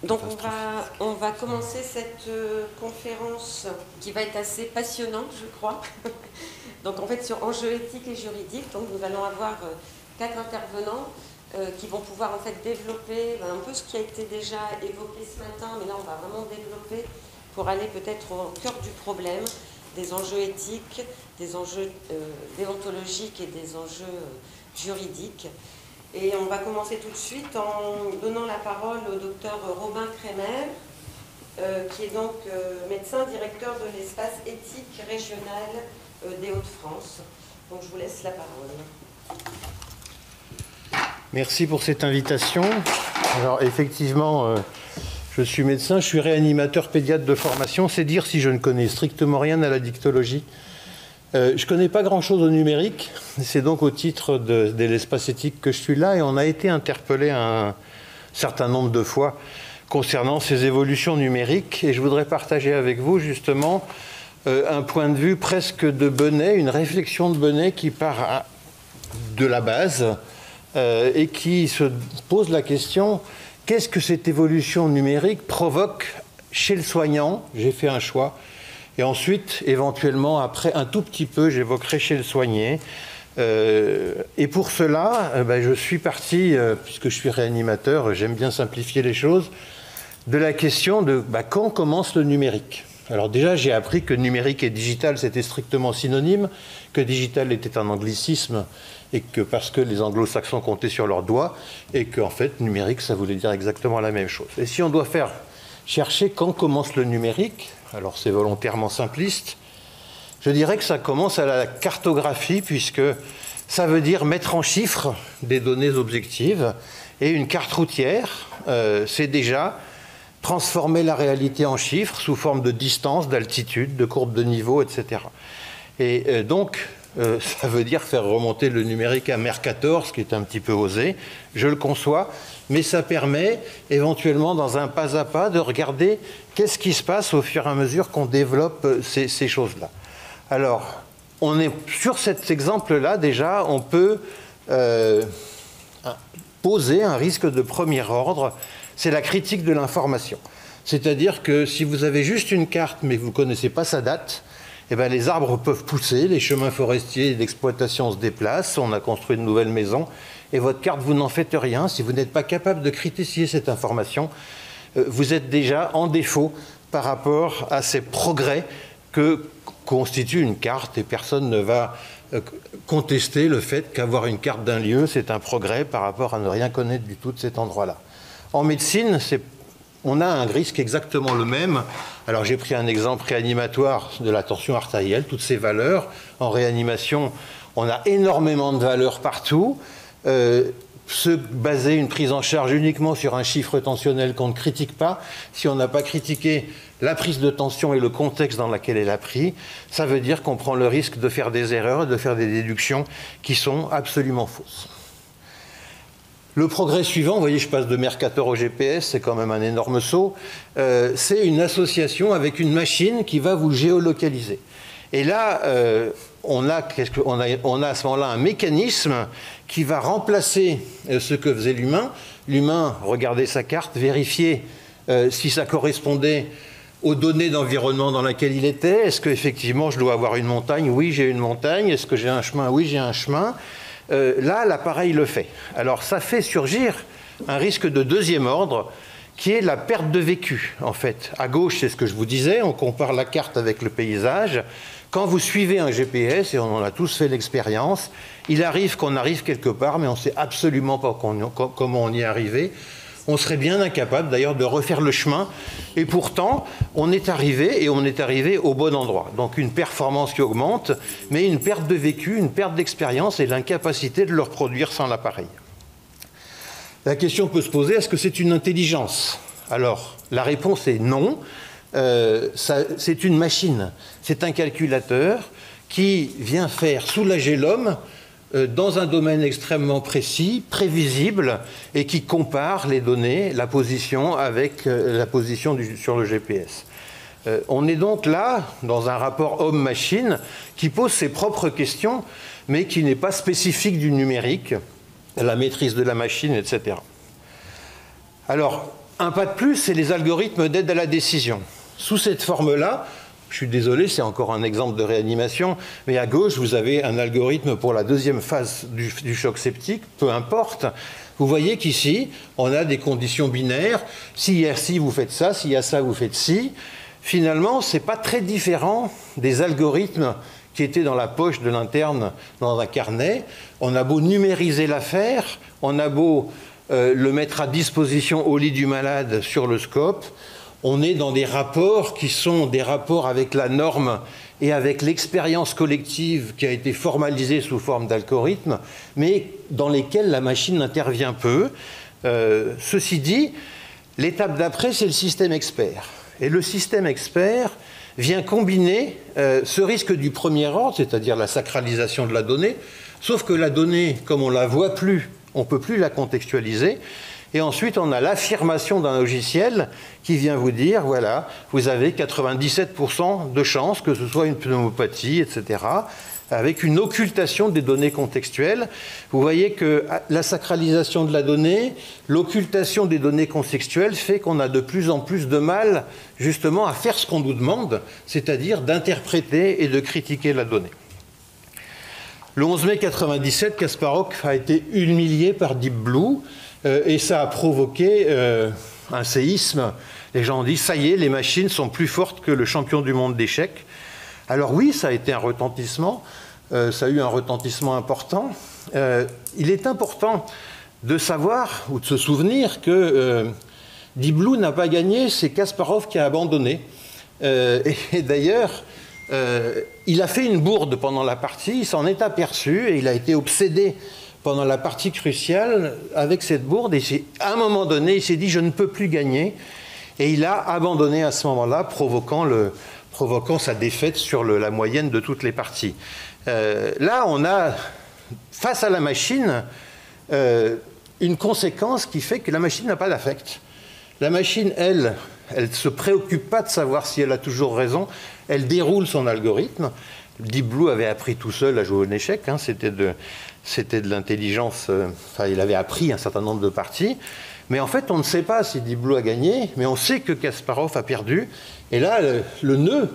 Donc on va commencer cette conférence qui va être assez passionnante, je crois. Donc en fait sur enjeux éthiques et juridiques. Donc nous allons avoir 4 intervenants qui vont pouvoir en fait développer un peu ce qui a été déjà évoqué ce matin, mais là on va vraiment développer pour aller peut-être au cœur du problème, des enjeux éthiques, des enjeux déontologiques et des enjeux juridiques. Et on va commencer tout de suite en donnant la parole au docteur Robin Kremer, qui est donc médecin directeur de l'espace éthique régional des Hauts-de-France. Donc je vous laisse la parole. Merci pour cette invitation. Alors effectivement, je suis médecin, je suis réanimateur pédiatre de formation. C'est dire si je ne connais strictement rien à la dictologie. Je ne connais pas grand-chose au numérique, c'est donc au titre de l'espace éthique que je suis là, et on a été interpellé un certain nombre de fois concernant ces évolutions numériques, et je voudrais partager avec vous justement un point de vue presque de Benet, une réflexion de Benet qui part de la base et qui se pose la question, qu'est-ce que cette évolution numérique provoque chez le soignant? J'ai fait un choix. Et ensuite, éventuellement, après un tout petit peu, j'évoquerai chez le soigné. Et pour cela, je suis parti, puisque je suis réanimateur, j'aime bien simplifier les choses, de la question de quand commence le numérique. Alors déjà, j'ai appris que numérique et digital, c'était strictement synonyme, que digital était un anglicisme, et que parce que les anglo-saxons comptaient sur leurs doigts, et qu'en fait, numérique, ça voulait dire exactement la même chose. Et si on doit chercher quand commence le numérique, alors c'est volontairement simpliste, je dirais que ça commence à la cartographie, puisque ça veut dire mettre en chiffres des données objectives, et une carte routière, c'est déjà transformer la réalité en chiffres sous forme de distance, d'altitude, de courbe de niveau, etc. Et donc, ça veut dire faire remonter le numérique à Mercator, ce qui est un petit peu osé, je le conçois, mais ça permet éventuellement dans un pas à pas de regarder qu'est-ce qui se passe au fur et à mesure qu'on développe ces choses-là. Alors, on est sur cet exemple-là, déjà, on peut poser un risque de premier ordre, c'est la critique de l'information. C'est-à-dire que si vous avez juste une carte, mais que vous ne connaissez pas sa date, eh bien, les arbres peuvent pousser, les chemins forestiers d'exploitation se déplacent, on a construit de nouvelles maisons, et votre carte, vous n'en faites rien. Si vous n'êtes pas capable de critiquer cette information, vous êtes déjà en défaut par rapport à ces progrès que constitue une carte, et personne ne va contester le fait qu'avoir une carte d'un lieu, c'est un progrès par rapport à ne rien connaître du tout de cet endroit-là. En médecine, on a un risque exactement le même. Alors j'ai pris un exemple réanimatoire de la tension artérielle, toutes ces valeurs. En réanimation, on a énormément de valeurs partout. Se baser une prise en charge uniquement sur un chiffre tensionnel qu'on ne critique pas, si on n'a pas critiqué la prise de tension et le contexte dans lequel elle a pris, ça veut dire qu'on prend le risque de faire des erreurs et de faire des déductions qui sont absolument fausses. Le progrès suivant, vous voyez, je passe de Mercator au GPS, c'est quand même un énorme saut, c'est une association avec une machine qui va vous géolocaliser. Et là, on a à ce moment-là un mécanisme qui va remplacer ce que faisait l'humain. L'humain regardait sa carte, vérifiait si ça correspondait aux données d'environnement dans lesquelles il était. Est-ce qu'effectivement je dois avoir une montagne? Oui, j'ai une montagne. Est-ce que j'ai un chemin? Oui, j'ai un chemin. Là, l'appareil le fait. Alors, ça fait surgir un risque de deuxième ordre qui est la perte de vécu, en fait. À gauche, c'est ce que je vous disais, on compare la carte avec le paysage. Quand vous suivez un GPS, et on en a tous fait l'expérience, il arrive qu'on arrive quelque part, mais on ne sait absolument pas comment on y est arrivé. On serait bien incapable, d'ailleurs, de refaire le chemin. Et pourtant, on est arrivé, et on est arrivé au bon endroit. Donc une performance qui augmente, mais une perte de vécu, une perte d'expérience et l'incapacité de le reproduire sans l'appareil. La question peut se poser, est-ce que c'est une intelligence? Alors, la réponse est non. C'est une machine. C'est un calculateur qui vient faire soulager l'homme dans un domaine extrêmement précis, prévisible, et qui compare les données, la position avec la position sur le GPS. On est donc là, dans un rapport homme-machine, qui pose ses propres questions, mais qui n'est pas spécifique du numérique, la maîtrise de la machine, etc. Alors, Un pas de plus, c'est les algorithmes d'aide à la décision. Sous cette forme-là, je suis désolé, c'est encore un exemple de réanimation, mais à gauche, vous avez un algorithme pour la deuxième phase du choc septique, peu importe. Vous voyez qu'ici, on a des conditions binaires. S'il y a ci, vous faites ça. S'il y a ça, vous faites ci. Finalement, ce n'est pas très différent des algorithmes qui étaient dans la poche de l'interne dans un carnet. On a beau numériser l'affaire, on a beau le mettre à disposition au lit du malade sur le scope, on est dans des rapports qui sont des rapports avec la norme et avec l'expérience collective qui a été formalisée sous forme d'algorithme, mais dans lesquels la machine intervient peu. Ceci dit, l'étape d'après, c'est le système expert. Et le système expert vient combiner ce risque du premier ordre, c'est-à-dire la sacralisation de la donnée, sauf que la donnée, comme on ne la voit plus, on ne peut plus la contextualiser. Et ensuite, on a l'affirmation d'un logiciel qui vient vous dire, voilà, vous avez 97% de chances que ce soit une pneumopathie, etc., avec une occultation des données contextuelles. Vous voyez que la sacralisation de la donnée, l'occultation des données contextuelles fait qu'on a de plus en plus de mal, justement, à faire ce qu'on nous demande, c'est-à-dire d'interpréter et de critiquer la donnée. Le 11 mai 1997, Kasparov a été humilié par Deep Blue, et ça a provoqué un séisme. Les gens ont dit, ça y est, les machines sont plus fortes que le champion du monde d'échecs. Alors oui, ça a été un retentissement, ça a eu un retentissement important. Il est important de savoir, ou de se souvenir, que Deep Blue n'a pas gagné, c'est Kasparov qui a abandonné. Et d'ailleurs, il a fait une bourde pendant la partie, il s'en est aperçu, et il a été obsédé pendant la partie cruciale avec cette bourde, et à un moment donné, il s'est dit « je ne peux plus gagner », et il a abandonné à ce moment-là, provoquant sa défaite sur la moyenne de toutes les parties. Là, on a, face à la machine, une conséquence qui fait que la machine n'a pas d'affect. La machine, elle ne se préoccupe pas de savoir si elle a toujours raison, elle déroule son algorithme. Deep Blue avait appris tout seul à jouer aux échecs, hein, c'était de l'intelligence, enfin il avait appris un certain nombre de parties, mais en fait on ne sait pas si Deep Blue a gagné, mais on sait que Kasparov a perdu, et là le nœud,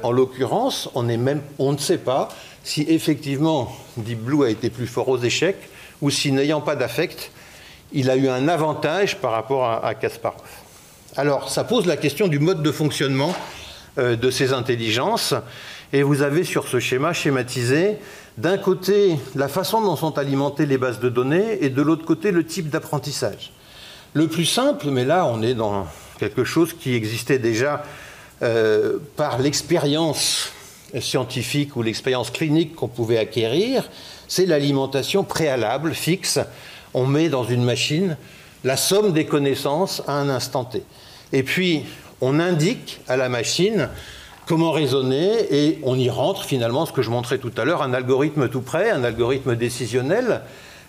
en l'occurrence, on ne sait pas si effectivement Deep Blue a été plus fort aux échecs, ou si n'ayant pas d'affect, il a eu un avantage par rapport à Kasparov. Alors ça pose la question du mode de fonctionnement de ces intelligences, et vous avez sur ce schéma schématisé d'un côté la façon dont sont alimentées les bases de données et de l'autre côté le type d'apprentissage. Le plus simple, mais là on est dans quelque chose qui existait déjà par l'expérience scientifique ou l'expérience clinique qu'on pouvait acquérir, c'est l'alimentation préalable, fixe. On met dans une machine la somme des connaissances à un instant T. Et puis on indique à la machine comment raisonner, et on y rentre finalement, ce que je montrais tout à l'heure, un algorithme tout près, un algorithme décisionnel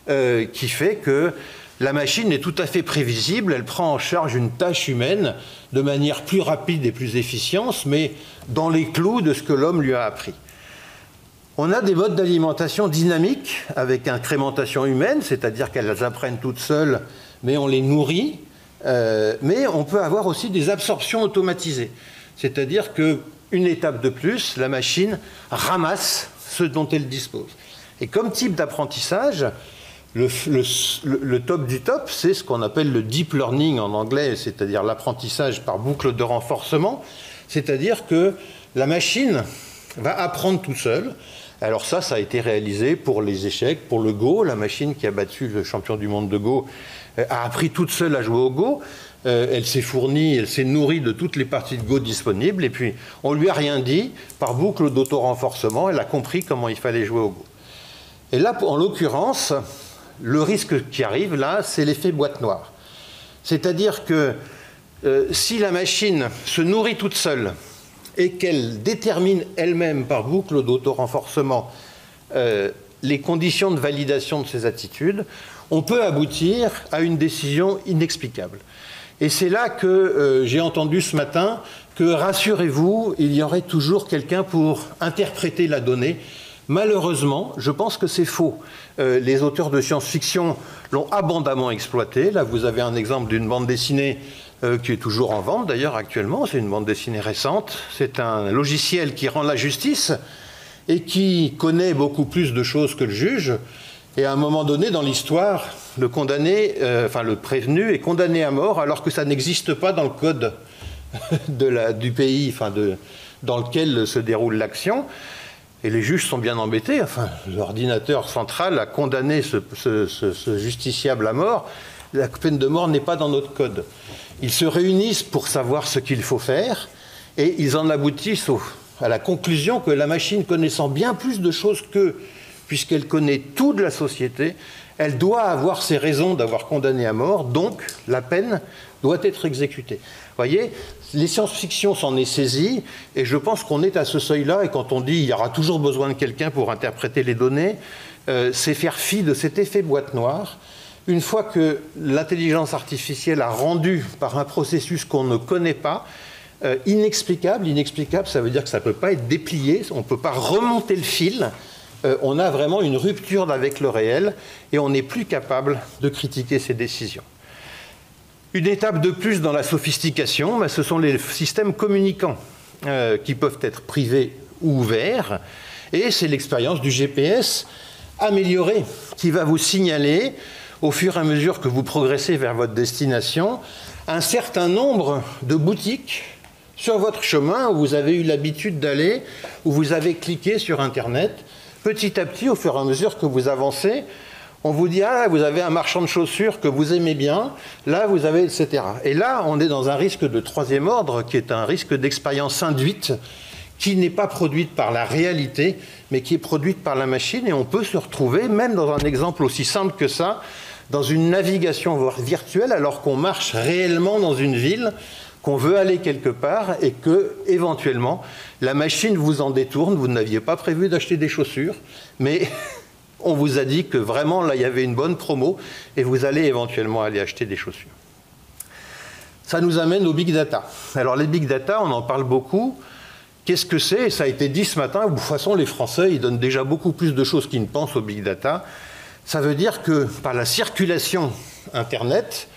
qui fait que la machine est tout à fait prévisible, elle prend en charge une tâche humaine de manière plus rapide et plus efficiente, mais dans les clous de ce que l'homme lui a appris. On a des modes d'alimentation dynamiques avec incrémentation humaine, c'est-à-dire qu'elles apprennent toutes seules, mais on les nourrit, mais on peut avoir aussi des absorptions automatisées, c'est-à-dire que une étape de plus, la machine ramasse ce dont elle dispose. Et comme type d'apprentissage, le top du top, c'est ce qu'on appelle le deep learning en anglais, c'est-à-dire l'apprentissage par boucle de renforcement, c'est-à-dire que la machine va apprendre tout seul. Alors ça a été réalisé pour les échecs, pour le Go, la machine qui a battu le champion du monde de Go a appris toute seule à jouer au Go. Elle s'est fournie, elle s'est nourrie de toutes les parties de Go disponibles, et puis on ne lui a rien dit, par boucle d'auto-renforcement, elle a compris comment il fallait jouer au Go. Et là, en l'occurrence, le risque qui arrive là, c'est l'effet boîte noire. C'est-à-dire que si la machine se nourrit toute seule et qu'elle détermine elle-même par boucle d'auto-renforcement les conditions de validation de ses attitudes, on peut aboutir à une décision inexplicable. Et c'est là que j'ai entendu ce matin que, rassurez-vous, il y aurait toujours quelqu'un pour interpréter la donnée, Malheureusement, je pense que c'est faux. Les auteurs de science-fiction l'ont abondamment exploité. Là, vous avez un exemple d'une bande dessinée qui est toujours en vente d'ailleurs actuellement. C'est une bande dessinée récente. C'est un logiciel qui rend la justice et qui connaît beaucoup plus de choses que le juge. Et à un moment donné, dans l'histoire, le condamné, le prévenu est condamné à mort alors que ça n'existe pas dans le code du pays dans lequel se déroule l'action. Et les juges sont bien embêtés. L'ordinateur central a condamné ce justiciable à mort. La peine de mort n'est pas dans notre code. Ils se réunissent pour savoir ce qu'il faut faire et ils en aboutissent à la conclusion que la machine, connaissant bien plus de choses qu'eux, puisqu'elle connaît tout de la société, elle doit avoir ses raisons d'avoir condamné à mort, donc la peine doit être exécutée. Vous voyez, les science-fiction s'en est saisie, et je pense qu'on est à ce seuil-là, et quand on dit qu'il y aura toujours besoin de quelqu'un pour interpréter les données, c'est faire fi de cet effet boîte noire. Une fois que l'intelligence artificielle a rendu par un processus qu'on ne connaît pas, inexplicable, ça veut dire que ça ne peut pas être déplié, on ne peut pas remonter le fil, on a vraiment une rupture avec le réel et on n'est plus capable de critiquer ces décisions. Une étape de plus dans la sophistication, ce sont les systèmes communicants qui peuvent être privés ou ouverts, et c'est l'expérience du GPS amélioré qui va vous signaler, au fur et à mesure que vous progressez vers votre destination, un certain nombre de boutiques sur votre chemin où vous avez eu l'habitude d'aller, où vous avez cliqué sur Internet. Petit à petit, au fur et à mesure que vous avancez, on vous dit « Ah, vous avez un marchand de chaussures que vous aimez bien, là, vous avez... » etc. Et là, on est dans un risque de troisième ordre, qui est un risque d'expérience induite, qui n'est pas produite par la réalité, mais qui est produite par la machine. Et on peut se retrouver, même dans un exemple aussi simple que ça, dans une navigation virtuelle, alors qu'on marche réellement dans une ville, qu'on veut aller quelque part et que, éventuellement, la machine vous en détourne. Vous n'aviez pas prévu d'acheter des chaussures, mais on vous a dit que vraiment, là, il y avait une bonne promo et vous allez éventuellement aller acheter des chaussures. Ça nous amène au big data. Alors, les big data, on en parle beaucoup. Qu'est-ce que c'est? Ça a été dit ce matin. De toute façon, les Français, ils donnent déjà beaucoup plus de choses qu'ils ne pensent au big data. Ça veut dire que, par la circulation Internet,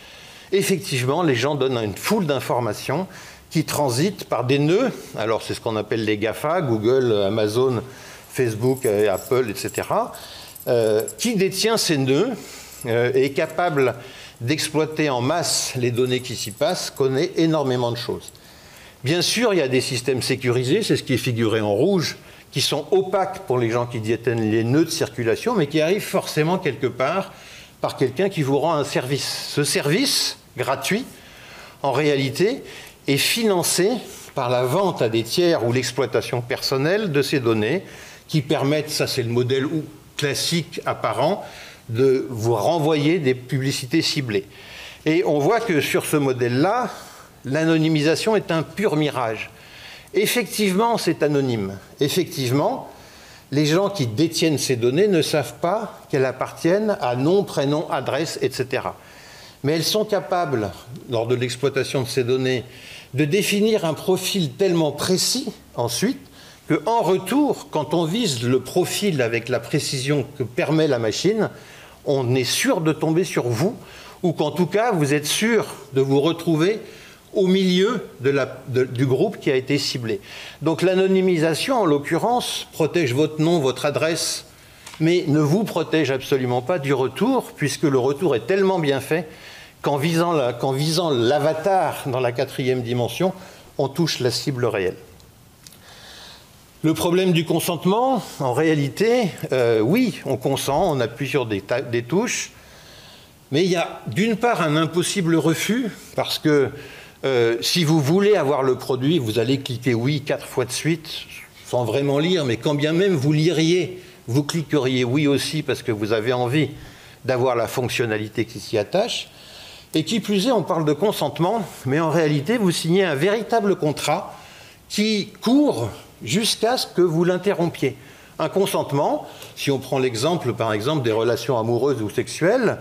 effectivement, les gens donnent une foule d'informations qui transitent par des nœuds. Alors, c'est ce qu'on appelle les GAFA, Google, Amazon, Facebook, Apple, etc. Qui détient ces nœuds est capable d'exploiter en masse les données qui s'y passent, connaît énormément de choses. Bien sûr, il y a des systèmes sécurisés, c'est ce qui est figuré en rouge, qui sont opaques pour les gens qui détiennent les nœuds de circulation, mais qui arrivent forcément quelque part par quelqu'un qui vous rend un service. Ce service, gratuit, en réalité, est financé par la vente à des tiers ou l'exploitation personnelle de ces données qui permettent, ça c'est le modèle classique apparent, de vous renvoyer des publicités ciblées. Et on voit que sur ce modèle-là, l'anonymisation est un pur mirage. Effectivement, c'est anonyme. Effectivement, les gens qui détiennent ces données ne savent pas qu'elles appartiennent à nom, prénom, adresse, etc. Mais elles sont capables, lors de l'exploitation de ces données, de définir un profil tellement précis ensuite qu'en retour, quand on vise le profil avec la précision que permet la machine, on est sûr de tomber sur vous, ou qu'en tout cas, vous êtes sûr de vous retrouver au milieu du groupe qui a été ciblé. Donc l'anonymisation, en l'occurrence, protège votre nom, votre adresse, mais ne vous protège absolument pas du retour, puisque le retour est tellement bien fait qu'en visant l'avatar dans la 4e dimension, on touche la cible réelle. Le problème du consentement, en réalité, oui, on consent, on appuie sur des touches, mais il y a d'une part un impossible refus, parce que si vous voulez avoir le produit, vous allez cliquer oui 4 fois de suite, sans vraiment lire, mais quand bien même vous liriez, vous cliqueriez oui aussi parce que vous avez envie d'avoir la fonctionnalité qui s'y attache. Et qui plus est, on parle de consentement, mais en réalité, vous signez un véritable contrat qui court jusqu'à ce que vous l'interrompiez. Un consentement, si on prend l'exemple, par exemple, des relations amoureuses ou sexuelles,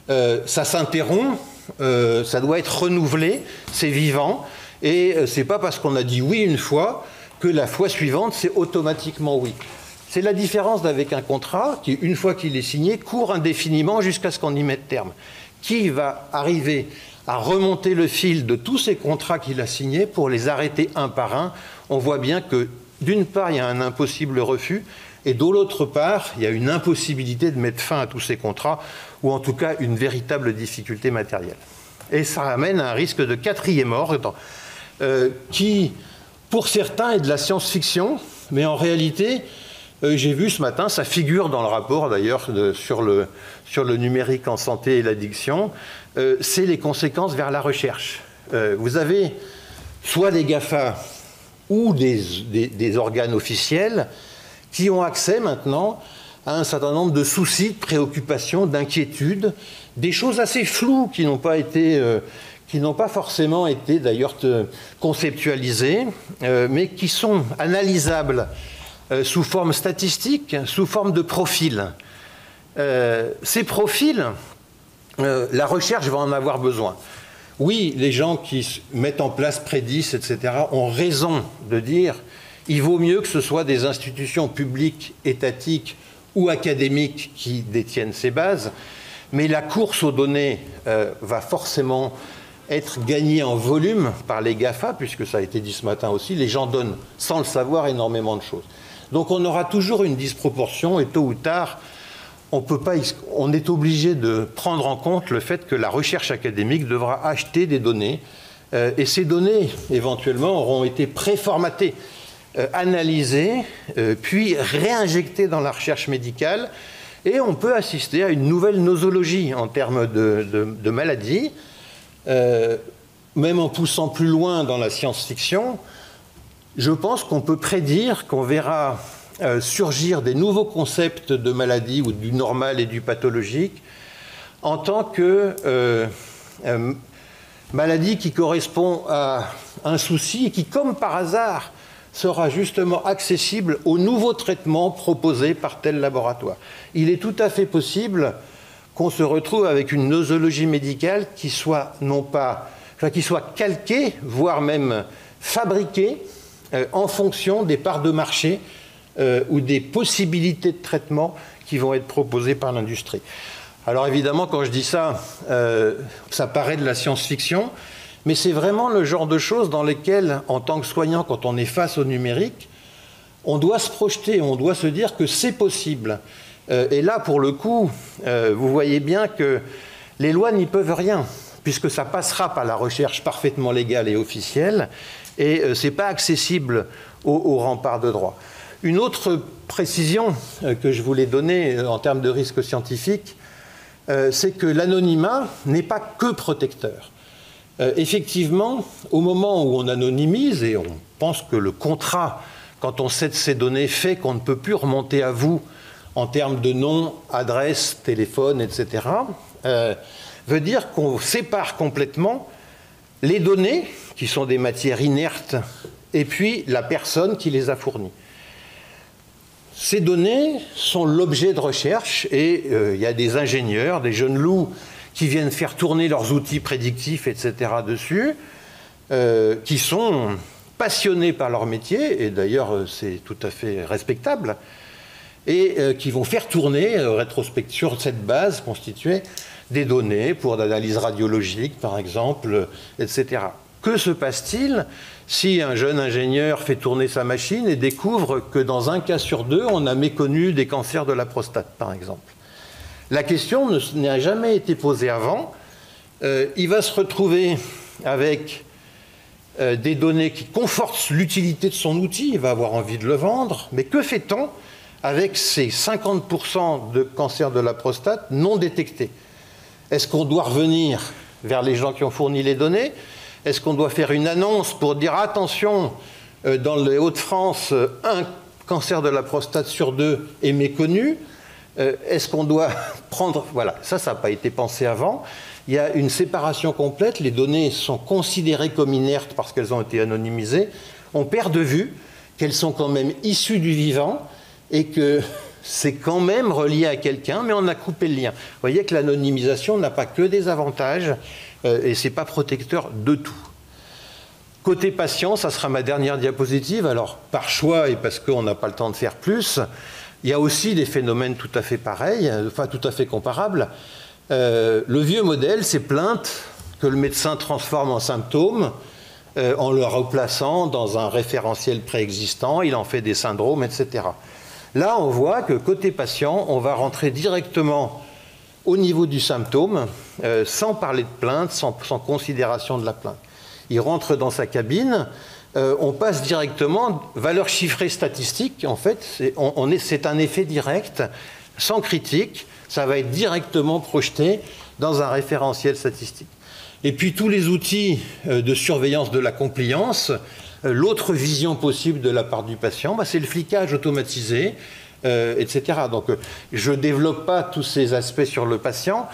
ça s'interrompt, ça doit être renouvelé, c'est vivant, et c'est pas parce qu'on a dit oui une fois que la fois suivante, c'est automatiquement oui. C'est la différence avec un contrat qui, une fois qu'il est signé, court indéfiniment jusqu'à ce qu'on y mette terme. Qui va arriver à remonter le fil de tous ces contrats qu'il a signés pour les arrêter un par un? On voit bien que, d'une part, il y a un impossible refus, et de l'autre part, il y a une impossibilité de mettre fin à tous ces contrats, ou en tout cas une véritable difficulté matérielle. Et ça amène à un risque de quatrième ordre, qui, pour certains, est de la science-fiction, mais en réalité, j'ai vu ce matin, ça figure dans le rapport d'ailleurs sur le numérique en santé et l'addiction, c'est les conséquences vers la recherche. Vous avez soit des GAFA ou des organes officiels qui ont accès maintenant à un certain nombre de soucis, de préoccupations, d'inquiétudes, des choses assez floues qui n'ont pas forcément été d'ailleurs conceptualisées, mais qui sont analysables sous forme statistique, sous forme de profils. Ces profils, la recherche va en avoir besoin. Oui, les gens qui mettent en place Prédis, etc., ont raison de dire qu'il vaut mieux que ce soit des institutions publiques, étatiques ou académiques qui détiennent ces bases, mais la course aux données va forcément être gagnée en volume par les GAFA, puisque ça a été dit ce matin aussi, les gens donnent, sans le savoir, énormément de choses. Donc on aura toujours une disproportion, et tôt ou tard, on est obligé de prendre en compte le fait que la recherche académique devra acheter des données, et ces données, éventuellement, auront été préformatées, analysées, puis réinjectées dans la recherche médicale, et on peut assister à une nouvelle nosologie en termes de maladies, même en poussant plus loin dans la science-fiction. Je pense qu'on peut prédire qu'on verra surgir des nouveaux concepts de maladie ou du normal et du pathologique en tant que maladie qui correspond à un souci et qui, comme par hasard, sera justement accessible aux nouveaux traitements proposés par tel laboratoire. Il est tout à fait possible qu'on se retrouve avec une nosologie médicale qui soit qui soit calquée, voire même fabriquée, en fonction des parts de marché ou des possibilités de traitement qui vont être proposées par l'industrie. Alors évidemment, quand je dis ça, ça paraît de la science-fiction, mais c'est vraiment le genre de choses dans lesquelles, en tant que soignant, quand on est face au numérique, on doit se projeter, on doit se dire que c'est possible. Et là, pour le coup, vous voyez bien que les lois n'y peuvent rien, puisque ça passera par la recherche parfaitement légale et officielle, et ce n'est pas accessible aux remparts de droit. Une autre précision que je voulais donner en termes de risque scientifique, c'est que l'anonymat n'est pas que protecteur. Effectivement, au moment où on anonymise, et on pense que le contrat, quand on cède ces données, fait qu'on ne peut plus remonter à vous en termes de nom, adresse, téléphone, etc., veut dire qu'on sépare complètement les données, qui sont des matières inertes, et puis la personne qui les a fournies. Ces données sont l'objet de recherche, et il y a des ingénieurs, des jeunes loups, qui viennent faire tourner leurs outils prédictifs, etc. dessus, qui sont passionnés par leur métier, et d'ailleurs c'est tout à fait respectable, et qui vont faire tourner sur cette base constituée des données pour l'analyse radiologique, par exemple, etc. Que se passe-t-il si un jeune ingénieur fait tourner sa machine et découvre que dans un cas sur deux, on a méconnu des cancers de la prostate, par exemple? La question n'a jamais été posée avant. Il va se retrouver avec des données qui confortent l'utilité de son outil, il va avoir envie de le vendre, mais que fait-on avec ces 50% de cancers de la prostate non détectés? Est-ce qu'on doit revenir vers les gens qui ont fourni les données? Est-ce qu'on doit faire une annonce pour dire attention, dans les Hauts-de-France, un cancer de la prostate sur deux est méconnu? Est-ce qu'on doit prendre... Voilà, ça n'a pas été pensé avant. Il y a une séparation complète, les données sont considérées comme inertes parce qu'elles ont été anonymisées. On perd de vue qu'elles sont quand même issues du vivant et que c'est quand même relié à quelqu'un, mais on a coupé le lien. Vous voyez que l'anonymisation n'a pas que des avantages et ce n'est pas protecteur de tout. Côté patient, ça sera ma dernière diapositive. Alors, par choix et parce qu'on n'a pas le temps de faire plus, Il y a aussi des phénomènes tout à fait pareils, enfin tout à fait comparables. Le vieux modèle, c'est plainte que le médecin transforme en symptômes en le replaçant dans un référentiel préexistant, il en fait des syndromes, etc. Là, on voit que côté patient, on va rentrer directement au niveau du symptôme, sans parler de plainte, sans considération de la plainte. Il rentre dans sa cabine, on passe directement, valeur chiffrée statistique, en fait, c'est un effet direct, sans critique, ça va être directement projeté dans un référentiel statistique. Et puis tous les outils de surveillance de la compliance, l'autre vision possible de la part du patient, c'est le flicage automatisé, etc. Donc je ne développe pas tous ces aspects sur le patient,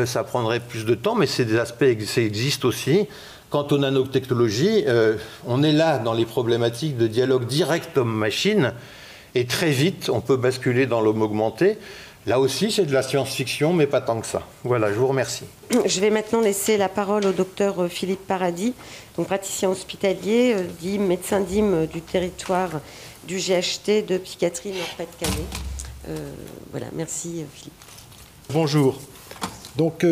ça prendrait plus de temps, mais c'est des aspects qui existent aussi. Quant aux nanotechnologies, on est là dans les problématiques de dialogue direct homme-machine, et très vite on peut basculer dans l'homme augmenté. Là aussi, c'est de la science-fiction, mais pas tant que ça. Voilà, je vous remercie. Je vais maintenant laisser la parole au docteur Philippe Paradis, donc praticien hospitalier, médecin DIM du territoire du GHT de psychiatrie Nord-Pas-de-Calais. Voilà, merci Philippe. Bonjour. Donc,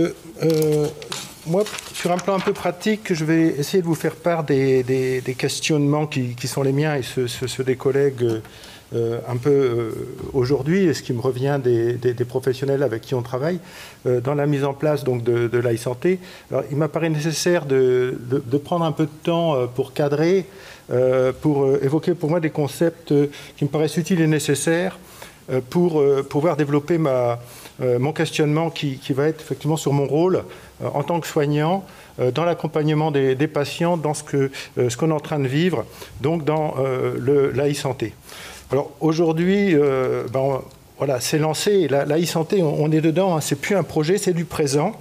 moi, sur un plan un peu pratique, je vais essayer de vous faire part des questionnements qui sont les miens et ceux des collègues un peu aujourd'hui, et ce qui me revient des professionnels avec qui on travaille, dans la mise en place donc, de l'e-santé. Alors, il m'apparaît nécessaire de prendre un peu de temps pour cadrer, pour évoquer pour moi des concepts qui me paraissent utiles et nécessaires pour pouvoir développer mon questionnement qui va être effectivement sur mon rôle en tant que soignant dans l'accompagnement des patients dans ce qu'on est en train de vivre, donc dans la e-santé. Alors aujourd'hui, voilà, c'est lancé, la e-santé, on est dedans, hein, c'est plus un projet, c'est du présent.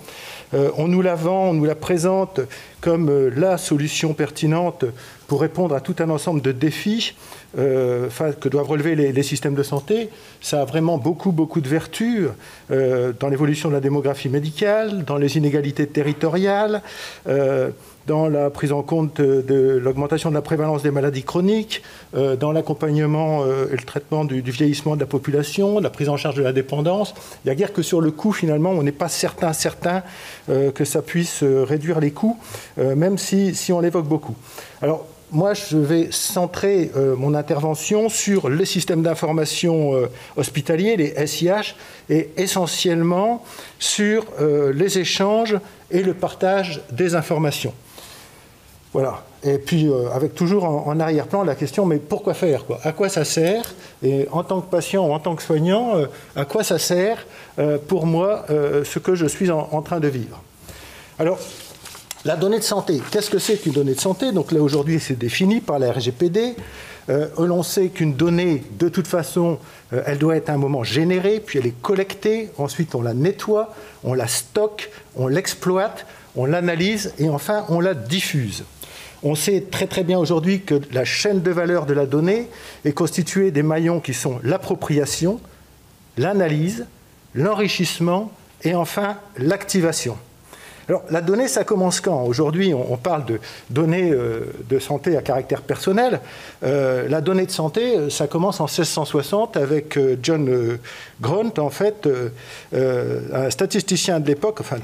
On nous la vend, on nous la présente comme la solution pertinente pour répondre à tout un ensemble de défis que doivent relever les systèmes de santé. Ça a vraiment beaucoup de vertus dans l'évolution de la démographie médicale, dans les inégalités territoriales, dans la prise en compte de l'augmentation de la prévalence des maladies chroniques, dans l'accompagnement et le traitement du vieillissement de la population, de la prise en charge de la dépendance. Il n'y a guère que sur le coût, finalement, on n'est pas certain que ça puisse réduire les coûts, même si on l'évoque beaucoup. Alors, moi, je vais centrer mon intervention sur les systèmes d'information hospitaliers, les SIH, et essentiellement sur les échanges et le partage des informations. Voilà. Et puis, avec toujours en arrière-plan la question, mais pourquoi faire, quoi ? À quoi ça sert ? Et en tant que patient ou en tant que soignant, à quoi ça sert pour moi ce que je suis en train de vivre ? Alors, la donnée de santé, qu'est-ce que c'est qu'une donnée de santé ? Donc là, aujourd'hui, c'est défini par la RGPD. On sait qu'une donnée, de toute façon, elle doit être à un moment générée, puis elle est collectée, ensuite on la nettoie, on la stocke, on l'exploite, on l'analyse et enfin on la diffuse. On sait très bien aujourd'hui que la chaîne de valeur de la donnée est constituée des maillons qui sont l'appropriation, l'analyse, l'enrichissement et enfin l'activation. Alors, la donnée, ça commence quand ? Aujourd'hui, on parle de données de santé à caractère personnel. La donnée de santé, ça commence en 1660 avec John Grant, en fait, un statisticien de l'époque, enfin,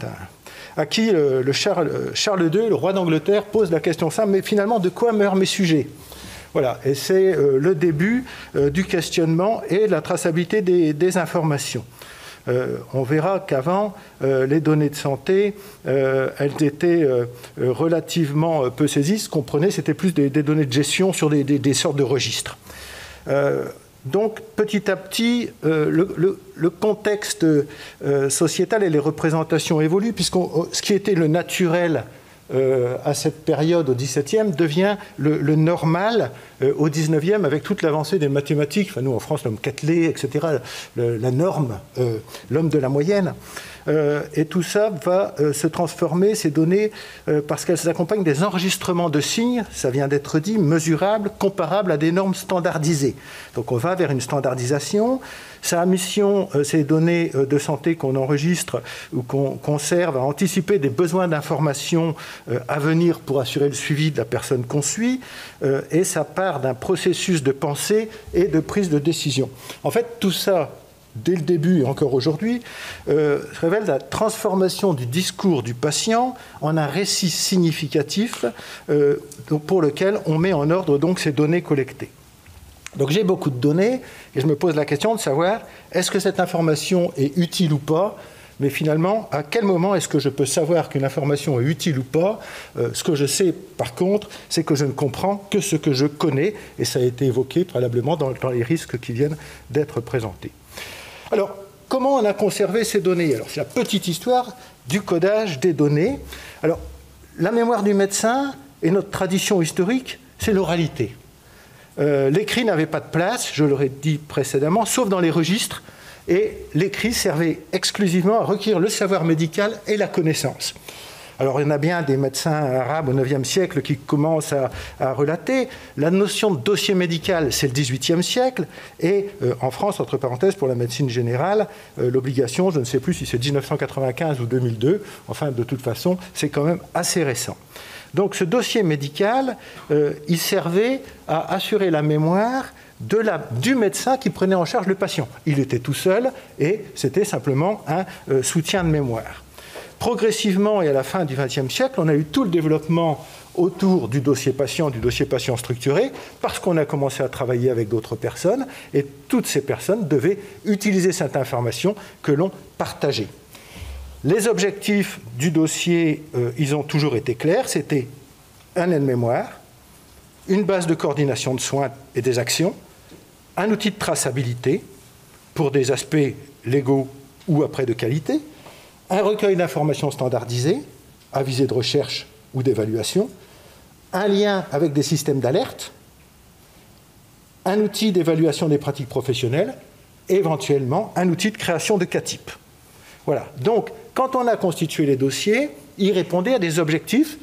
à qui Charles II, le roi d'Angleterre, pose la question simple, mais finalement, de quoi meurent mes sujets ? Voilà, et c'est le début du questionnement et de la traçabilité des informations. On verra qu'avant, les données de santé, elles étaient relativement peu saisies. Ce qu'on prenait, c'était plus des données de gestion sur des sortes de registres. Donc, petit à petit, le contexte sociétal et les représentations évoluent, puisque ce qui était le naturel à cette période au XVIIe devient le normal au XIXe avec toute l'avancée des mathématiques. Enfin, nous, en France, l'homme Quetelet, etc., la norme, l'homme de la moyenne. et tout ça va se transformer, ces données, parce qu'elles s'accompagnent des enregistrements de signes, ça vient d'être dit, mesurables, comparables à des normes standardisées. Donc on va vers une standardisation. Sa mission, ces données de santé qu'on enregistre ou qu'on conserve, à anticiper des besoins d'information à venir pour assurer le suivi de la personne qu'on suit, et ça part d'un processus de pensée et de prise de décision. En fait, tout ça, dès le début et encore aujourd'hui, révèle la transformation du discours du patient en un récit significatif pour lequel on met en ordre donc ces données collectées. Donc j'ai beaucoup de données et je me pose la question de savoir est-ce que cette information est utile ou pas, mais finalement à quel moment est-ce que je peux savoir qu'une information est utile ou pas. Ce que je sais par contre, c'est que je ne comprends que ce que je connais, et ça a été évoqué préalablement dans les risques qui viennent d'être présentés. Alors, comment on a conservé ces données? Alors, c'est la petite histoire du codage des données. Alors, la mémoire du médecin et notre tradition historique, c'est l'oralité. L'écrit n'avait pas de place, je l'aurais dit précédemment, sauf dans les registres, et l'écrit servait exclusivement à recueillir le savoir médical et la connaissance. Alors, il y en a bien des médecins arabes au IXe siècle qui commencent à relater. La notion de dossier médical, c'est le XVIIIe siècle. Et en France, entre parenthèses, pour la médecine générale, l'obligation, je ne sais plus si c'est 1995 ou 2002. Enfin, de toute façon, c'est quand même assez récent. Donc, ce dossier médical, il servait à assurer la mémoire du médecin qui prenait en charge le patient. Il était tout seul et c'était simplement un soutien de mémoire. Progressivement et à la fin du XXe siècle, on a eu tout le développement autour du dossier patient structuré, parce qu'on a commencé à travailler avec d'autres personnes, et toutes ces personnes devaient utiliser cette information que l'on partageait. Les objectifs du dossier, ils ont toujours été clairs, c'était un aide-mémoire, une base de coordination de soins et des actions, un outil de traçabilité pour des aspects légaux ou après de qualité, un recueil d'informations standardisées, à visée de recherche ou d'évaluation, un lien avec des systèmes d'alerte, un outil d'évaluation des pratiques professionnelles, et éventuellement un outil de création de cas types. Voilà. Donc, quand on a constitué les dossiers, ils répondaient à des objectifs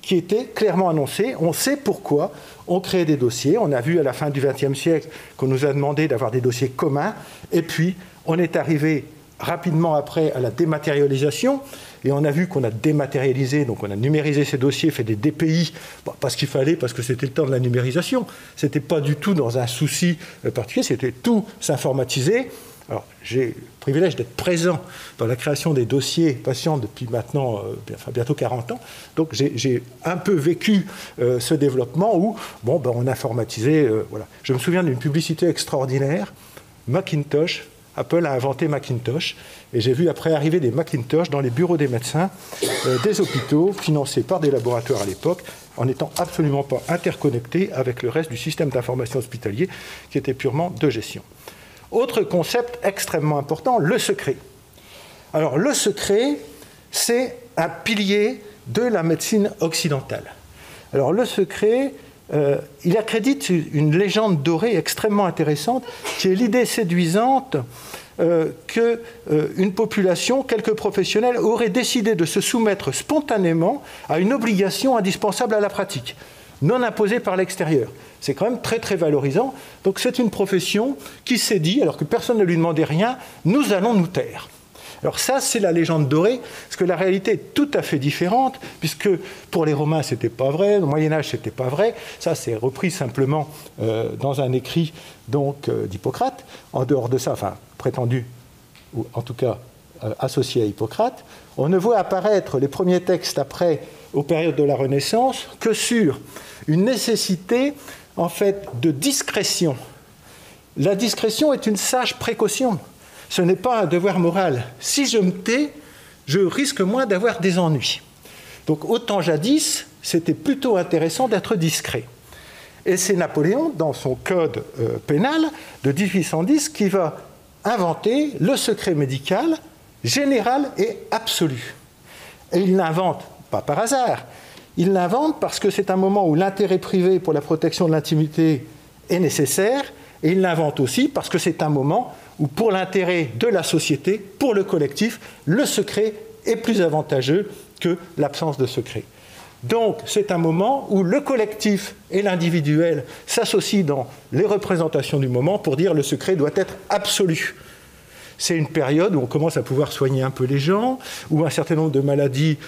qui étaient clairement annoncés. On sait pourquoi on crée des dossiers. On a vu à la fin du XXe siècle qu'on nous a demandé d'avoir des dossiers communs. Et puis, on est arrivé rapidement après à la dématérialisation, et on a vu qu'on a dématérialisé, donc on a numérisé ces dossiers, fait des DPI, parce qu'il fallait, parce que c'était le temps de la numérisation. Ce n'était pas du tout dans un souci particulier, c'était tout s'informatiser. Alors, j'ai le privilège d'être présent dans la création des dossiers patients depuis maintenant bientôt 40 ans. Donc, j'ai un peu vécu ce développement où on informatisait. Voilà. Je me souviens d'une publicité extraordinaire, Macintosh. Apple a inventé Macintosh, et j'ai vu après arriver des Macintosh dans les bureaux des médecins, des hôpitaux, financés par des laboratoires à l'époque, en n'étant absolument pas interconnectés avec le reste du système d'information hospitalier, qui était purement de gestion. Autre concept extrêmement important, le secret. Alors, le secret, c'est un pilier de la médecine occidentale. Alors, le secret, il accrédite une légende dorée extrêmement intéressante, qui est l'idée séduisante qu'une population, quelques professionnels, auraient décidé de se soumettre spontanément à une obligation indispensable à la pratique, non imposée par l'extérieur. C'est quand même très très valorisant. Donc c'est une profession qui s'est dit, alors que personne ne lui demandait rien, nous allons nous taire. Alors ça, c'est la légende dorée, parce que la réalité est tout à fait différente, puisque pour les Romains, ce n'était pas vrai, au Moyen-Âge, ce n'était pas vrai. Ça, c'est repris simplement dans un écrit d'Hippocrate. En dehors de ça, enfin, prétendu, ou en tout cas associé à Hippocrate, on ne voit apparaître les premiers textes après, aux périodes de la Renaissance, que sur une nécessité, en fait, de discrétion. La discrétion est une sage précaution. Ce n'est pas un devoir moral. Si je me tais, je risque moins d'avoir des ennuis. Donc, autant jadis, c'était plutôt intéressant d'être discret. Et c'est Napoléon, dans son code pénal de 1810, qui va inventer le secret médical général et absolu. Et il l'invente, pas par hasard, il l'invente parce que c'est un moment où l'intérêt privé pour la protection de l'intimité est nécessaire, Et il l'invente aussi parce que c'est un moment où, pour l'intérêt de la société, pour le collectif, le secret est plus avantageux que l'absence de secret. Donc, c'est un moment où le collectif et l'individuel s'associent dans les représentations du moment pour dire que le secret doit être absolu. C'est une période où on commence à pouvoir soigner un peu les gens, où un certain nombre de maladies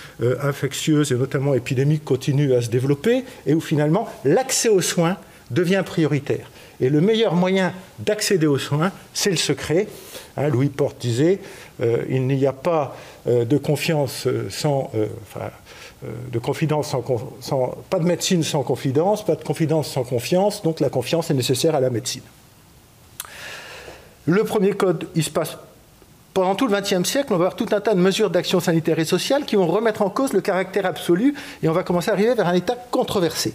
infectieuses et notamment épidémiques continuent à se développer, et où finalement l'accès aux soins devient prioritaire. Et le meilleur moyen d'accéder aux soins, c'est le secret. Louis Porte disait il n'y a pas de confiance sans... de confidence pas de médecine sans confidence, pas de confidence sans confiance, donc la confiance est nécessaire à la médecine. Le premier code, il se passe pendant tout le XXe siècle, on va avoir tout un tas de mesures d'action sanitaire et sociale qui vont remettre en cause le caractère absolu et on va commencer à arriver vers un état controversé.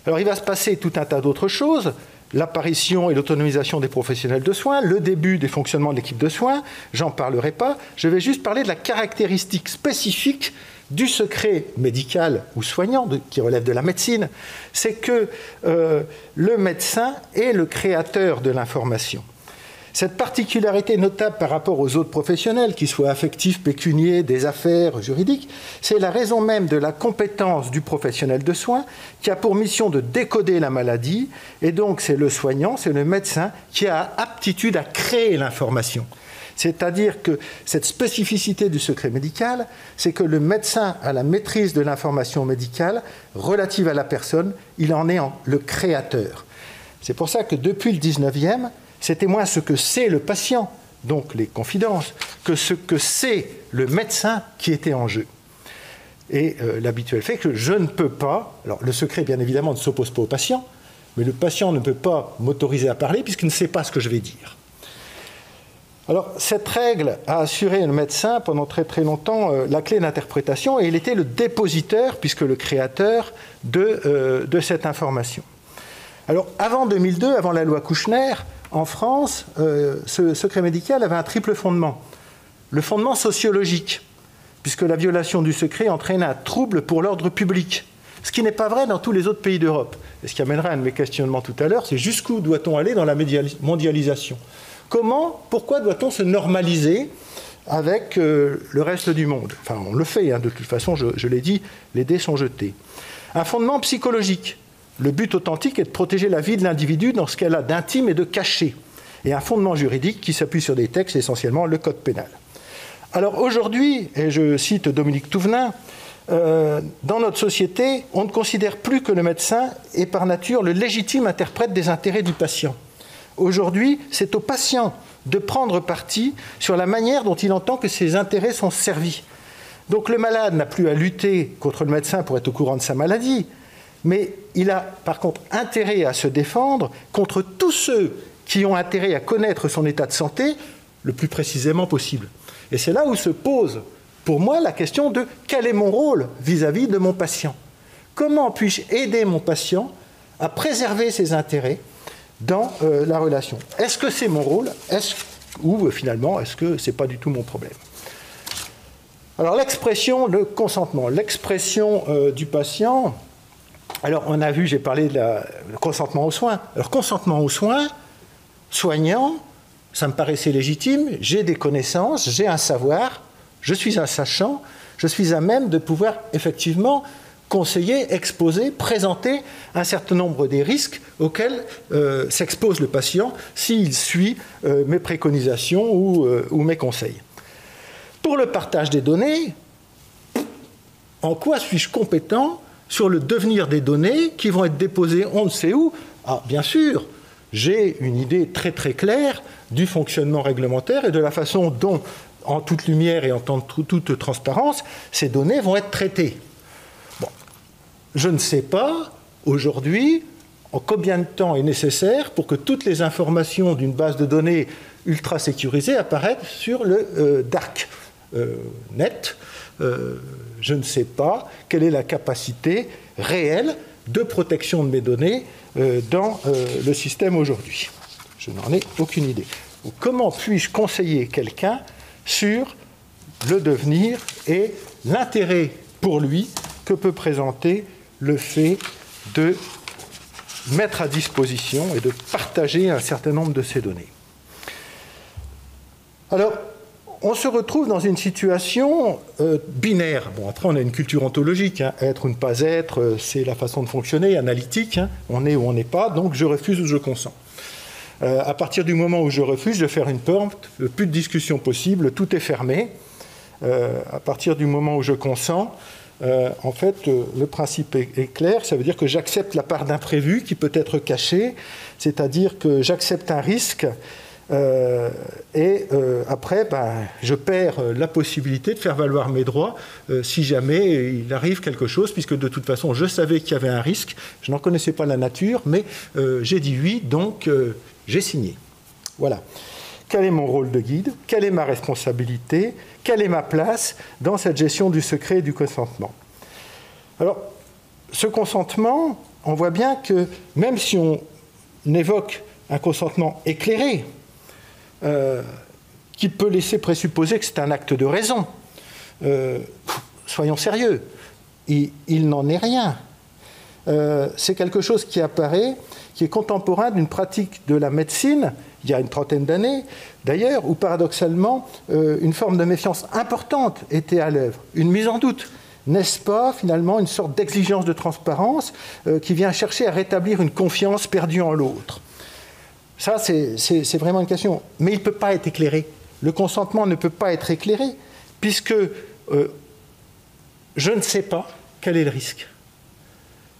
Alors il va se passer tout un tas d'autres choses, l'apparition et l'autonomisation des professionnels de soins, le début des fonctionnements de l'équipe de soins, j'en parlerai pas, je vais juste parler de la caractéristique spécifique du secret médical ou soignant, qui relève de la médecine, c'est que le médecin est le créateur de l'information. Cette particularité notable par rapport aux autres professionnels, qu'ils soient affectifs, pécuniaires, des affaires, juridiques, c'est la raison même de la compétence du professionnel de soins qui a pour mission de décoder la maladie, et donc c'est le soignant, c'est le médecin qui a aptitude à créer l'information. C'est-à-dire que cette spécificité du secret médical, c'est que le médecin a la maîtrise de l'information médicale relative à la personne, il en est le créateur. C'est pour ça que depuis le 19e, c'était moins ce que c'est le patient, donc les confidences, que ce que c'est le médecin qui était en jeu. Et l'habituel fait que je ne peux pas, alors le secret bien évidemment ne s'oppose pas au patient, mais le patient ne peut pas m'autoriser à parler puisqu'il ne sait pas ce que je vais dire. Alors cette règle a assuré le médecin pendant très très longtemps la clé d'interprétation et il était le dépositeur, puisque le créateur, de cette information. Alors avant 2002, avant la loi Kouchner, en France, ce secret médical avait un triple fondement. Le fondement sociologique, puisque la violation du secret entraîne un trouble pour l'ordre public, ce qui n'est pas vrai dans tous les autres pays d'Europe. Et ce qui amènera un de mes questionnements tout à l'heure, c'est jusqu'où doit-on aller dans la mondialisation ? Pourquoi doit-on se normaliser avec le reste du monde ? Enfin, on le fait, de toute façon, je l'ai dit, les dés sont jetés. Un fondement psychologique. Le but authentique est de protéger la vie de l'individu dans ce qu'elle a d'intime et de caché. Et un fondement juridique qui s'appuie sur des textes, essentiellement le code pénal. Alors aujourd'hui, et je cite Dominique Touvenin, dans notre société, on ne considère plus que le médecin est par nature le légitime interprète des intérêts du patient. Aujourd'hui, c'est au patient de prendre parti sur la manière dont il entend que ses intérêts sont servis. Donc le malade n'a plus à lutter contre le médecin pour être au courant de sa maladie, mais il a par contre intérêt à se défendre contre tous ceux qui ont intérêt à connaître son état de santé le plus précisément possible. Et c'est là où se pose pour moi la question de quel est mon rôle vis-à-vis de mon patient ? Comment puis-je aider mon patient à préserver ses intérêts dans la relation ? Est-ce que c'est mon rôle ? Ou finalement, est-ce que ce n'est pas du tout mon problème ? Alors l'expression, le consentement, l'expression du patient, alors on a vu, j'ai parlé de le consentement aux soins. Alors consentement aux soins, soignant, ça me paraissait légitime, j'ai des connaissances, j'ai un savoir, je suis un sachant, je suis à même de pouvoir effectivement conseiller, exposer, présenter un certain nombre des risques auxquels s'expose le patient s'il suit mes préconisations ou mes conseils. Pour le partage des données, en quoi suis-je compétent sur le devenir des données qui vont être déposées on ne sait où ? Ah, bien sûr, j'ai une idée très très claire du fonctionnement réglementaire et de la façon dont, en toute lumière et en toute transparence, ces données vont être traitées. Bon. Je ne sais pas, aujourd'hui, en combien de temps est nécessaire pour que toutes les informations d'une base de données ultra sécurisée apparaissent sur le dark net. Je ne sais pas quelle est la capacité réelle de protection de mes données dans le système aujourd'hui. Je n'en ai aucune idée. Comment puis-je conseiller quelqu'un sur le devenir et l'intérêt pour lui que peut présenter le fait de mettre à disposition et de partager un certain nombre de ces données. Alors, on se retrouve dans une situation binaire. Bon, après, on a une culture ontologique. Hein. Être ou ne pas être, c'est la façon de fonctionner, analytique. Hein. On est ou on n'est pas, donc je refuse ou je consens. À partir du moment où je refuse, je vais faire une porte, plus de discussion possible, tout est fermé. À partir du moment où je consens, en fait, le principe est clair. Ça veut dire que j'accepte la part d'imprévu qui peut être cachée, c'est-à-dire que j'accepte un risque. Après, je perds la possibilité de faire valoir mes droits si jamais il arrive quelque chose, puisque de toute façon, je savais qu'il y avait un risque, je n'en connaissais pas la nature, mais j'ai dit oui, donc j'ai signé. Voilà. Quel est mon rôle de guide? Quelle est ma responsabilité? Quelle est ma place dans cette gestion du secret et du consentement? Alors, ce consentement, on voit bien que même si on évoque un consentement éclairé, qui peut laisser présupposer que c'est un acte de raison. Soyons sérieux, il n'en est rien. C'est quelque chose qui apparaît, qui est contemporain d'une pratique de la médecine, il y a une trentaine d'années, d'ailleurs, où paradoxalement, une forme de méfiance importante était à l'œuvre, une mise en doute. N'est-ce pas, finalement, une sorte d'exigence de transparence qui vient chercher à rétablir une confiance perdue en l'autre? Ça, c'est vraiment une question. Mais il ne peut pas être éclairé. Le consentement ne peut pas être éclairé, puisque je ne sais pas quel est le risque.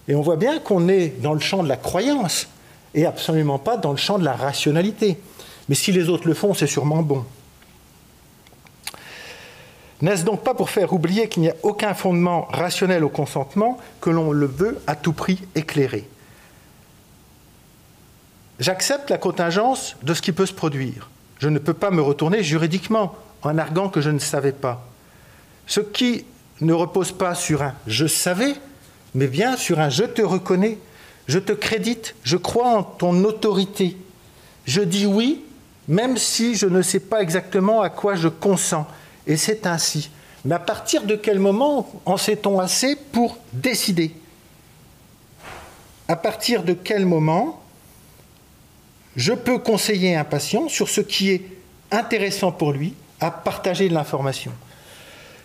Et on voit bien qu'on est dans le champ de la croyance, et absolument pas dans le champ de la rationalité. Mais si les autres le font, c'est sûrement bon. N'est-ce donc pas pour faire oublier qu'il n'y a aucun fondement rationnel au consentement que l'on le veut à tout prix éclairer? J'accepte la contingence de ce qui peut se produire. Je ne peux pas me retourner juridiquement en arguant que je ne savais pas. Ce qui ne repose pas sur un « je savais », mais bien sur un « je te reconnais », je te crédite, je crois en ton autorité. Je dis oui, même si je ne sais pas exactement à quoi je consens. Et c'est ainsi. Mais à partir de quel moment en sait-on assez pour décider? À partir de quel moment je peux conseiller un patient sur ce qui est intéressant pour lui à partager de l'information?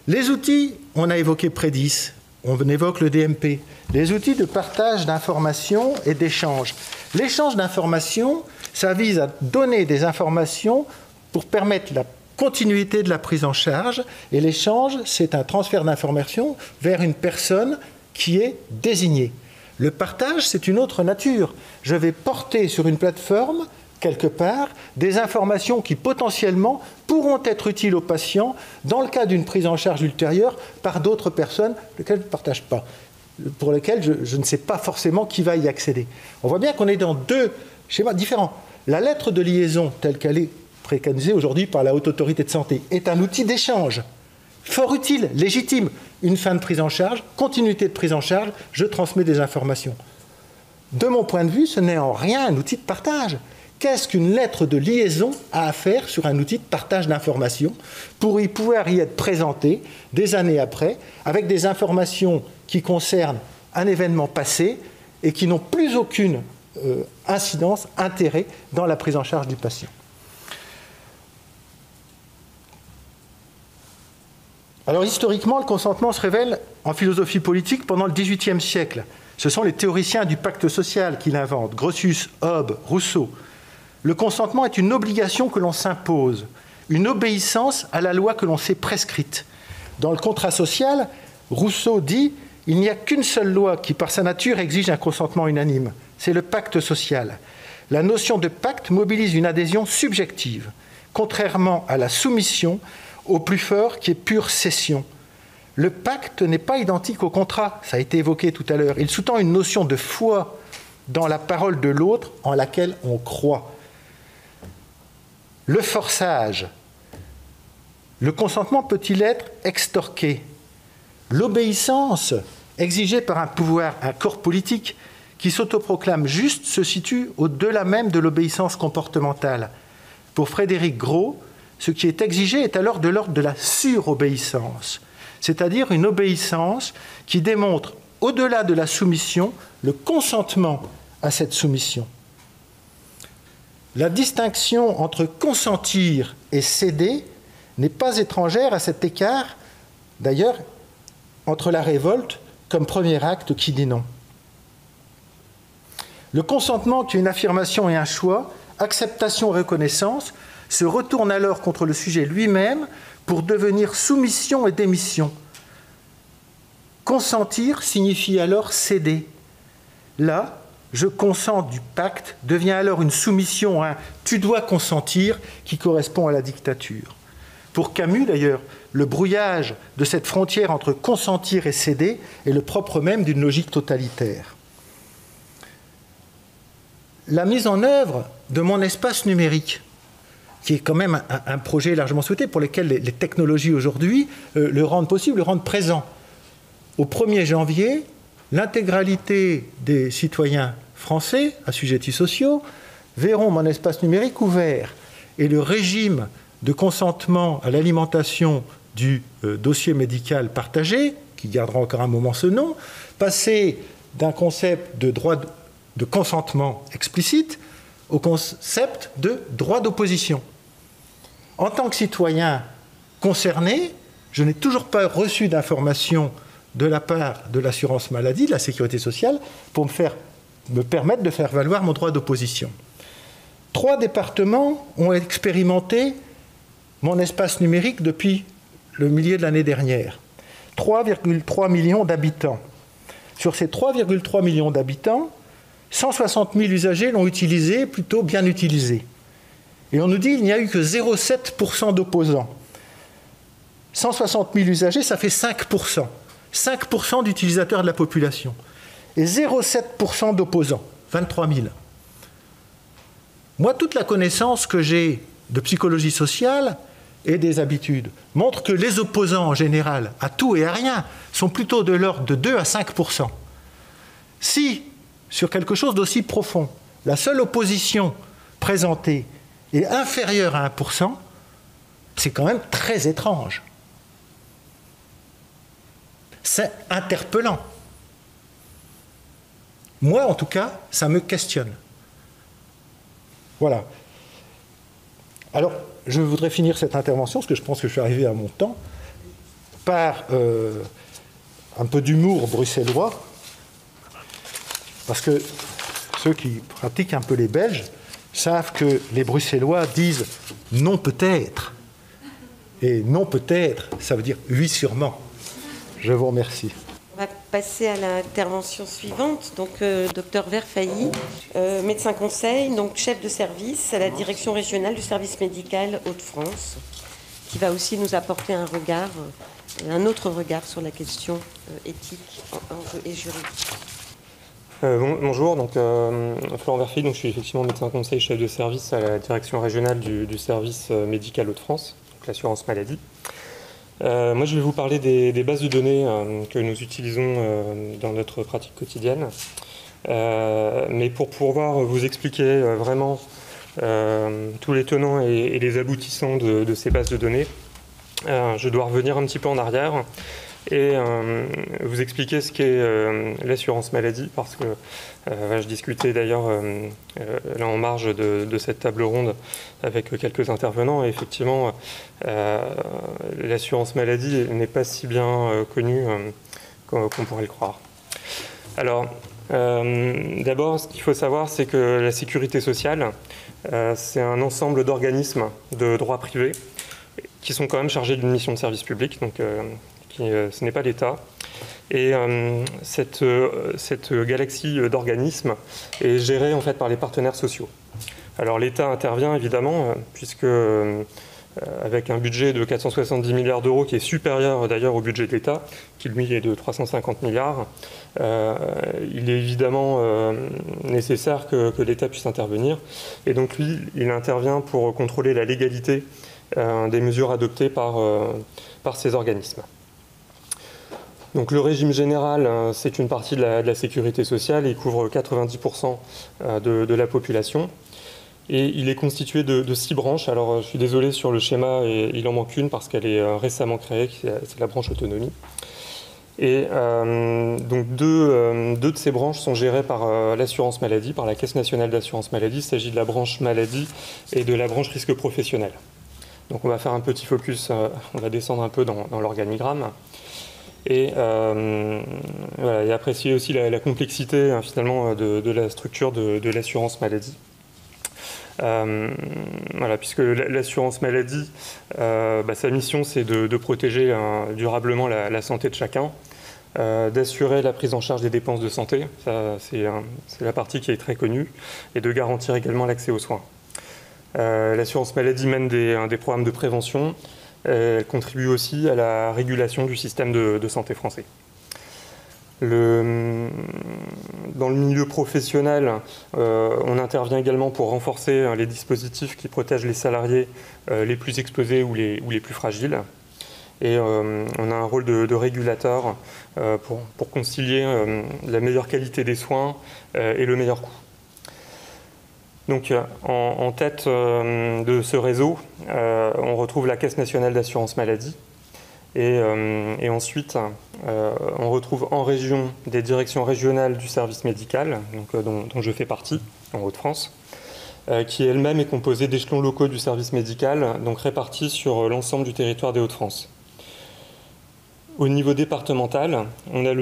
Les outils, on a évoqué Prédis, on évoque le DMP, les outils de partage d'informations et d'échange. L'échange d'informations, ça vise à donner des informations pour permettre la continuité de la prise en charge, et l'échange, c'est un transfert d'informations vers une personne qui est désignée. Le partage, c'est une autre nature. Je vais porter sur une plateforme, quelque part, des informations qui potentiellement pourront être utiles aux patients dans le cas d'une prise en charge ultérieure par d'autres personnes lesquelles je ne partage pas, pour lesquelles je ne sais pas forcément qui va y accéder. On voit bien qu'on est dans deux schémas différents. La lettre de liaison, telle qu'elle est préconisée aujourd'hui par la Haute Autorité de Santé, est un outil d'échange fort utile, légitime. Une fin de prise en charge, continuité de prise en charge, je transmets des informations. De mon point de vue, ce n'est en rien un outil de partage. Qu'est-ce qu'une lettre de liaison a à faire sur un outil de partage d'informations pour pouvoir y être présenté des années après, avec des informations qui concernent un événement passé et qui n'ont plus aucune incidence, intérêt dans la prise en charge du patient? Alors historiquement, le consentement se révèle en philosophie politique pendant le XVIIIe siècle. Ce sont les théoriciens du pacte social qui l'inventent, Grotius, Hobbes, Rousseau. Le consentement est une obligation que l'on s'impose, une obéissance à la loi que l'on s'est prescrite. Dans le contrat social, Rousseau dit « Il n'y a qu'une seule loi qui, par sa nature, exige un consentement unanime. C'est le pacte social. La notion de pacte mobilise une adhésion subjective, contrairement à la soumission au plus fort qui est pure cession. Le pacte n'est pas identique au contrat, ça a été évoqué tout à l'heure. Il sous-tend une notion de foi dans la parole de l'autre en laquelle on croit. Le forçage. Le consentement peut-il être extorqué? L'obéissance exigée par un pouvoir, un corps politique qui s'autoproclame juste se situe au-delà même de l'obéissance comportementale. Pour Frédéric Gros, ce qui est exigé est alors de l'ordre de la surobéissance, c'est-à-dire une obéissance qui démontre, au-delà de la soumission, le consentement à cette soumission. La distinction entre consentir et céder n'est pas étrangère à cet écart, d'ailleurs, entre la révolte comme premier acte qui dit non. Le consentement, qui est une affirmation et un choix, acceptation et reconnaissance, se retourne alors contre le sujet lui-même pour devenir soumission et démission. Consentir signifie alors céder. Là, je consens du pacte devient alors une soumission à un « tu dois consentir » qui correspond à la dictature. Pour Camus, d'ailleurs, le brouillage de cette frontière entre consentir et céder est le propre même d'une logique totalitaire. La mise en œuvre de mon espace numérique, qui est quand même un projet largement souhaité, pour lequel les technologies aujourd'hui le rendent possible, le rendent présent. Au 1er janvier, l'intégralité des citoyens français, assujettis sociaux, verront mon espace numérique ouvert. Et le régime de consentement à l'alimentation du dossier médical partagé, qui gardera encore un moment ce nom, passer d'un concept de droit de consentement explicite au concept de droit d'opposition. En tant que citoyen concerné, je n'ai toujours pas reçu d'informations de la part de l'assurance maladie, de la sécurité sociale, pour me permettre de faire valoir mon droit d'opposition. 3 départements ont expérimenté mon espace numérique depuis le milieu de l'année dernière. 3,3 millions d'habitants. Sur ces 3,3 millions d'habitants, 160 000 usagers l'ont utilisé, plutôt bien utilisé. Et on nous dit qu'il n'y a eu que 0,7% d'opposants. 160 000 usagers, ça fait 5%. 5% d'utilisateurs de la population. Et 0,7% d'opposants, 23 000. Moi, toute la connaissance que j'ai de psychologie sociale et des habitudes montre que les opposants en général, à tout et à rien, sont plutôt de l'ordre de 2 à 5%. Si, sur quelque chose d'aussi profond, la seule opposition présentée est inférieure à 1%, c'est quand même très étrange. C'est interpellant. Moi, en tout cas, ça me questionne. Voilà. Alors, je voudrais finir cette intervention, parce que je pense que je suis arrivé à mon temps, par un peu d'humour bruxellois, parce que ceux qui pratiquent un peu les Belges savent que les Bruxellois disent « non peut-être ». Et « non peut-être », ça veut dire « oui sûrement ». Je vous remercie. On va passer à l'intervention suivante. Donc, Dr Verfailly, médecin conseil, donc chef de service à la direction régionale du service médical Hauts-de-France, qui va aussi nous apporter un regard, un autre regard sur la question éthique et juridique. Bonjour, donc Florent Verfailly, donc je suis effectivement médecin conseil, chef de service à la direction régionale du service médical Hauts-de-France, donc l'assurance maladie. Moi, je vais vous parler des bases de données que nous utilisons dans notre pratique quotidienne. Mais pour pouvoir vous expliquer vraiment tous les tenants et les aboutissants de ces bases de données, je dois revenir un petit peu en arrière et vous expliquer ce qu'est l'assurance maladie, parce que je discutais d'ailleurs là en marge de cette table ronde avec quelques intervenants, et effectivement l'assurance maladie n'est pas si bien connue qu'on pourrait le croire. Alors d'abord, ce qu'il faut savoir, c'est que la sécurité sociale, c'est un ensemble d'organismes de droit privé qui sont quand même chargés d'une mission de service public, donc ce n'est pas l'État. Et cette galaxie d'organismes est gérée en fait par les partenaires sociaux. Alors l'État intervient évidemment, puisque avec un budget de 470 milliards d'euros qui est supérieur d'ailleurs au budget de l'État, qui lui est de 350 milliards, il est évidemment nécessaire que l'État puisse intervenir. Et donc lui, il intervient pour contrôler la légalité des mesures adoptées par ces organismes. Donc le régime général, c'est une partie de la sécurité sociale, il couvre 90% de la population. Et il est constitué de 6 branches. Alors je suis désolé, sur le schéma, il en manque une parce qu'elle est récemment créée, c'est la branche autonomie. Et donc deux de ces branches sont gérées par l'assurance maladie, par la Caisse nationale d'assurance maladie. Il s'agit de la branche maladie et de la branche risque professionnel. Donc on va faire un petit focus, on va descendre un peu dans l'organigramme. Et voilà, et apprécier aussi la complexité finalement de la structure de l'assurance maladie. Voilà, puisque l'assurance maladie, sa mission c'est de protéger durablement la santé de chacun, d'assurer la prise en charge des dépenses de santé, c'est la partie qui est très connue, et de garantir également l'accès aux soins. L'assurance maladie mène des programmes de prévention, elle contribue aussi à la régulation du système de santé français. Dans le milieu professionnel, on intervient également pour renforcer les dispositifs qui protègent les salariés les plus exposés ou les plus fragiles. Et on a un rôle de régulateur pour concilier la meilleure qualité des soins et le meilleur coût. Donc en tête de ce réseau, on retrouve la Caisse nationale d'assurance maladie. Et ensuite, on retrouve en région des directions régionales du service médical, donc, dont je fais partie, en Hauts-de-France, qui elle-même est composée d'échelons locaux du service médical, donc répartis sur l'ensemble du territoire des Hauts-de-France. Au niveau départemental, on a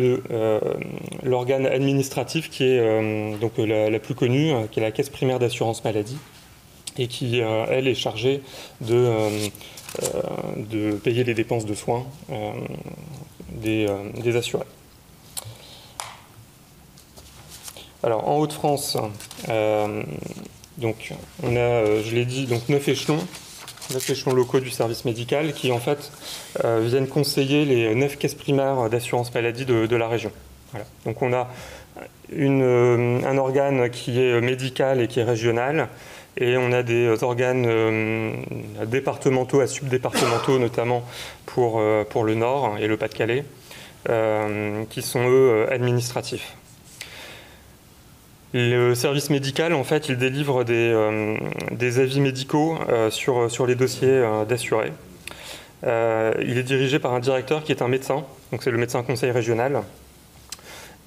l'organe administratif qui est donc la plus connue, qui est la Caisse primaire d'assurance maladie, et qui, elle, est chargée de payer les dépenses de soins des assurés. Alors, en Hauts-de-France, donc, on a, je l'ai dit, donc 9 échelons locaux du service médical qui, en fait, viennent conseiller les 9 caisses primaires d'assurance maladie de la région. Voilà. Donc, on a un organe qui est médical et qui est régional, et on a des organes départementaux à subdépartementaux, notamment pour le Nord et le Pas-de-Calais, qui sont, eux, administratifs. Le service médical, en fait, il délivre des avis médicaux sur les dossiers d'assurés. Il est dirigé par un directeur qui est un médecin, donc c'est le médecin conseil régional.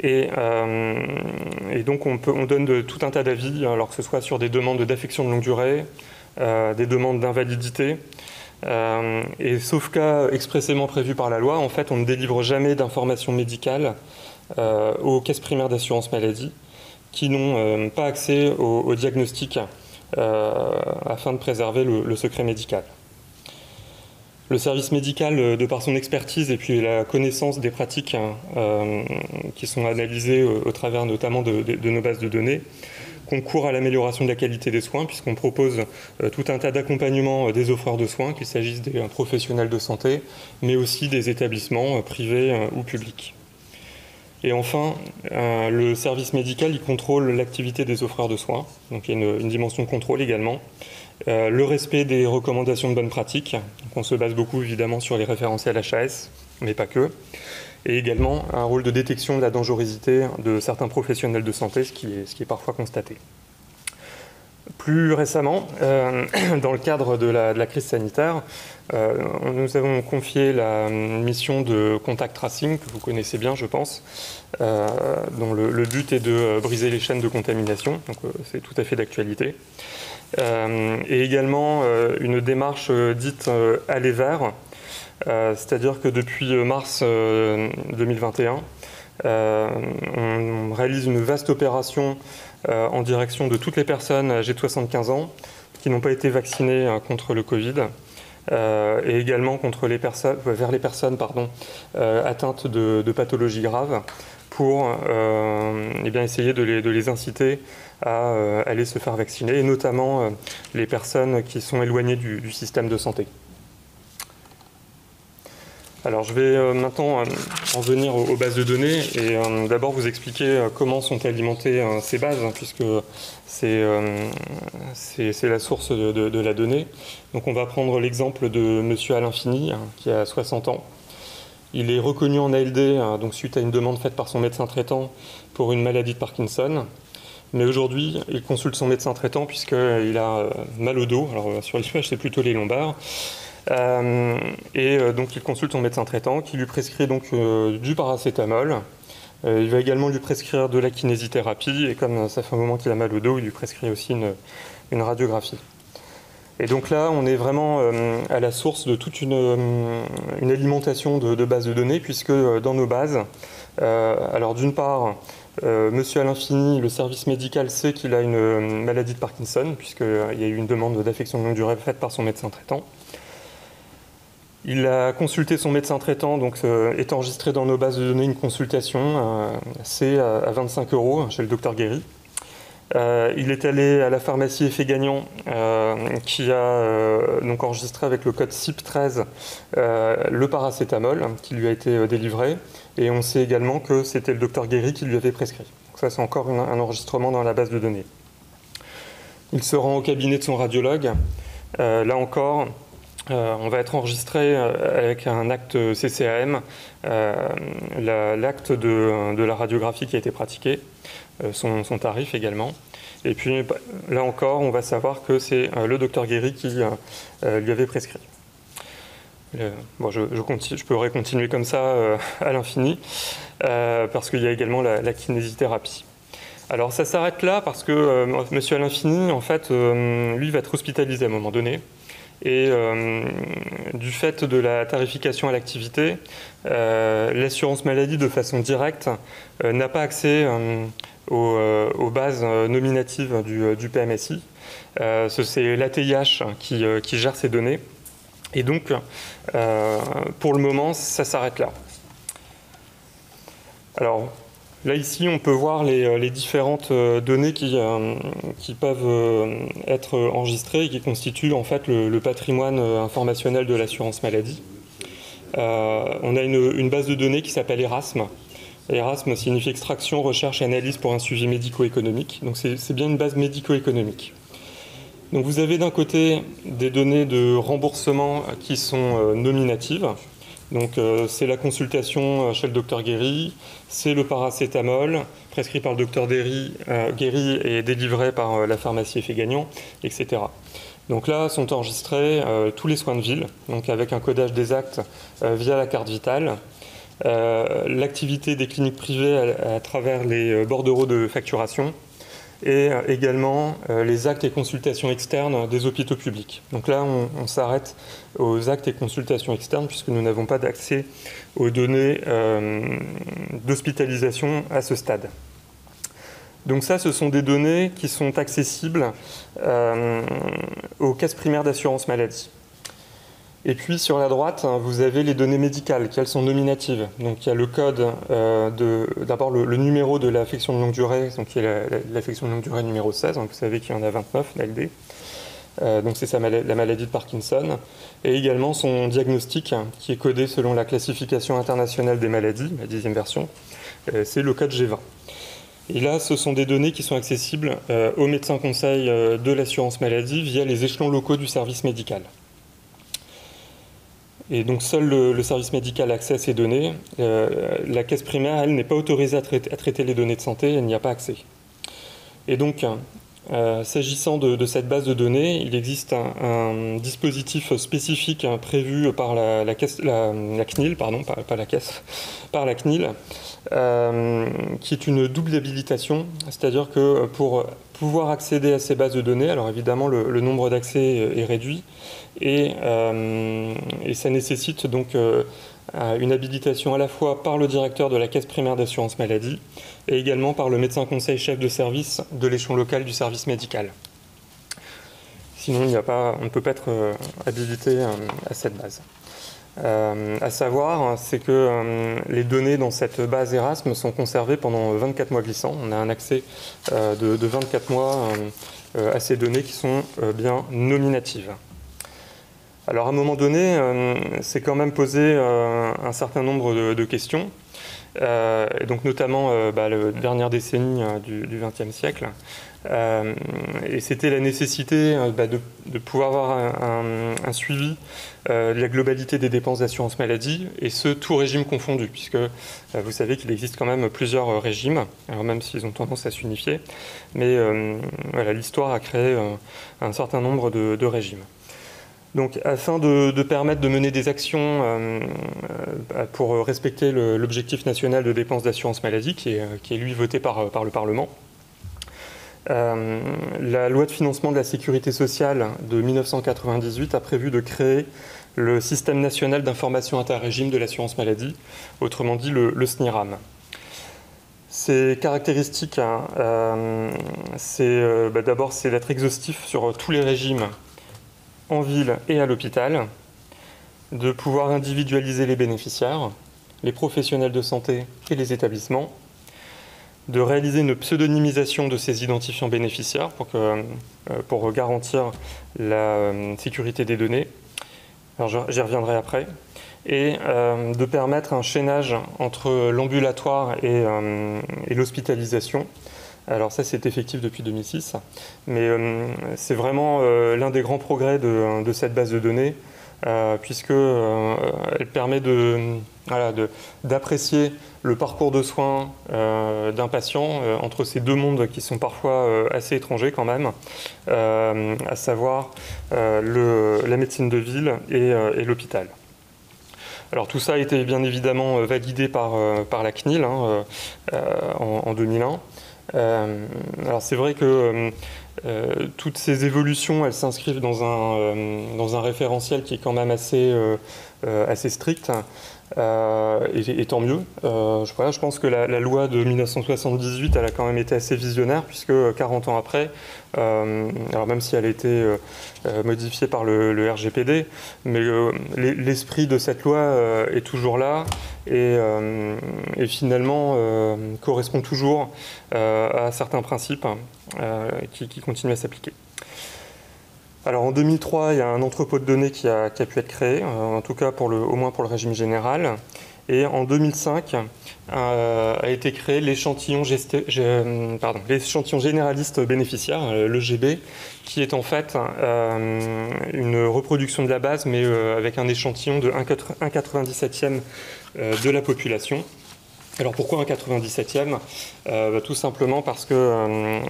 Et donc on donne tout un tas d'avis, alors que ce soit sur des demandes d'affection de longue durée, des demandes d'invalidité, et sauf cas expressément prévu par la loi, en fait, on ne délivre jamais d'informations médicales aux caisses primaires d'assurance maladie qui n'ont pas accès au diagnostic afin de préserver le secret médical. Le service médical, de par son expertise et puis la connaissance des pratiques qui sont analysées au travers notamment de nos bases de données, concourt à l'amélioration de la qualité des soins puisqu'on propose tout un tas d'accompagnements des offreurs de soins, qu'il s'agisse des professionnels de santé, mais aussi des établissements privés ou publics. Et enfin, le service médical, il contrôle l'activité des offreurs de soins, donc il y a une dimension de contrôle également. Le respect des recommandations de bonne pratique, donc on se base beaucoup évidemment sur les référentiels HAS, mais pas que. Et également un rôle de détection de la dangerosité de certains professionnels de santé, ce qui est parfois constaté. Plus récemment, dans le cadre de la crise sanitaire, nous avons confié la mission de contact tracing, que vous connaissez bien, je pense, dont le but est de briser les chaînes de contamination, donc c'est tout à fait d'actualité. Et également une démarche dite aller vers, c'est-à-dire que depuis mars 2021, on réalise une vaste opération en direction de toutes les personnes âgées de 75 ans qui n'ont pas été vaccinées contre le Covid et également vers les personnes atteintes de pathologies graves pour essayer de les inciter à aller se faire vacciner, et notamment les personnes qui sont éloignées du système de santé. Alors je vais maintenant en venir aux bases de données et d'abord vous expliquer comment sont alimentées ces bases, puisque c'est la source de la donnée. Donc on va prendre l'exemple de monsieur Alain Fini, qui a 60 ans. Il est reconnu en ALD donc suite à une demande faite par son médecin traitant pour une maladie de Parkinson. Mais aujourd'hui, il consulte son médecin traitant puisqu'il a mal au dos. Alors sur l'image, c'est plutôt les lombaires. Donc il consulte son médecin traitant qui lui prescrit donc du paracétamol. Il va également lui prescrire de la kinésithérapie et comme ça fait un moment qu'il a mal au dos, il lui prescrit aussi une radiographie. Et donc là, on est vraiment à la source de toute une alimentation de bases de données, puisque dans nos bases, alors d'une part, Monsieur à l'infini, le service médical sait qu'il a une maladie de Parkinson, puisqu'il y a eu une demande d'affection de longue durée faite par son médecin traitant. Il a consulté son médecin traitant, donc est enregistré dans nos bases de données une consultation, c'est à 25 € chez le docteur Guéry. Il est allé à la pharmacie Effet Gagnant qui a donc enregistré avec le code CIP13 le paracétamol qui lui a été délivré et on sait également que c'était le docteur Guéry qui lui avait prescrit. Donc ça c'est encore un enregistrement dans la base de données. Il se rend au cabinet de son radiologue. Là encore, on va être enregistré avec un acte CCAM, l'acte de la radiographie qui a été pratiquée, son tarif également. Et puis là encore, on va savoir que c'est le docteur Guéry qui lui avait prescrit. Bon, je pourrais continuer comme ça à l'infini, parce qu'il y a également la kinésithérapie. Alors ça s'arrête là parce que Monsieur à l'infini, en fait, lui va être hospitalisé à un moment donné. Et du fait de la tarification à l'activité, l'assurance maladie de façon directe n'a pas accès aux bases nominatives du PMSI. C'est l'ATIH qui gère ces données. Et donc, pour le moment, ça s'arrête là. Alors, là, ici, on peut voir les différentes données qui peuvent être enregistrées et qui constituent en fait le patrimoine informationnel de l'assurance maladie. On a une base de données qui s'appelle ERASM. ERASM signifie extraction, recherche et analyse pour un suivi médico-économique. Donc c'est bien une base médico-économique. Donc vous avez d'un côté des données de remboursement qui sont nominatives. Donc c'est la consultation chez le docteur Guéry, c'est le paracétamol prescrit par le docteur Guéry et délivré par la pharmacie Effet Gagnant, etc. Donc là sont enregistrés tous les soins de ville, donc avec un codage des actes via la carte vitale, l'activité des cliniques privées à travers les bordereaux de facturation, et également les actes et consultations externes des hôpitaux publics. Donc là, on s'arrête aux actes et consultations externes puisque nous n'avons pas d'accès aux données d'hospitalisation à ce stade. Donc ça, ce sont des données qui sont accessibles aux caisses primaires d'assurance maladie. Et puis sur la droite, vous avez les données médicales, qui elles sont nominatives. Donc il y a le code, d'abord le numéro de l'affection de longue durée, donc qui est l'affection de longue durée numéro 16, donc vous savez qu'il y en a 29, l'ALD. Donc c'est la maladie de Parkinson. Et également son diagnostic, qui est codé selon la classification internationale des maladies, la 10e version, c'est le code G20. Et là, ce sont des données qui sont accessibles aux médecins conseils de l'assurance maladie via les échelons locaux du service médical. Et donc seul le service médical a accès à ces données. La caisse primaire, elle, n'est pas autorisée à traiter les données de santé, elle n'y a pas accès. Et donc, s'agissant de cette base de données, il existe un dispositif spécifique prévu par la CNIL, pardon, pas la caisse, par la CNIL, qui est une double habilitation, c'est-à-dire que pour pouvoir accéder à ces bases de données, alors évidemment le nombre d'accès est réduit, et ça nécessite donc une habilitation à la fois par le directeur de la caisse primaire d'assurance maladie et également par le médecin conseil chef de service de l'échelon local du service médical. Sinon, on ne peut pas être habilité à cette base. À savoir, c'est que les données dans cette base Erasme sont conservées pendant 24 mois glissants. On a un accès de 24 mois à ces données qui sont bien nominatives. Alors à un moment donné, c'est quand même posé un certain nombre de questions, et donc notamment la dernière décennie du XXe siècle. Et c'était la nécessité de pouvoir avoir un suivi de la globalité des dépenses d'assurance maladie, et ce, tout régime confondu, puisque vous savez qu'il existe quand même plusieurs régimes, alors même s'ils ont tendance à s'unifier, mais voilà, l'histoire a créé un certain nombre de régimes. Donc, afin de permettre de mener des actions pour respecter l'objectif national de dépenses d'assurance maladie, qui est lui voté par le Parlement, la loi de financement de la sécurité sociale de 1998 a prévu de créer le système national d'information interrégime de l'assurance maladie, autrement dit le SNIRAM. Ses caractéristiques, d'abord, c'est d'être exhaustif sur tous les régimes en ville et à l'hôpital, de pouvoir individualiser les bénéficiaires, les professionnels de santé et les établissements, de réaliser une pseudonymisation de ces identifiants bénéficiaires pour garantir la sécurité des données. Alors, j'y reviendrai après. Et de permettre un chaînage entre l'ambulatoire et l'hospitalisation. Alors ça, c'est effectif depuis 2006, mais c'est vraiment l'un des grands progrès de cette base de données, puisqu'elle permet d'apprécier le parcours de soins d'un patient entre ces deux mondes qui sont parfois assez étrangers quand même, à savoir la médecine de ville et l'hôpital. Alors tout ça a été bien évidemment validé par la CNIL en 2001. Alors c'est vrai que toutes ces évolutions, elles s'inscrivent dans un référentiel qui est quand même assez strict, et tant mieux. Je pense que la loi de 1978, elle a quand même été assez visionnaire, puisque 40 ans après, alors même si elle a été modifiée par le RGPD, mais l'esprit de cette loi est toujours là et finalement correspond toujours à certains principes qui continuent à s'appliquer. Alors en 2003, il y a un entrepôt de données qui a pu être créé, en tout cas au moins pour le régime général. Et en 2005 a été créé l'échantillon généraliste bénéficiaire, l'EGB, qui est en fait une reproduction de la base, mais avec un échantillon de 1,97e de la population. Alors pourquoi un 97e ? Tout simplement parce que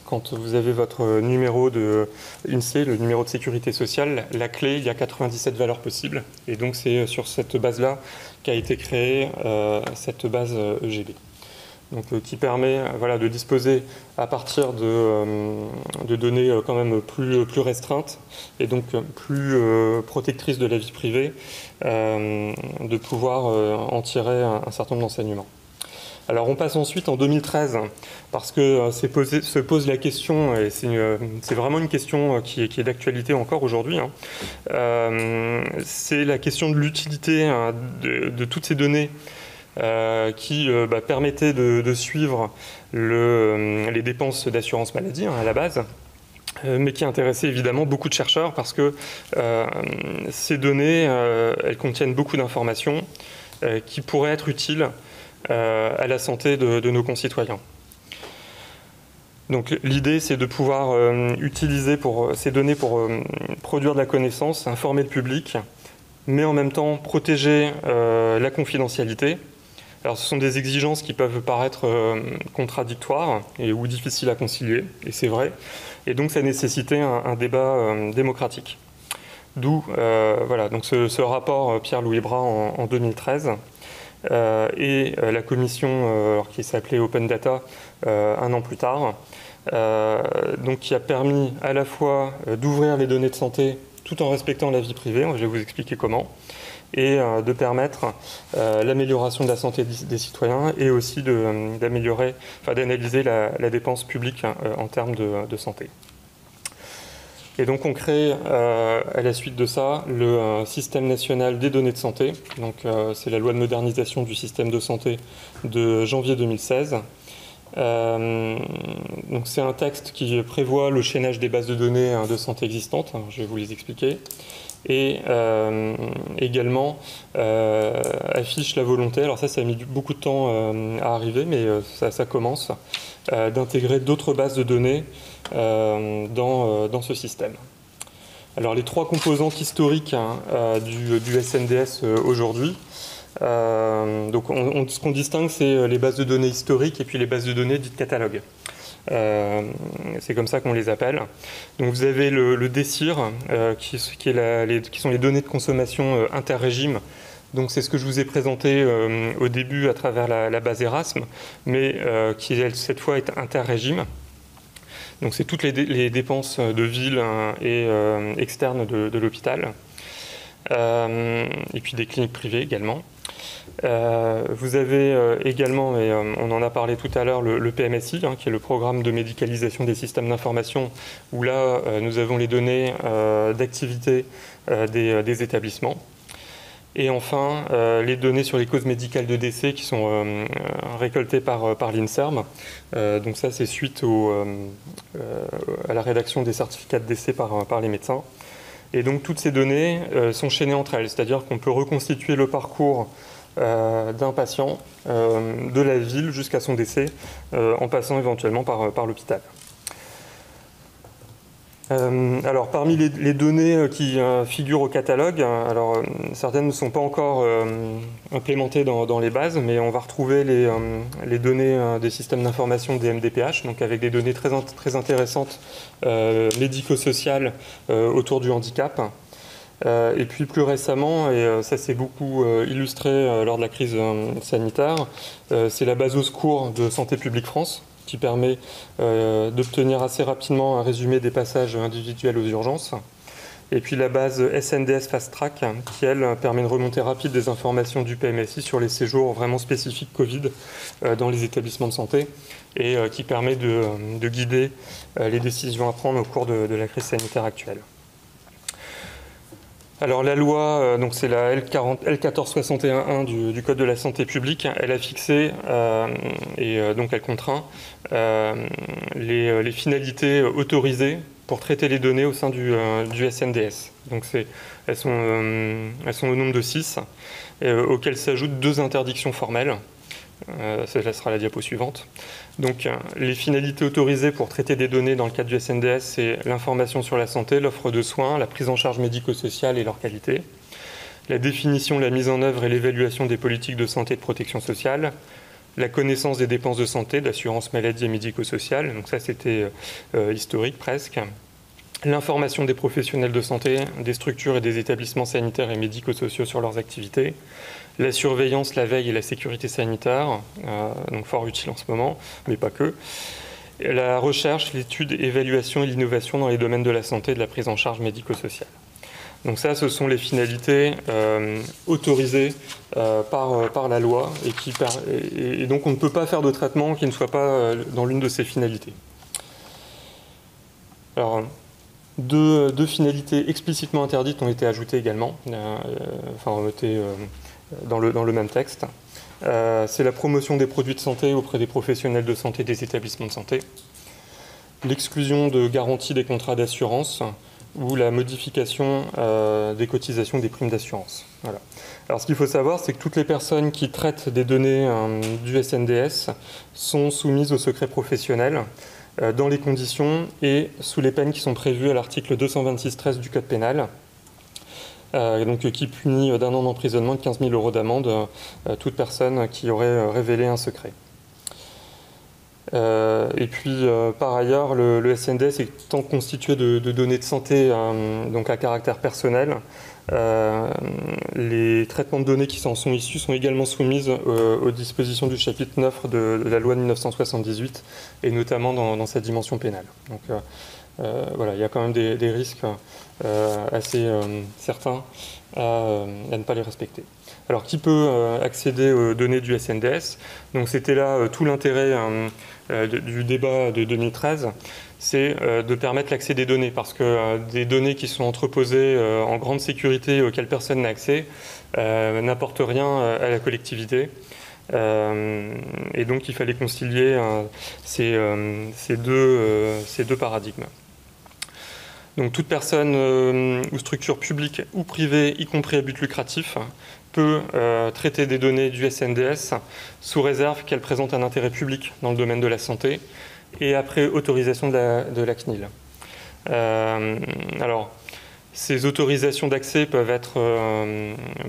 quand vous avez votre numéro de INSEE, le numéro de sécurité sociale, la clé, il y a 97 valeurs possibles. Et donc c'est sur cette base-là qu'a été créée cette base EGB. Donc, qui permet de disposer à partir de données quand même plus restreintes et donc plus protectrices de la vie privée, de pouvoir en tirer un certain nombre d'enseignements. Alors on passe ensuite en 2013, parce que se pose la question, et c'est vraiment une question qui est d'actualité encore aujourd'hui, c'est la question de l'utilité de toutes ces données qui permettaient de suivre les dépenses d'assurance maladie à la base, mais qui intéressait évidemment beaucoup de chercheurs parce que ces données, elles contiennent beaucoup d'informations qui pourraient être utiles à la santé de nos concitoyens. Donc l'idée, c'est de pouvoir utiliser ces données pour produire de la connaissance, informer le public, mais en même temps protéger la confidentialité. Alors ce sont des exigences qui peuvent paraître contradictoires ou difficiles à concilier, et c'est vrai. Et donc ça nécessitait un débat démocratique. D'où donc ce rapport Pierre-Louis Bras en 2013 et la commission qui s'appelait Open Data un an plus tard, donc qui a permis à la fois d'ouvrir les données de santé tout en respectant la vie privée, je vais vous expliquer comment, et de permettre l'amélioration de la santé des citoyens et aussi d'analyser la dépense publique en termes de santé. Et donc on crée à la suite de ça le système national des données de santé. Donc c'est la loi de modernisation du système de santé de janvier 2016. Donc c'est un texte qui prévoit le chaînage des bases de données de santé existantes. Alors, je vais vous les expliquer. Et également affiche la volonté, alors ça a mis beaucoup de temps à arriver, mais ça commence, d'intégrer d'autres bases de données dans ce système. Alors les trois composantes historiques du SNDS aujourd'hui, donc ce qu'on distingue, c'est les bases de données historiques et puis les bases de données dites catalogues. C'est comme ça qu'on les appelle. Donc vous avez le DSIR, qui sont les données de consommation interrégime. Donc c'est ce que je vous ai présenté au début à travers la base Erasme, mais qui cette fois est interrégime. Donc c'est toutes les dépenses de ville et externes de l'hôpital. Et puis des cliniques privées également. Vous avez également, et on en a parlé tout à l'heure, le PMSI, qui est le programme de médicalisation des systèmes d'information, où là, nous avons les données d'activité des établissements. Et enfin, les données sur les causes médicales de décès qui sont récoltées par l'INSERM. Donc ça, c'est suite à la rédaction des certificats de décès par les médecins. Et donc toutes ces données sont chaînées entre elles, c'est-à-dire qu'on peut reconstituer le parcours d'un patient de la ville jusqu'à son décès en passant éventuellement par l'hôpital. Alors parmi les données qui figurent au catalogue, alors certaines ne sont pas encore implémentées dans les bases, mais on va retrouver les données des systèmes d'information des MDPH, donc avec des données très intéressantes médico-sociales autour du handicap. Et puis plus récemment, et ça s'est beaucoup illustré lors de la crise sanitaire, c'est la base au secours de Santé publique France, qui permet d'obtenir assez rapidement un résumé des passages individuels aux urgences. Et puis la base SNDS Fast Track, qui elle permet une remontée rapide des informations du PMSI sur les séjours vraiment spécifiques Covid dans les établissements de santé et qui permet de guider les décisions à prendre au cours de la crise sanitaire actuelle. Alors la loi, donc c'est la L1461-1 du Code de la santé publique, elle a fixé et donc elle contraint les finalités autorisées pour traiter les données au sein du SNDS. Donc elles sont au nombre de 6, auxquelles s'ajoutent 2 interdictions formelles. Ça sera la diapo suivante. Donc, les finalités autorisées pour traiter des données dans le cadre du SNDS, c'est l'information sur la santé, l'offre de soins, la prise en charge médico-sociale et leur qualité, la définition, la mise en œuvre et l'évaluation des politiques de santé et de protection sociale, la connaissance des dépenses de santé, d'assurance maladie et médico-sociale, donc ça c'était historique presque, l'information des professionnels de santé, des structures et des établissements sanitaires et médico-sociaux sur leurs activités, la surveillance, la veille et la sécurité sanitaire, donc fort utile en ce moment, mais pas que. La recherche, l'étude, l'évaluation et l'innovation dans les domaines de la santé et de la prise en charge médico-sociale. Donc ça, ce sont les finalités autorisées par la loi et donc on ne peut pas faire de traitement qui ne soit pas dans l'une de ces finalités. Alors, deux finalités explicitement interdites ont été ajoutées également, ont été dans le même texte. C'est la promotion des produits de santé auprès des professionnels de santé des établissements de santé, l'exclusion de garantie des contrats d'assurance ou la modification des cotisations des primes d'assurance. Voilà. Alors ce qu'il faut savoir, c'est que toutes les personnes qui traitent des données du SNDS sont soumises au secret professionnel dans les conditions et sous les peines qui sont prévues à l'article 226-13 du Code pénal, donc, qui punit d'1 an d'emprisonnement et de 15 000 € d'amende toute personne qui aurait révélé un secret. Et puis, par ailleurs, le SNDS étant constitué de données de santé donc à caractère personnel, les traitements de données qui s'en sont issus sont également soumises aux dispositions du chapitre 9 de la loi de 1978, et notamment dans sa dimension pénale. Donc, voilà, il y a quand même des risques assez certains à ne pas les respecter. Alors, qui peut accéder aux données du SNDS? Donc, c'était là tout l'intérêt du débat de 2013, c'est de permettre l'accès des données, parce que des données qui sont entreposées en grande sécurité auxquelles personne n'a accès n'apportent rien à la collectivité. Et donc, il fallait concilier ces deux paradigmes. Donc toute personne ou structure publique ou privée, y compris à but lucratif, peut traiter des données du SNDS sous réserve qu'elles présentent un intérêt public dans le domaine de la santé et après autorisation de la CNIL. Alors, Ces autorisations d'accès peuvent être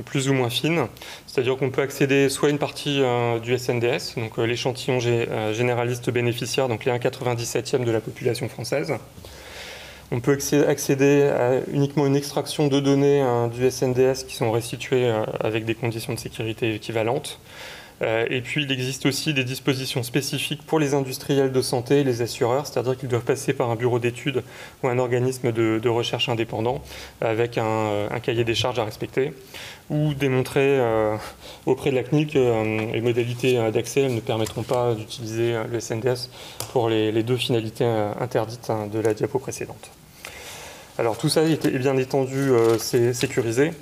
plus ou moins fines, c'est-à-dire qu'on peut accéder soit à une partie du SNDS, donc l'échantillon généraliste bénéficiaire, donc les 1,97e de la population française. On peut accéder à uniquement une extraction de données du SNDS qui sont restituées avec des conditions de sécurité équivalentes. Et puis il existe aussi des dispositions spécifiques pour les industriels de santé et les assureurs, c'est-à-dire qu'ils doivent passer par un bureau d'études ou un organisme de recherche indépendant avec un cahier des charges à respecter, ou démontrer auprès de la CNIL que les modalités d'accès ne permettront pas d'utiliser le SNDS pour les deux finalités interdites de la diapo précédente. Alors tout ça est bien entendu sécurisé,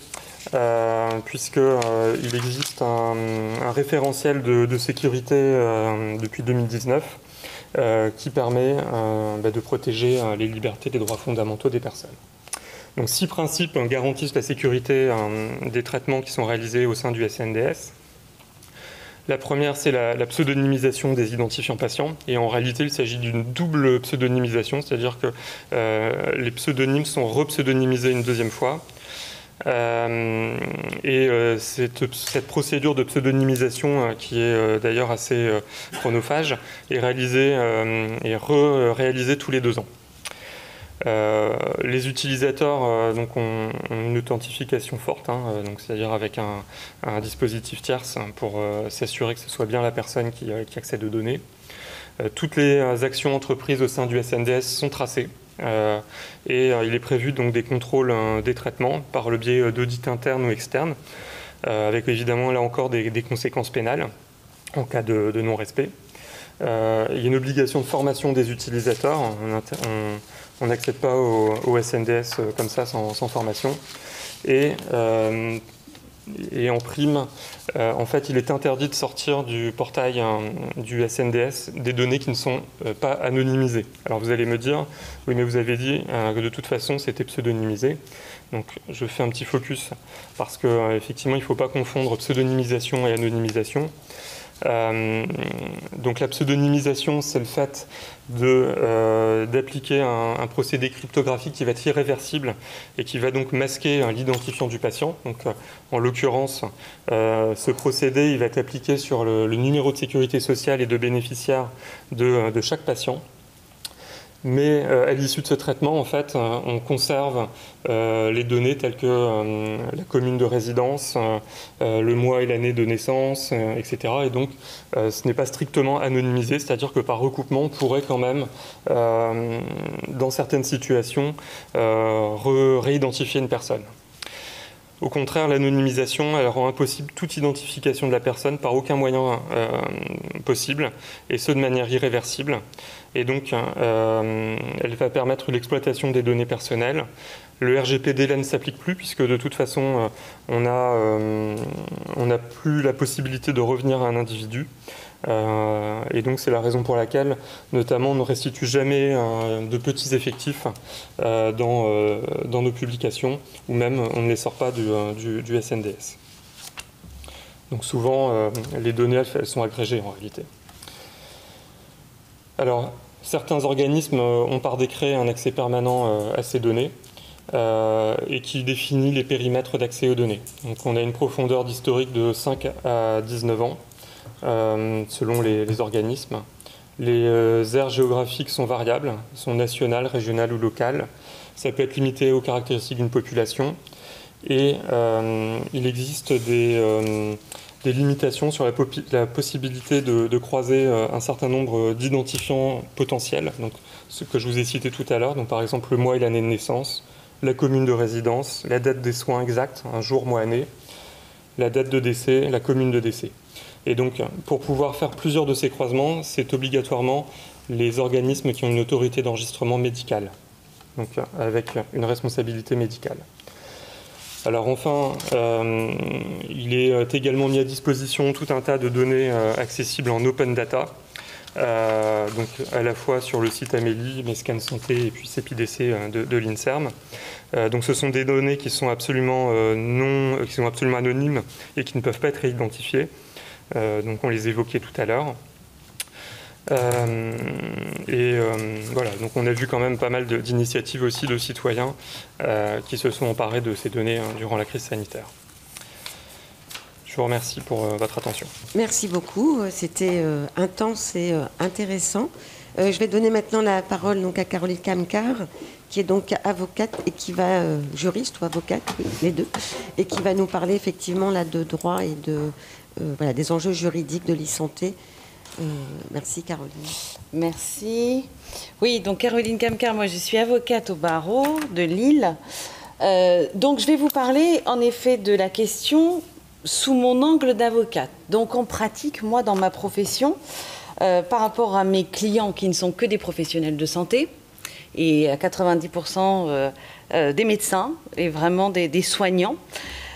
puisqu'il existe un référentiel de sécurité depuis 2019 qui permet de protéger les libertés et les droits fondamentaux des personnes. Donc 6 principes garantissent la sécurité des traitements qui sont réalisés au sein du SNDS. La première, c'est la pseudonymisation des identifiants patients. Et en réalité, il s'agit d'une double pseudonymisation, c'est-à-dire que les pseudonymes sont repseudonymisés une deuxième fois. Cette procédure de pseudonymisation, qui est d'ailleurs assez chronophage, est réalisée et réalisée tous les 2 ans. Les utilisateurs donc ont une authentification forte, c'est-à-dire avec un dispositif tierce pour s'assurer que ce soit bien la personne qui accède aux données. Toutes les actions entreprises au sein du SNDS sont tracées et il est prévu donc des contrôles des traitements par le biais d'audits internes ou externes, avec évidemment là encore des conséquences pénales en cas de non-respect. Il y a une obligation de formation des utilisateurs. On n'accède pas au SNDS comme ça sans formation. Et en prime, en fait, il est interdit de sortir du portail du SNDS des données qui ne sont pas anonymisées. Alors vous allez me dire, oui mais vous avez dit que de toute façon c'était pseudonymisé. Donc je fais un petit focus parce qu'effectivement il ne faut pas confondre pseudonymisation et anonymisation. Donc la pseudonymisation, c'est le fait d'appliquer un procédé cryptographique qui va être irréversible et qui va donc masquer l'identifiant du patient. Donc, en l'occurrence, ce procédé il va être appliqué sur le numéro de sécurité sociale et de bénéficiaire de chaque patient. Mais à l'issue de ce traitement, en fait, on conserve les données telles que la commune de résidence, le mois et l'année de naissance, etc. Et donc, ce n'est pas strictement anonymisé, c'est-à-dire que par recoupement, on pourrait quand même, dans certaines situations, réidentifier une personne. Au contraire, l'anonymisation, elle rend impossible toute identification de la personne par aucun moyen possible, et ce de manière irréversible. Et donc, elle va permettre l'exploitation des données personnelles. Le RGPD là ne s'applique plus, puisque de toute façon, on n'a plus la possibilité de revenir à un individu. Et donc c'est la raison pour laquelle, notamment, on ne restitue jamais de petits effectifs dans nos publications, ou même on ne les sort pas du SNDS. Donc souvent, les données elles sont agrégées en réalité. Alors, certains organismes ont par décret un accès permanent à ces données et qui définit les périmètres d'accès aux données. Donc on a une profondeur d'historique de 5 à 19 ans. Selon les organismes. Les aires géographiques sont variables, sont nationales, régionales ou locales. Ça peut être limité aux caractéristiques d'une population. Et il existe des limitations sur la possibilité de croiser un certain nombre d'identifiants potentiels. Donc, ce que je vous ai cité tout à l'heure, donc par exemple le mois et l'année de naissance, la commune de résidence, la date des soins exacts, un jour, mois, année, la date de décès, la commune de décès. Et donc, pour pouvoir faire plusieurs de ces croisements, c'est obligatoirement les organismes qui ont une autorité d'enregistrement médicale, donc avec une responsabilité médicale. Alors enfin, il est également mis à disposition tout un tas de données accessibles en open data, donc à la fois sur le site Amélie, Mescan Santé et puis CEPIDC de l'INSERM. Donc ce sont des données qui sont absolument anonymes et qui ne peuvent pas être réidentifiées. Donc on les évoquait tout à l'heure. Voilà, donc on a vu quand même pas mal d'initiatives aussi de citoyens qui se sont emparés de ces données durant la crise sanitaire. Je vous remercie pour votre attention. Merci beaucoup, c'était intense et intéressant. Je vais donner maintenant la parole donc, à Caroline Kamkar, qui est donc avocate et qui va, juriste ou avocate, oui, les deux, et qui va nous parler effectivement là, de droit et voilà, des enjeux juridiques de l'e-santé. Merci Caroline. Merci. Oui, donc Caroline Kamkar, moi je suis avocate au barreau de Lille. Donc je vais vous parler en effet de la question sous mon angle d'avocate. Donc en pratique, moi dans ma profession, par rapport à mes clients qui ne sont que des professionnels de santé, et à 90% des médecins et vraiment des soignants,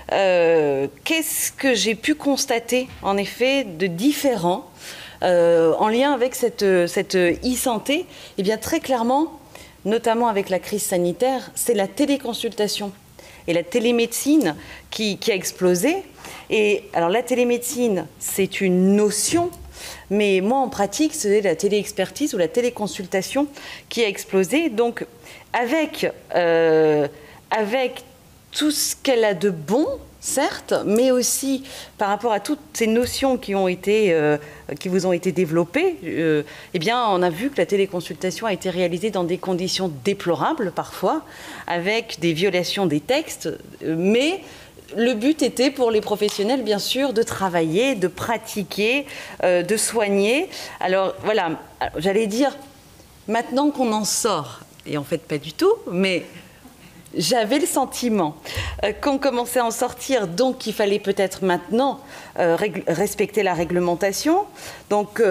qu'est-ce que j'ai pu constater en effet de différent en lien avec cette e-santé? Eh bien très clairement, notamment avec la crise sanitaire, c'est la téléconsultation et la télémédecine qui a explosé. Et alors la télémédecine, c'est une notion, mais moi en pratique, c'est la téléexpertise ou la téléconsultation qui a explosé. Donc avec tout ce qu'elle a de bon, certes, mais aussi par rapport à toutes ces notions qui vous ont été développées, eh bien, on a vu que la téléconsultation a été réalisée dans des conditions déplorables parfois, avec des violations des textes, mais le but était pour les professionnels, bien sûr, de travailler, de pratiquer, de soigner. Alors voilà, j'allais dire, maintenant qu'on en sort, et en fait pas du tout, mais j'avais le sentiment qu'on commençait à en sortir, donc qu'il fallait peut-être maintenant respecter la réglementation. Donc,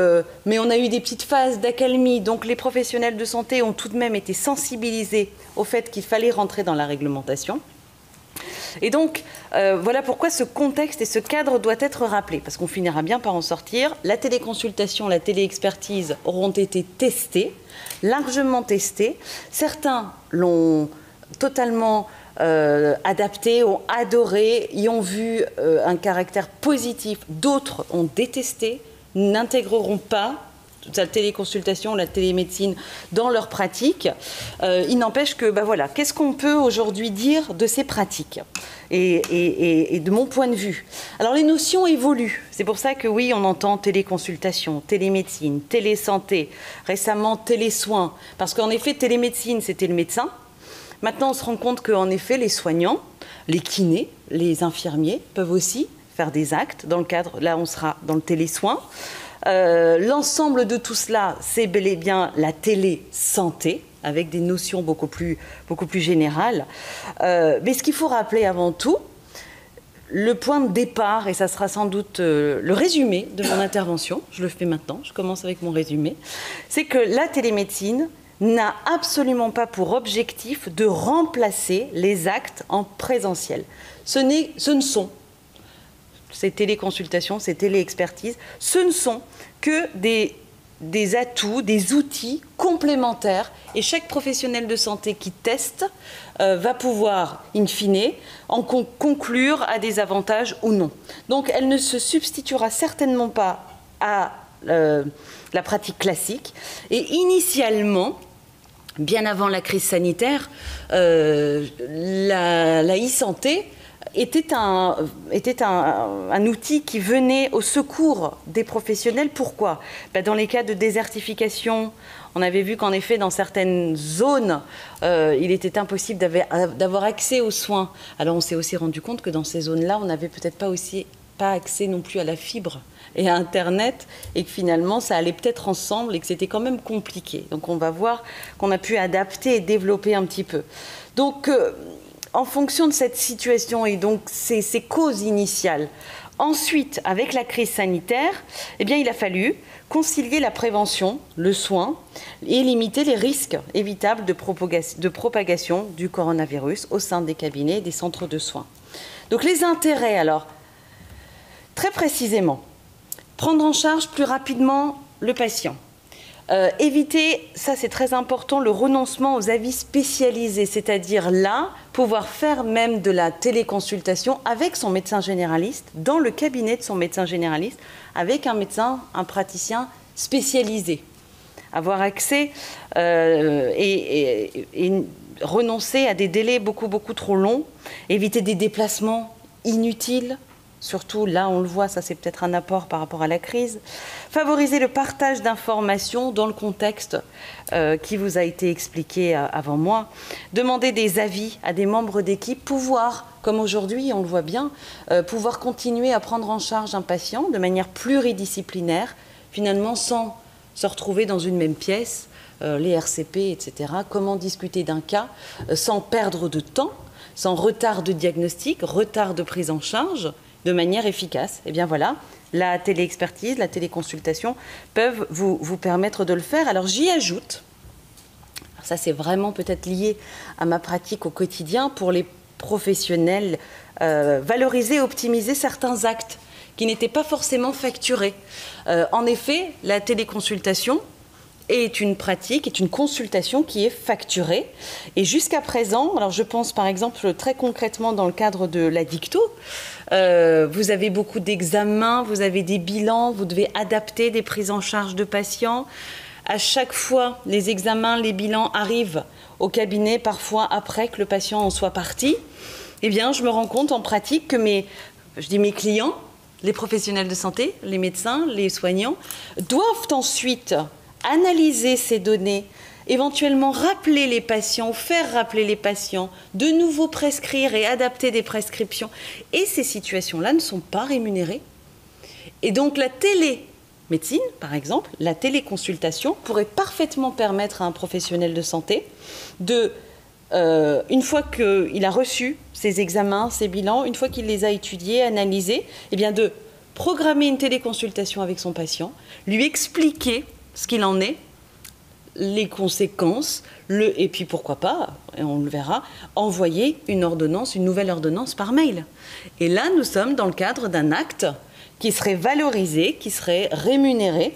mais on a eu des petites phases d'accalmie, donc les professionnels de santé ont tout de même été sensibilisés au fait qu'il fallait rentrer dans la réglementation. Et donc, voilà pourquoi ce contexte et ce cadre doit être rappelé, parce qu'on finira bien par en sortir. La téléconsultation, la téléexpertise auront été testées, largement testées. Certains l'ont totalement adapté, ont adoré, y ont vu un caractère positif. D'autres ont détesté, n'intégreront pas la téléconsultation, la télémédecine dans leur pratique. Il n'empêche que, voilà, qu'est-ce qu'on peut aujourd'hui dire de ces pratiques et de mon point de vue? Alors les notions évoluent. C'est pour ça que oui, on entend téléconsultation, télémédecine, télésanté, récemment télésoins. Parce qu'en effet, télémédecine, c'était le médecin. Maintenant, on se rend compte qu'en effet, les soignants, les kinés, les infirmiers peuvent aussi faire des actes dans le cadre, là on sera dans le télésoin. L'ensemble de tout cela, c'est bel et bien la télésanté, avec des notions beaucoup plus générales. Mais ce qu'il faut rappeler avant tout, le point de départ, et ça sera sans doute le résumé de mon intervention, je le fais maintenant, je commence avec mon résumé, c'est que la télémédecine n'a absolument pas pour objectif de remplacer les actes en présentiel. Ce ne sont, ces téléconsultations, ces téléexpertises, ce ne sont que des atouts, des outils complémentaires, et chaque professionnel de santé qui teste va pouvoir, in fine, en conclure à des avantages ou non. Donc elle ne se substituera certainement pas à la pratique classique, et initialement, bien avant la crise sanitaire, la e-santé était un outil qui venait au secours des professionnels. Pourquoi? Dans les cas de désertification, on avait vu qu'en effet, dans certaines zones, il était impossible d'avoir accès aux soins. Alors on s'est aussi rendu compte que dans ces zones-là, on n'avait peut-être pas accès non plus à la fibre et à Internet, et que finalement ça allait peut-être ensemble et que c'était quand même compliqué. Donc on va voir qu'on a pu adapter et développer un petit peu. Donc en fonction de cette situation et donc ces causes initiales, ensuite avec la crise sanitaire, eh bien, il a fallu concilier la prévention, le soin et limiter les risques évitables de propagation du coronavirus au sein des cabinets et des centres de soins. Donc les intérêts, alors, très précisément, prendre en charge plus rapidement le patient. Éviter, ça c'est très important, le renoncement aux avis spécialisés, c'est-à-dire là, pouvoir faire même de la téléconsultation avec son médecin généraliste, dans le cabinet de son médecin généraliste, avec un médecin, un praticien spécialisé. avoir accès et renoncer à des délais beaucoup trop longs, éviter des déplacements inutiles. Surtout, là, on le voit, ça c'est peut-être un apport par rapport à la crise. Favoriser le partage d'informations dans le contexte qui vous a été expliqué avant moi. Demander des avis à des membres d'équipe, pouvoir, comme aujourd'hui, on le voit bien, pouvoir continuer à prendre en charge un patient de manière pluridisciplinaire, finalement sans se retrouver dans une même pièce, les RCP, etc. Comment discuter d'un cas sans perdre de temps, sans retard de diagnostic, retard de prise en charge, de manière efficace. Et bien voilà, la téléexpertise, la téléconsultation peuvent vous permettre de le faire. Alors j'y ajoute, alors ça c'est vraiment peut-être lié à ma pratique au quotidien, pour les professionnels, valoriser, optimiser certains actes qui n'étaient pas forcément facturés. En effet, la téléconsultation est une pratique, est une consultation qui est facturée. Et jusqu'à présent, alors je pense par exemple très concrètement dans le cadre de la dicto, vous avez beaucoup d'examens, vous avez des bilans, vous devez adapter des prises en charge de patients. À chaque fois, les examens, les bilans arrivent au cabinet, parfois après que le patient en soit parti. Eh bien, je me rends compte en pratique que mes clients, les professionnels de santé, les médecins, les soignants, doivent ensuite analyser ces données, éventuellement rappeler les patients, faire rappeler les patients, de nouveau prescrire et adapter des prescriptions. Et ces situations-là ne sont pas rémunérées. Et donc la télémédecine, par exemple, la téléconsultation pourrait parfaitement permettre à un professionnel de santé de, une fois qu'il a reçu ses examens, ses bilans, une fois qu'il les a étudiés, analysés, eh bien de programmer une téléconsultation avec son patient, lui expliquer ce qu'il en est, les conséquences, et puis pourquoi pas, et on le verra, envoyer une ordonnance, une nouvelle ordonnance par mail. Et là, nous sommes dans le cadre d'un acte qui serait valorisé, qui serait rémunéré,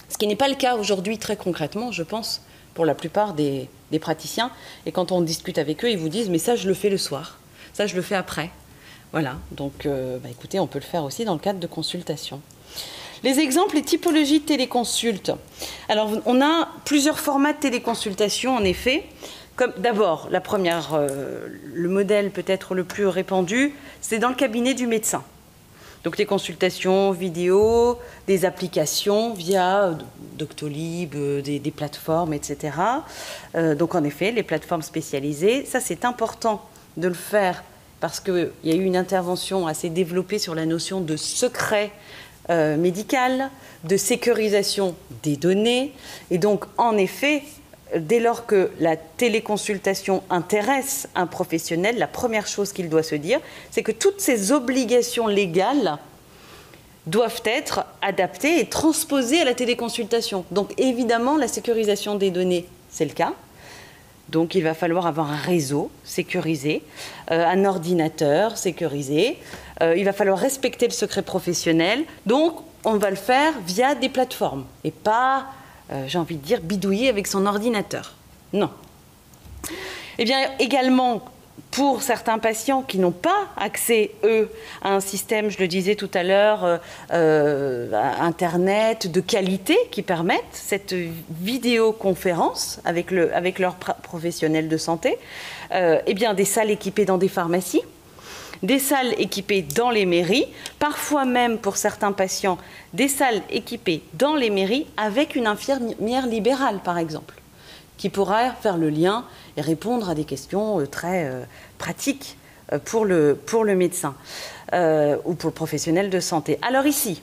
ce qui n'est pas le cas aujourd'hui très concrètement, je pense, pour la plupart des praticiens. Et quand on discute avec eux, ils vous disent « mais ça, je le fais le soir, ça, je le fais après ». Voilà, donc écoutez, on peut le faire aussi dans le cadre de consultation. Les exemples et typologies de téléconsulte. Alors, on a plusieurs formats de téléconsultation, en effet. D'abord, la première, le modèle peut-être le plus répandu, c'est dans le cabinet du médecin. Donc, des consultations vidéo, des applications via Doctolib, des plateformes, etc. Donc, en effet, les plateformes spécialisées. Ça, c'est important de le faire parce qu'il y a eu une intervention assez développée sur la notion de secret médicale, de sécurisation des données. Et donc, en effet, dès lors que la téléconsultation intéresse un professionnel, la première chose qu'il doit se dire, c'est que toutes ces obligations légales doivent être adaptées et transposées à la téléconsultation. Donc, évidemment, la sécurisation des données, c'est le cas. Donc, il va falloir avoir un réseau sécurisé, un ordinateur sécurisé. Il va falloir respecter le secret professionnel. Donc, on va le faire via des plateformes et pas, j'ai envie de dire, bidouiller avec son ordinateur. Non. Eh bien, également, pour certains patients qui n'ont pas accès, eux, à un système, je le disais tout à l'heure, Internet de qualité qui permettent cette vidéoconférence avec leur professionnel de santé, eh bien, des salles équipées dans des pharmacies, des salles équipées dans les mairies, parfois même pour certains patients, des salles équipées dans les mairies avec une infirmière libérale, par exemple, qui pourra faire le lien et répondre à des questions très pratiques pour le médecin ou pour le professionnel de santé. Alors ici,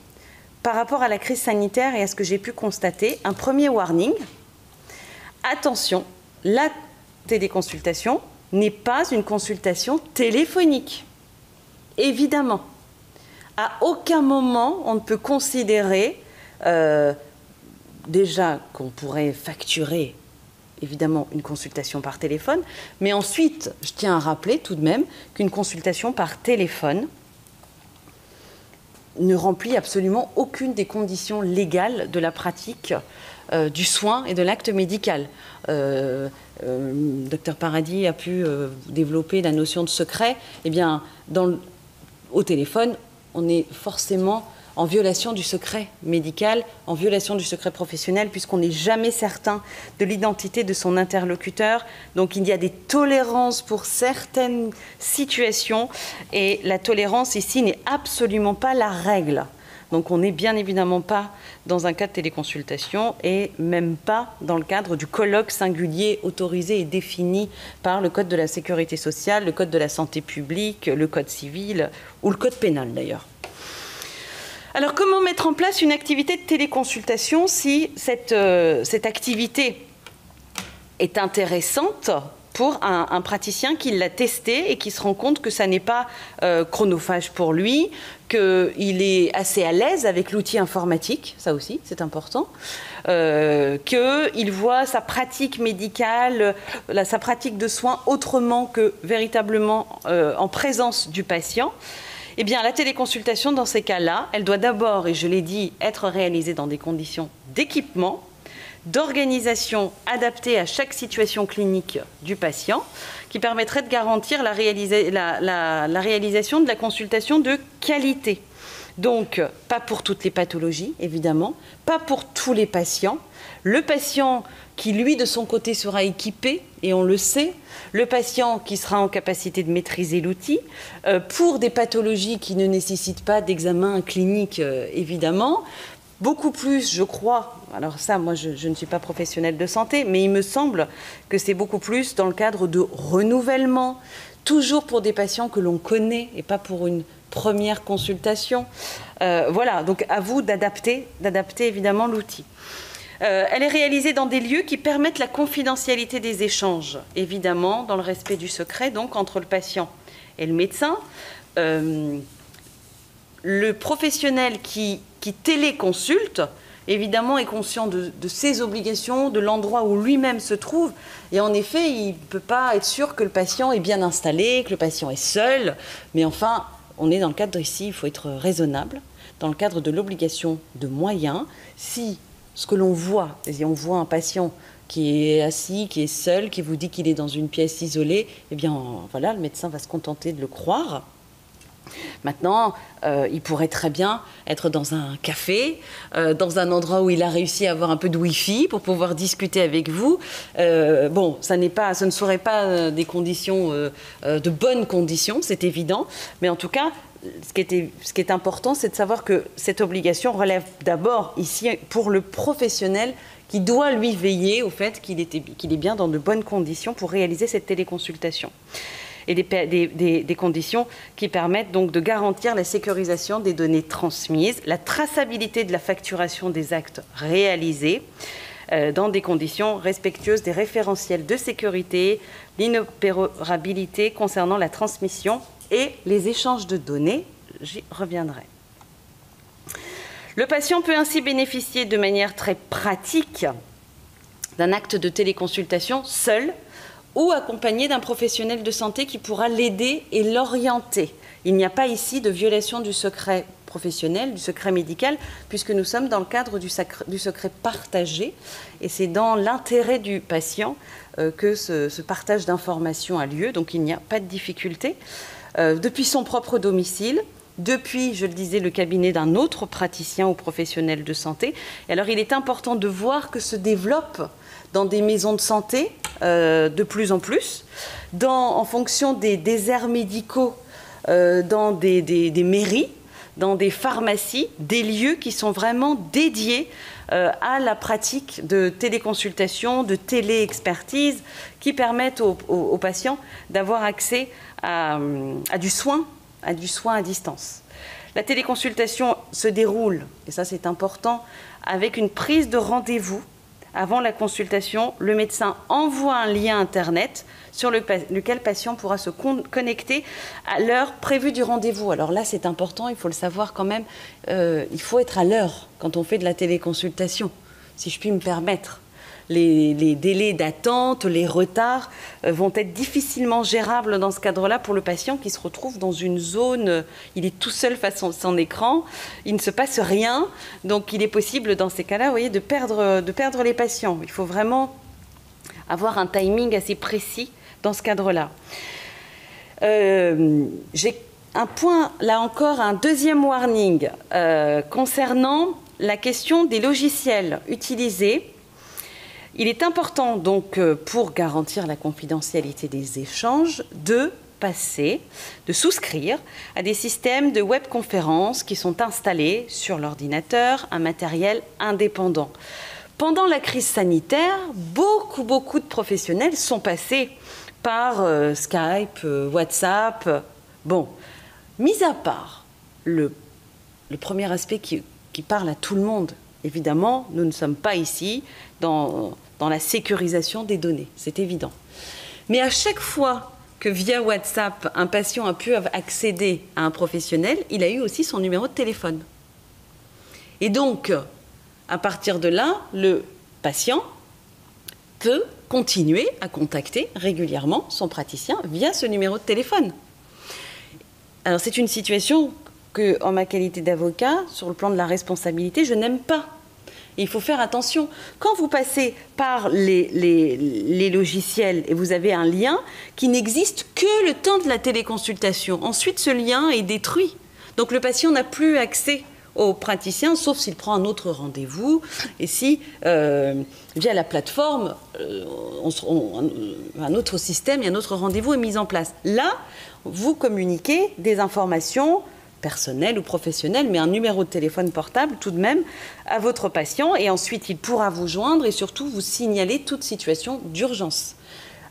par rapport à la crise sanitaire et à ce que j'ai pu constater, un premier warning. Attention, la téléconsultation n'est pas une consultation téléphonique. Évidemment. À aucun moment, on ne peut considérer déjà qu'on pourrait facturer évidemment une consultation par téléphone, mais ensuite, je tiens à rappeler tout de même qu'une consultation par téléphone ne remplit absolument aucune des conditions légales de la pratique du soin et de l'acte médical. Dr Paradis a pu développer la notion de secret. Eh bien, au téléphone, on est forcément en violation du secret médical, en violation du secret professionnel, puisqu'on n'est jamais certain de l'identité de son interlocuteur. Donc il y a des tolérances pour certaines situations, et la tolérance ici n'est absolument pas la règle. Donc on n'est bien évidemment pas dans un cas de téléconsultation et même pas dans le cadre du colloque singulier autorisé et défini par le Code de la sécurité sociale, le Code de la santé publique, le Code civil ou le Code pénal d'ailleurs. Alors comment mettre en place une activité de téléconsultation si cette activité est intéressante pour un praticien qui l'a testé et qui se rend compte que ça n'est pas chronophage pour lui, qu'il est assez à l'aise avec l'outil informatique, ça aussi c'est important, qu'il voit sa pratique médicale, sa pratique de soins autrement que véritablement en présence du patient. Eh bien, la téléconsultation, dans ces cas-là, elle doit d'abord, et je l'ai dit, être réalisée dans des conditions d'équipement, d'organisation adaptée à chaque situation clinique du patient, qui permettrait de garantir la réalisation de la consultation de qualité. Donc, pas pour toutes les pathologies, évidemment, pas pour tous les patients. Le patient qui, lui, de son côté, sera équipé, et on le sait, le patient qui sera en capacité de maîtriser l'outil, pour des pathologies qui ne nécessitent pas d'examen clinique, évidemment. Beaucoup plus, je crois, alors ça, moi, je ne suis pas professionnelle de santé, mais il me semble que c'est beaucoup plus dans le cadre de renouvellement, toujours pour des patients que l'on connaît et pas pour une première consultation. Voilà, donc à vous d'adapter évidemment l'outil. Elle est réalisée dans des lieux qui permettent la confidentialité des échanges, évidemment, dans le respect du secret, donc entre le patient et le médecin. Le professionnel qui téléconsulte, évidemment, est conscient de ses obligations, de l'endroit où lui-même se trouve. Et en effet, il ne peut pas être sûr que le patient est bien installé, que le patient est seul. Mais enfin, on est dans le cadre ici, il faut être raisonnable, dans le cadre de l'obligation de moyens. Si ce que l'on voit, on voit un patient qui est assis, qui est seul, qui vous dit qu'il est dans une pièce isolée, eh bien, voilà, le médecin va se contenter de le croire. Maintenant, il pourrait très bien être dans un café, dans un endroit où il a réussi à avoir un peu de Wi-Fi pour pouvoir discuter avec vous. Bon, ce ne seraient pas des conditions, de bonnes conditions, c'est évident. Mais en tout cas, ce qui est important, c'est de savoir que cette obligation relève d'abord ici pour le professionnel qui doit lui veiller au fait qu'il est bien dans de bonnes conditions pour réaliser cette téléconsultation. Et des conditions qui permettent donc de garantir la sécurisation des données transmises, la traçabilité de la facturation des actes réalisés dans des conditions respectueuses des référentiels de sécurité, l'inopérabilité concernant la transmission et les échanges de données. J'y reviendrai. Le patient peut ainsi bénéficier de manière très pratique d'un acte de téléconsultation seul ou accompagné d'un professionnel de santé qui pourra l'aider et l'orienter. Il n'y a pas ici de violation du secret professionnel, du secret médical, puisque nous sommes dans le cadre du secret partagé, et c'est dans l'intérêt du patient que ce partage d'informations a lieu, donc il n'y a pas de difficulté. Depuis son propre domicile, depuis, je le disais, le cabinet d'un autre praticien ou professionnel de santé. Et alors, il est important de voir que se développe dans des maisons de santé de plus en plus, en fonction des déserts médicaux, dans des mairies, dans des pharmacies, des lieux qui sont vraiment dédiés à la pratique de téléconsultation, de télé-expertise, qui permettent aux patients d'avoir accès à du soin à distance. La téléconsultation se déroule, et ça c'est important, avec une prise de rendez-vous. Avant la consultation, le médecin envoie un lien Internet sur lequel le patient pourra se connecter à l'heure prévue du rendez-vous. Alors là, c'est important, il faut le savoir quand même, il faut être à l'heure quand on fait de la téléconsultation, si je puis me permettre. Les délais d'attente, les retards vont être difficilement gérables dans ce cadre-là pour le patient qui se retrouve dans une zone, il est tout seul face à son écran, il ne se passe rien, donc il est possible dans ces cas-là, vous voyez, de perdre les patients. Il faut vraiment avoir un timing assez précis dans ce cadre-là. J'ai un point, là encore, un deuxième warning concernant la question des logiciels utilisés. Il est important, donc, pour garantir la confidentialité des échanges, de souscrire à des systèmes de webconférence qui sont installés sur l'ordinateur, un matériel indépendant. Pendant la crise sanitaire, beaucoup de professionnels sont passés par Skype, WhatsApp. Bon, mis à part le premier aspect qui parle à tout le monde, évidemment, nous ne sommes pas ici dans la sécurisation des données, c'est évident. Mais à chaque fois que via WhatsApp, un patient a pu accéder à un professionnel, il a eu aussi son numéro de téléphone. Et donc, à partir de là, le patient peut continuer à contacter régulièrement son praticien via ce numéro de téléphone. Alors, c'est une situation que, en ma qualité d'avocat, sur le plan de la responsabilité, je n'aime pas. Et il faut faire attention. Quand vous passez par les logiciels et vous avez un lien qui n'existe que le temps de la téléconsultation, ensuite ce lien est détruit. Donc le patient n'a plus accès au praticien, sauf s'il prend un autre rendez-vous et si, via la plateforme, un autre système et un autre rendez-vous est mis en place. Là, vous communiquez des informations personnel ou professionnel, mais un numéro de téléphone portable tout de même à votre patient et ensuite il pourra vous joindre et surtout vous signaler toute situation d'urgence.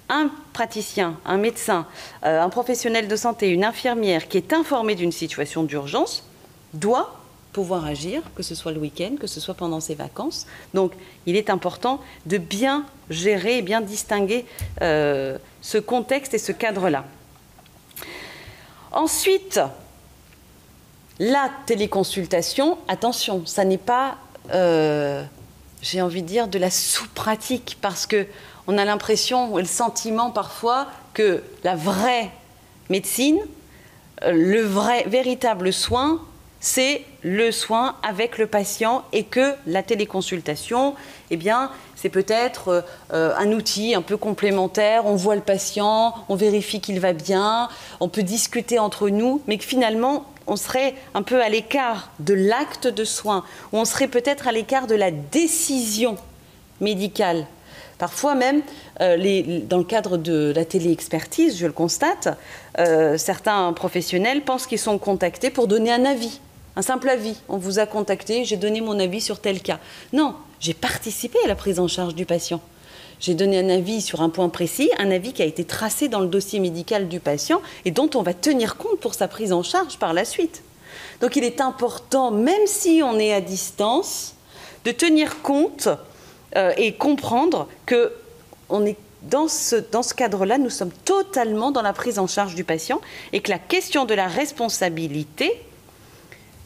Un praticien, un médecin, un professionnel de santé, une infirmière qui est informé d'une situation d'urgence doit pouvoir agir, que ce soit le week-end, que ce soit pendant ses vacances. Donc il est important de bien gérer et bien distinguer ce contexte et ce cadre-là. Ensuite, la téléconsultation, attention, ça n'est pas, j'ai envie de dire, de la sous-pratique, parce qu'on a l'impression, le sentiment parfois, que la vraie médecine, le véritable soin, c'est le soin avec le patient et que la téléconsultation, eh bien, c'est peut-être un outil un peu complémentaire. On voit le patient, on vérifie qu'il va bien, on peut discuter entre nous, mais que finalement, on serait un peu à l'écart de l'acte de soin, ou on serait peut-être à l'écart de la décision médicale. Parfois même, dans le cadre de la téléexpertise, je le constate, certains professionnels pensent qu'ils sont contactés pour donner un avis, un simple avis. On vous a contacté, j'ai donné mon avis sur tel cas. Non, j'ai participé à la prise en charge du patient. J'ai donné un avis sur un point précis, un avis qui a été tracé dans le dossier médical du patient et dont on va tenir compte pour sa prise en charge par la suite. Donc il est important, même si on est à distance, de tenir compte et comprendre que on est dans ce cadre-là, nous sommes totalement dans la prise en charge du patient et que la question de la responsabilité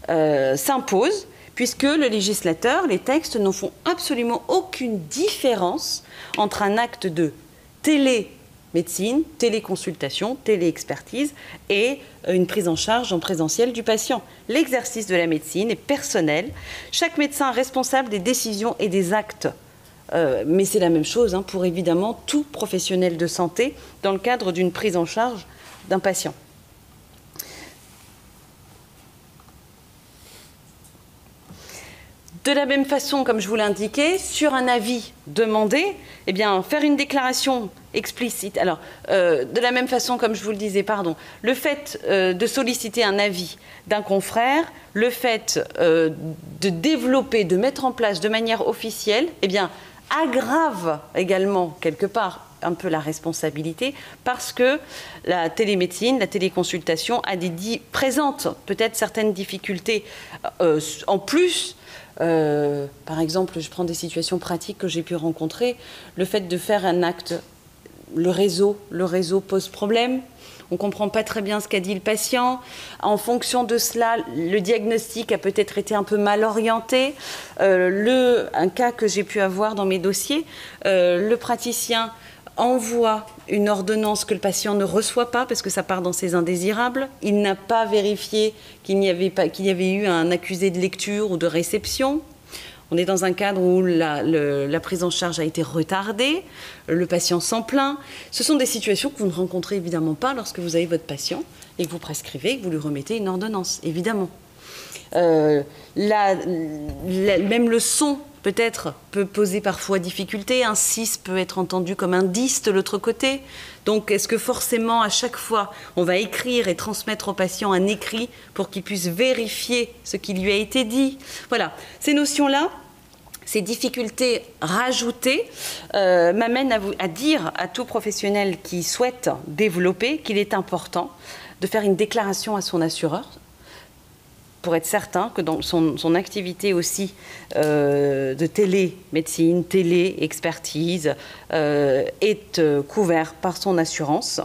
s'impose, puisque le législateur, les textes n'en font absolument aucune différence entre un acte de télémédecine, téléconsultation, téléexpertise et une prise en charge en présentiel du patient. L'exercice de la médecine est personnel. Chaque médecin est responsable des décisions et des actes. Mais c'est la même chose pour évidemment tout professionnel de santé dans le cadre d'une prise en charge d'un patient. De la même façon, comme je vous l'indiquais, sur un avis demandé, eh bien, faire une déclaration explicite. Alors, de la même façon, comme je vous le disais, le fait de solliciter un avis d'un confrère, le fait de développer, de mettre en place de manière officielle, eh bien, aggrave également, quelque part, un peu la responsabilité, parce que la télémédecine, la téléconsultation présente peut-être certaines difficultés en plus. Par exemple, je prends des situations pratiques que j'ai pu rencontrer. Le fait de faire un acte, le réseau pose problème. On ne comprend pas très bien ce qu'a dit le patient. En fonction de cela, le diagnostic a peut-être été un peu mal orienté. Un cas que j'ai pu avoir dans mes dossiers, le praticien envoie une ordonnance que le patient ne reçoit pas parce que ça part dans ses indésirables. Il n'a pas vérifié qu'il y avait eu un accusé de lecture ou de réception. On est dans un cadre où la prise en charge a été retardée, le patient s'en plaint. Ce sont des situations que vous ne rencontrez évidemment pas lorsque vous avez votre patient et que vous prescrivez et que vous lui remettez une ordonnance, évidemment. Même le son, peut-être, peut poser parfois difficulté. Un 6 peut être entendu comme un 10 de l'autre côté. Donc, est-ce que forcément, à chaque fois, on va écrire et transmettre au patient un écrit pour qu'il puisse vérifier ce qui lui a été dit? Voilà, ces notions-là, ces difficultés rajoutées m'amènent à dire à tout professionnel qui souhaite développer qu'il est important de faire une déclaration à son assureur pour être certain que dans son activité aussi de télémédecine, télé-expertise est couvert par son assurance.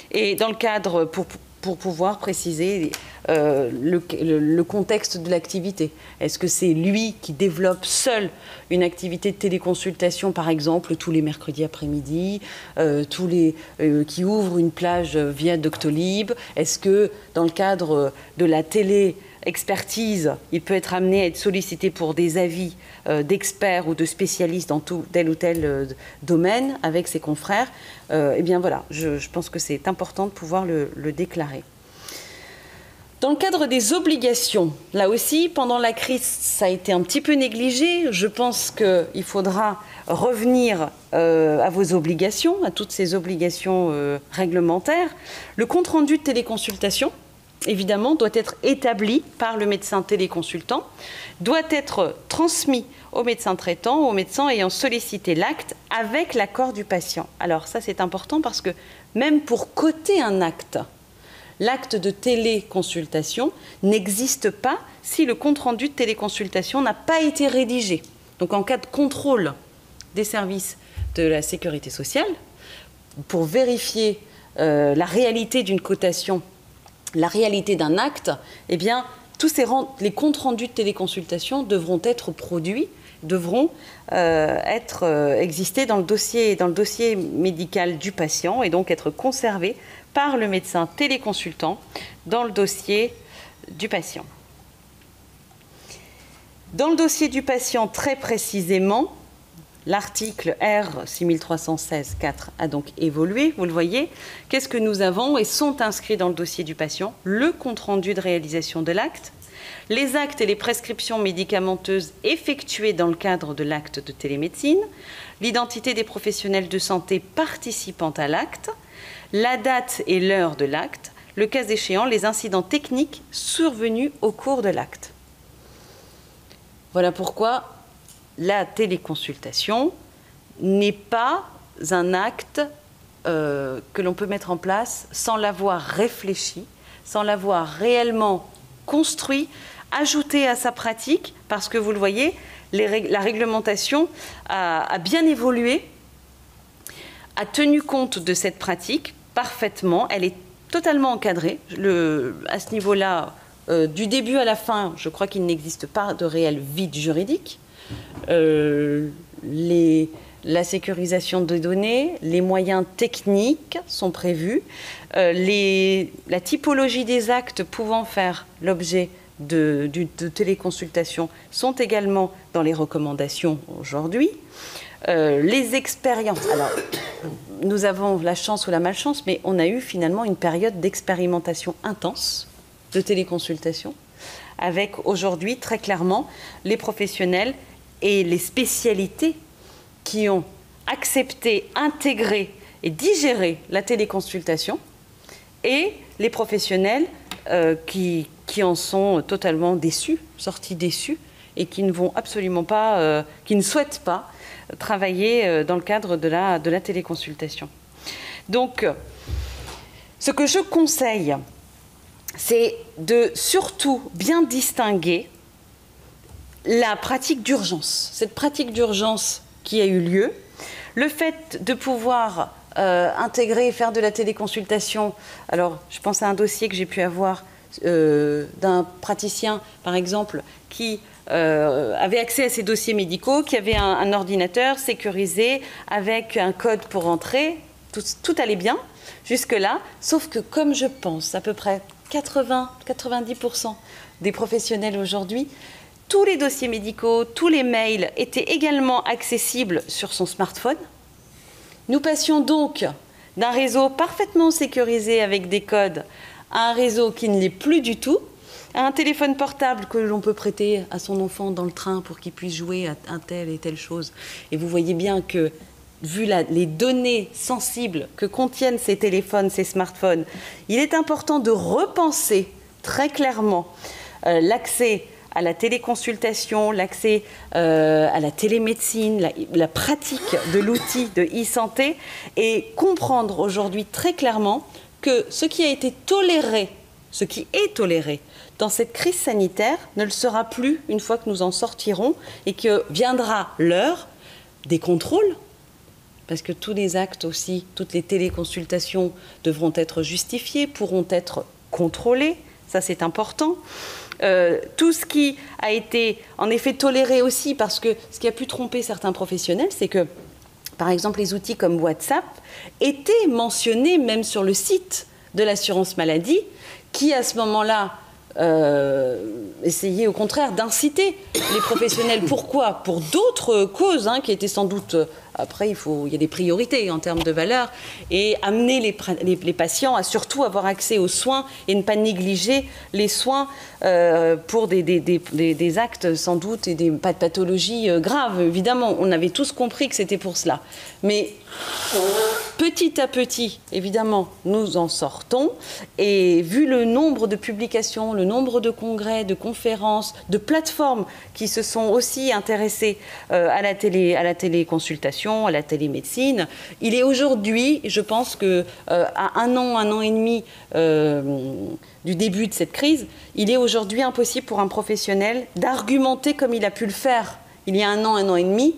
Et dans le cadre, pour pouvoir préciser le contexte de l'activité. Est-ce que c'est lui qui développe seul une activité de téléconsultation, par exemple, tous les mercredis après-midi, qui ouvre une plage via Doctolib? Est-ce que dans le cadre de la télé-expertise, il peut être amené à être sollicité pour des avis d'experts ou de spécialistes dans tel ou tel domaine avec ses confrères? Eh bien voilà, je pense que c'est important de pouvoir le déclarer. Dans le cadre des obligations, là aussi, pendant la crise, ça a été un petit peu négligé. Je pense qu'il faudra revenir à vos obligations, à toutes ces obligations réglementaires. Le compte-rendu de téléconsultation, évidemment, doit être établi par le médecin téléconsultant, doit être transmis au médecin traitant, au médecin ayant sollicité l'acte avec l'accord du patient. Alors ça, c'est important parce que même pour coter un acte, l'acte de téléconsultation n'existe pas si le compte-rendu de téléconsultation n'a pas été rédigé. Donc en cas de contrôle des services de la sécurité sociale, pour vérifier la réalité d'une cotation, la réalité d'un acte, eh bien, les comptes rendus de téléconsultation devront être produits, devront exister dans le dossier médical du patient et donc être conservés par le médecin téléconsultant dans le dossier du patient. Dans le dossier du patient, très précisément, l'article R 6316-4 a donc évolué, vous le voyez. Qu'est-ce que nous avons et sont inscrits dans le dossier du patient? Le compte-rendu de réalisation de l'acte, les actes et les prescriptions médicamenteuses effectuées dans le cadre de l'acte de télémédecine, l'identité des professionnels de santé participant à l'acte, la date et l'heure de l'acte, le cas échéant, les incidents techniques survenus au cours de l'acte. Voilà pourquoi la téléconsultation n'est pas un acte que l'on peut mettre en place sans l'avoir réfléchi, sans l'avoir réellement construit, ajouté à sa pratique, parce que vous le voyez, la réglementation a bien évolué, a tenu compte de cette pratique parfaitement, elle est totalement encadrée. À ce niveau-là, du début à la fin, je crois qu'il n'existe pas de réel vide juridique. La sécurisation des données, les moyens techniques sont prévus, la typologie des actes pouvant faire l'objet de téléconsultation sont également dans les recommandations aujourd'hui. Les expériences, alors nous avons la chance ou la malchance, mais on a eu finalement une période d'expérimentation intense de téléconsultation, avec aujourd'hui très clairement les professionnels et les spécialités qui ont accepté, intégré et digéré la téléconsultation, et les professionnels qui en sont totalement déçus, sortis déçus, et qui ne vont absolument pas, qui ne souhaitent pas travailler dans le cadre de la téléconsultation. Donc, ce que je conseille, c'est de surtout bien distinguer la pratique d'urgence, cette pratique d'urgence qui a eu lieu, le fait de pouvoir intégrer et faire de la téléconsultation. Alors, je pense à un dossier que j'ai pu avoir d'un praticien, par exemple, qui avait accès à ses dossiers médicaux, qui avait un ordinateur sécurisé avec un code pour entrer. Tout allait bien jusque-là, sauf que comme je pense à peu près 80-90% des professionnels aujourd'hui, tous les dossiers médicaux, tous les mails étaient également accessibles sur son smartphone. Nous passions donc d'un réseau parfaitement sécurisé avec des codes à un réseau qui ne l'est plus du tout, à un téléphone portable que l'on peut prêter à son enfant dans le train pour qu'il puisse jouer à telle et telle chose. Et vous voyez bien que, vu les données sensibles que contiennent ces téléphones, ces smartphones, il est important de repenser très clairement l'accès à la téléconsultation, l'accès à la télémédecine, la pratique de l'outil de e-santé, et comprendre aujourd'hui très clairement que ce qui est toléré dans cette crise sanitaire ne le sera plus une fois que nous en sortirons, et que viendra l'heure des contrôles, parce que tous les actes aussi, toutes les téléconsultations devront être justifiées, pourront être contrôlées, ça c'est important. Tout ce qui a été en effet toléré aussi, parce que ce qui a pu tromper certains professionnels, c'est que, par exemple, les outils comme WhatsApp étaient mentionnés même sur le site de l'assurance maladie, qui à ce moment-là essayait au contraire d'inciter les professionnels. Pourquoi? Pour d'autres causes qui étaient sans doute... Après, il y a des priorités en termes de valeur, et amener les patients à surtout avoir accès aux soins et ne pas négliger les soins pour des actes sans doute et pas de pathologies graves. Évidemment, on avait tous compris que c'était pour cela. Mais petit à petit, évidemment, nous en sortons. Et vu le nombre de publications, le nombre de congrès, de conférences, de plateformes qui se sont aussi intéressées à la téléconsultation, à la télémédecine, il est aujourd'hui, je pense que à un an et demi du début de cette crise, il est aujourd'hui impossible pour un professionnel d'argumenter comme il a pu le faire il y a un an et demi,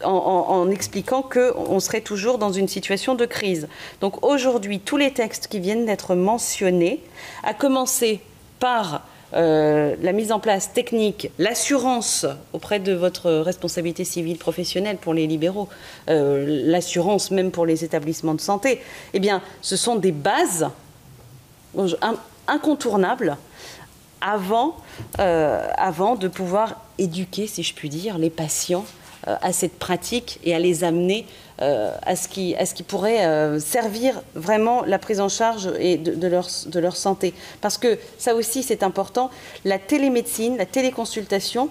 en expliquant qu'on serait toujours dans une situation de crise. Donc aujourd'hui, tous les textes qui viennent d'être mentionnés, à commencer par la mise en place technique, l'assurance auprès de votre responsabilité civile professionnelle pour les libéraux, l'assurance même pour les établissements de santé, eh bien, ce sont des bases incontournables avant de pouvoir éduquer, si je puis dire, les patients à cette pratique et à les amener à ce qui pourrait servir vraiment la prise en charge et de leur santé. Parce que ça aussi, c'est important, la télémédecine, la téléconsultation,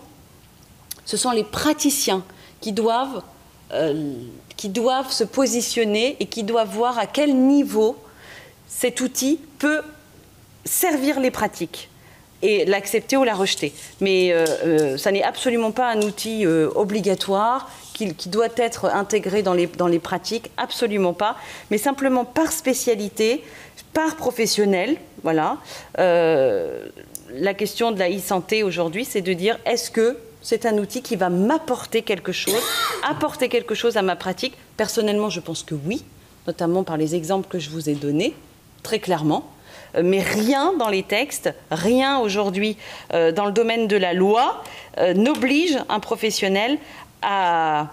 ce sont les praticiens qui doivent se positionner et qui doivent voir à quel niveau cet outil peut servir les pratiques et l'accepter ou la rejeter. Mais ça n'est absolument pas un outil obligatoire qui doit être intégré dans les pratiques, absolument pas, mais simplement par spécialité, par professionnel. Voilà. La question de la e-santé aujourd'hui, c'est de dire, est-ce que c'est un outil qui va m'apporter quelque chose, apporter quelque chose à ma pratique? Personnellement, je pense que oui, notamment par les exemples que je vous ai donnés, très clairement. Mais rien dans les textes, rien aujourd'hui dans le domaine de la loi n'oblige un professionnel à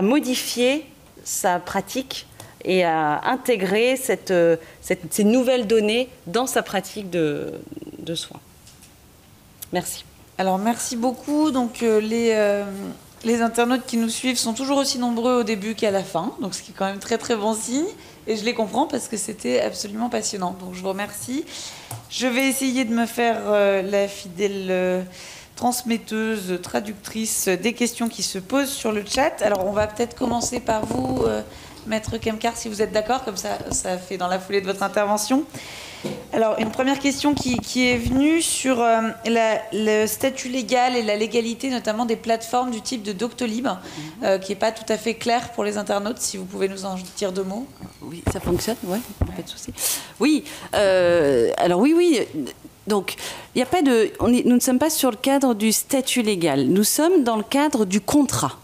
modifier sa pratique et à intégrer ces nouvelles données dans sa pratique de soins. Merci. Alors merci beaucoup. Donc les internautes qui nous suivent sont toujours aussi nombreux au début qu'à la fin, donc ce qui est quand même très très bon signe. Et je les comprends parce que c'était absolument passionnant. Donc je vous remercie. Je vais essayer de me faire la fidèle transmetteuse, traductrice des questions qui se posent sur le chat. Alors on va peut-être commencer par vous, Maître Kemkar, si vous êtes d'accord, comme ça fait dans la foulée de votre intervention. Alors, une première question qui est venue sur le statut légal et la légalité, notamment des plateformes du type de Doctolib, qui n'est pas tout à fait clair pour les internautes, si vous pouvez nous en dire deux mots. Oui, ça fonctionne, oui, pas de souci. Oui, alors oui. Donc, il n'y a pas nous ne sommes pas sur le cadre du statut légal, nous sommes dans le cadre du contrat.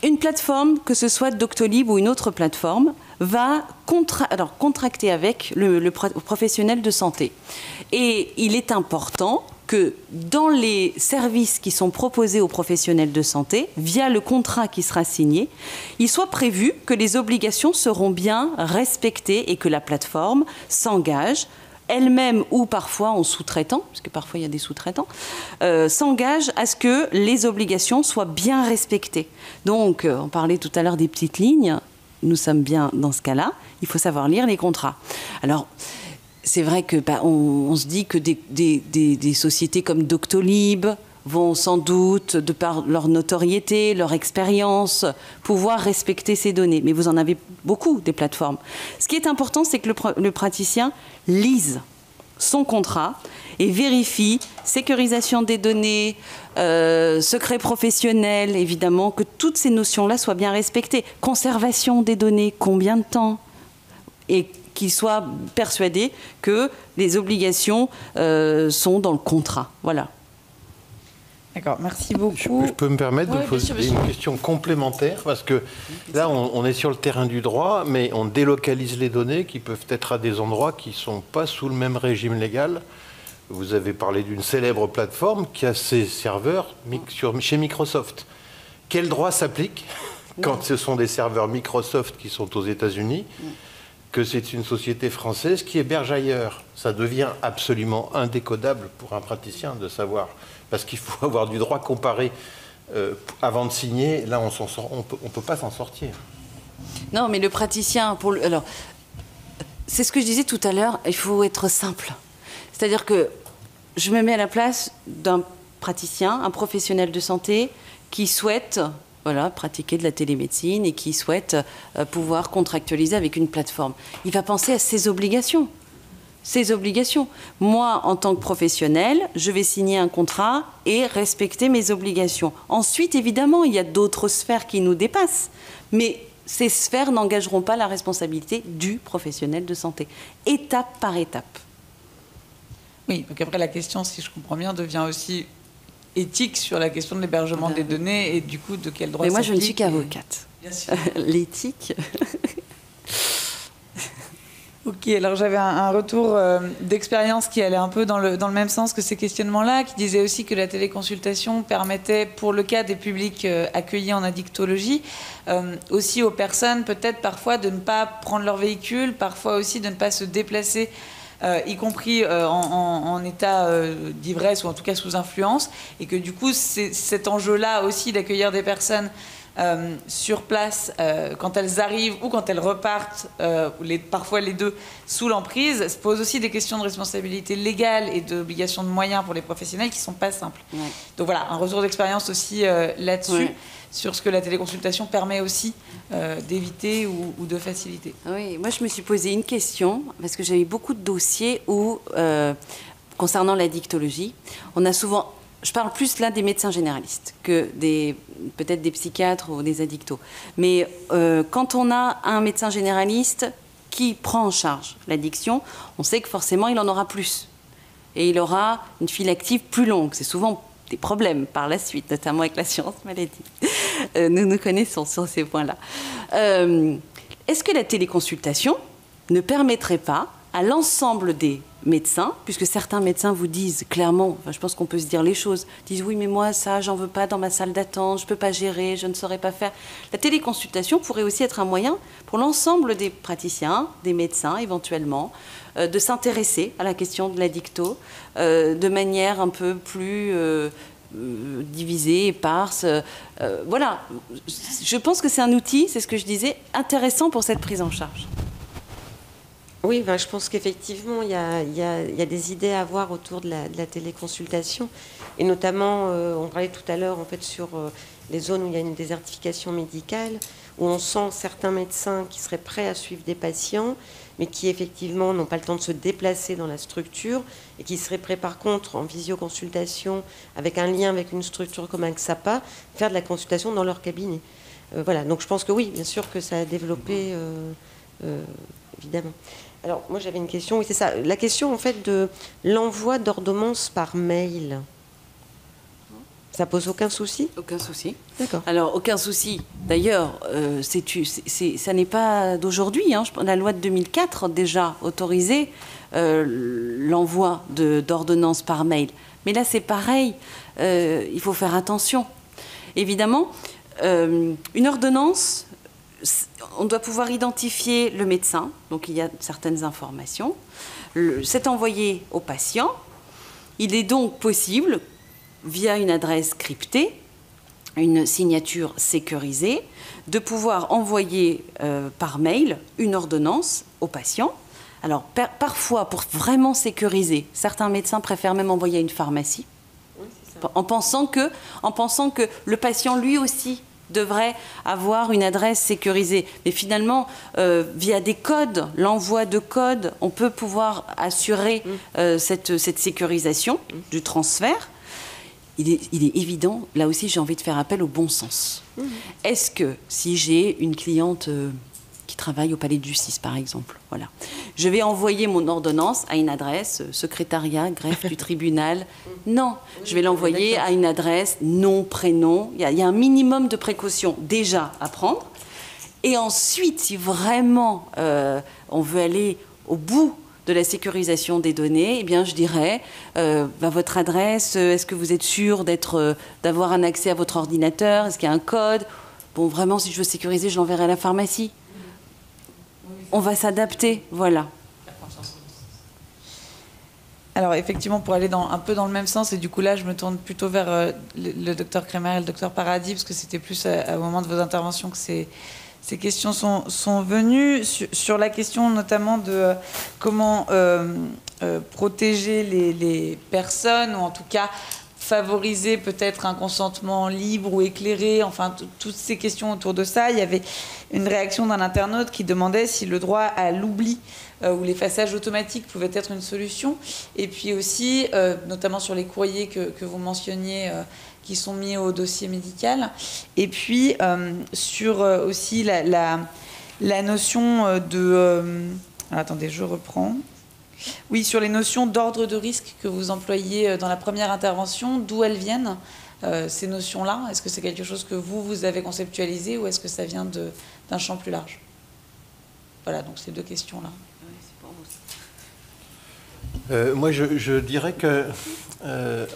Une plateforme, que ce soit Doctolib ou une autre plateforme, va contracter avec le professionnel de santé. Et il est important que dans les services qui sont proposés aux professionnels de santé, via le contrat qui sera signé, il soit prévu que les obligations seront bien respectées et que la plateforme s'engage elle-même ou parfois en sous-traitant, parce que parfois il y a des sous-traitants, s'engage à ce que les obligations soient bien respectées. Donc, on parlait tout à l'heure des petites lignes, nous sommes bien dans ce cas-là, il faut savoir lire les contrats. Alors, c'est vrai que on se dit que des sociétés comme Doctolib vont sans doute, de par leur notoriété, leur expérience, pouvoir respecter ces données. Mais vous en avez beaucoup, des plateformes. Ce qui est important, c'est que le praticien lise son contrat et vérifie sécurisation des données, secret professionnel, évidemment, que toutes ces notions-là soient bien respectées. Conservation des données, combien de temps ? Et qu'il soit persuadé que les obligations sont dans le contrat. Voilà. D'accord, merci beaucoup. Je peux me permettre de poser bien sûr. une question complémentaire, parce que là, on est sur le terrain du droit, mais on délocalise les données qui peuvent être à des endroits qui ne sont pas sous le même régime légal. Vous avez parlé d'une célèbre plateforme qui a ses serveurs chez Microsoft. Quel droit s'applique quand ce sont des serveurs Microsoft qui sont aux États-Unis, que c'est une société française qui héberge ailleurs? Ça devient absolument indécodable pour un praticien de savoir, parce qu'il faut avoir du droit comparé avant de signer. Là, on peut pas s'en sortir. Non, mais le praticien, alors, c'est ce que je disais tout à l'heure, il faut être simple. C'est-à-dire que je me mets à la place d'un praticien, un professionnel de santé qui souhaite pratiquer de la télémédecine et qui souhaite pouvoir contractualiser avec une plateforme. Il va penser à ses obligations. Ses obligations. Moi, en tant que professionnel, je vais signer un contrat et respecter mes obligations. Ensuite, évidemment, il y a d'autres sphères qui nous dépassent. Mais ces sphères n'engageront pas la responsabilité du professionnel de santé. Étape par étape. Oui, donc après la question, si je comprends bien, devient aussi éthique sur la question de l'hébergement des données et du coup de quel droit. Mais moi, je ne suis qu'avocate. Bien sûr. L'éthique. Ok, alors j'avais un retour d'expérience qui allait un peu dans le même sens que ces questionnements-là, qui disait aussi que la téléconsultation permettait, pour le cas des publics accueillis en addictologie, aussi aux personnes peut-être parfois de ne pas prendre leur véhicule, parfois aussi de ne pas se déplacer, y compris en état d'ivresse ou en tout cas sous influence, et que du coup cet enjeu-là aussi d'accueillir des personnes sur place quand elles arrivent ou quand elles repartent, parfois les deux, sous l'emprise, se pose aussi des questions de responsabilité légale et d'obligation de moyens pour les professionnels qui ne sont pas simples. Ouais. Donc voilà, un retour d'expérience aussi là-dessus, sur ce que la téléconsultation permet aussi d'éviter ou de faciliter. Oui, moi je me suis posé une question, parce que j'ai eu beaucoup de dossiers où, concernant l'addictologie, on a souvent... Je parle plus là des médecins généralistes que peut-être des psychiatres ou des addictos. Mais quand on a un médecin généraliste qui prend en charge l'addiction, on sait que forcément il en aura plus. Et il aura une file active plus longue. C'est souvent des problèmes par la suite, notamment avec l'assurance maladie. Nous nous connaissons sur ces points-là. Est-ce que la téléconsultation ne permettrait pas à l'ensemble des médecins, puisque certains médecins vous disent clairement, je pense qu'on peut se dire les choses, disent oui mais moi ça j'en veux pas dans ma salle d'attente, je peux pas gérer, je ne saurais pas faire. La téléconsultation pourrait aussi être un moyen pour l'ensemble des praticiens, des médecins éventuellement, de s'intéresser à la question de l'addicto de manière un peu plus divisée, éparse. Voilà, je pense que c'est un outil, c'est ce que je disais, intéressant pour cette prise en charge. Oui, je pense qu'effectivement, il y a des idées à avoir autour de la téléconsultation. Et notamment, on parlait tout à l'heure en fait, sur les zones où il y a une désertification médicale, où on sent certains médecins qui seraient prêts à suivre des patients, mais qui effectivement n'ont pas le temps de se déplacer dans la structure, et qui seraient prêts par contre, en visioconsultation, avec un lien avec une structure comme un XAPA, faire de la consultation dans leur cabinet. Voilà, donc je pense que oui, bien sûr que ça a développé, évidemment. Alors, moi, j'avais une question. Oui, c'est ça. La question, en fait, de l'envoi d'ordonnances par mail. Ça pose aucun souci ? Aucun souci. D'accord. Alors, aucun souci. D'ailleurs, ça n'est pas d'aujourd'hui. Hein. La loi de 2004, déjà, autorisait l'envoi d'ordonnances par mail. Mais là, c'est pareil. Il faut faire attention. Évidemment, une ordonnance... On doit pouvoir identifier le médecin, donc il y a certaines informations. c'est envoyé au patient. Il est donc possible, via une adresse cryptée, une signature sécurisée, de pouvoir envoyer par mail une ordonnance au patient. Alors, parfois, pour vraiment sécuriser, certains médecins préfèrent même envoyer à une pharmacie, en pensant que le patient, lui aussi, devrait avoir une adresse sécurisée. Mais finalement, via des codes, l'envoi de codes, on peut pouvoir assurer cette sécurisation du transfert. Il est évident, là aussi j'ai envie de faire appel au bon sens. Est-ce que si j'ai une cliente qui travaille au palais de justice par exemple, voilà, je vais envoyer mon ordonnance à une adresse secrétariat, greffe du tribunal? Non, je vais l'envoyer à une adresse, nom, prénom. Il y a un minimum de précautions déjà à prendre. Et ensuite, si vraiment on veut aller au bout de la sécurisation des données, eh bien, je dirais, votre adresse, est-ce que vous êtes sûr d'avoir un accès à votre ordinateur? Est-ce qu'il y a un code? Bon, vraiment, si je veux sécuriser, je l'enverrai à la pharmacie. On va s'adapter, voilà. Alors, effectivement, pour aller un peu dans le même sens, et du coup, là, je me tourne plutôt vers le docteur Kremer et le docteur Paradis, parce que c'était plus au moment de vos interventions que ces questions sont venues, sur la question notamment de comment protéger les personnes, ou en tout cas favoriser peut-être un consentement libre ou éclairé, enfin toutes ces questions autour de ça. Il y avait une réaction d'un internaute qui demandait si le droit à l'oubli ou l'effaçage automatique pouvait être une solution. Et puis aussi, notamment sur les courriers que vous mentionniez, qui sont mis au dossier médical. Et puis, sur aussi la notion de... attendez, je reprends. Oui, sur les notions d'ordre de risque que vous employez dans la première intervention, d'où elles viennent, ces notions-là? Est-ce que c'est quelque chose que vous avez conceptualisé, ou est-ce que ça vient d'un champ plus large? Voilà, donc ces deux questions-là. Moi, je dirais que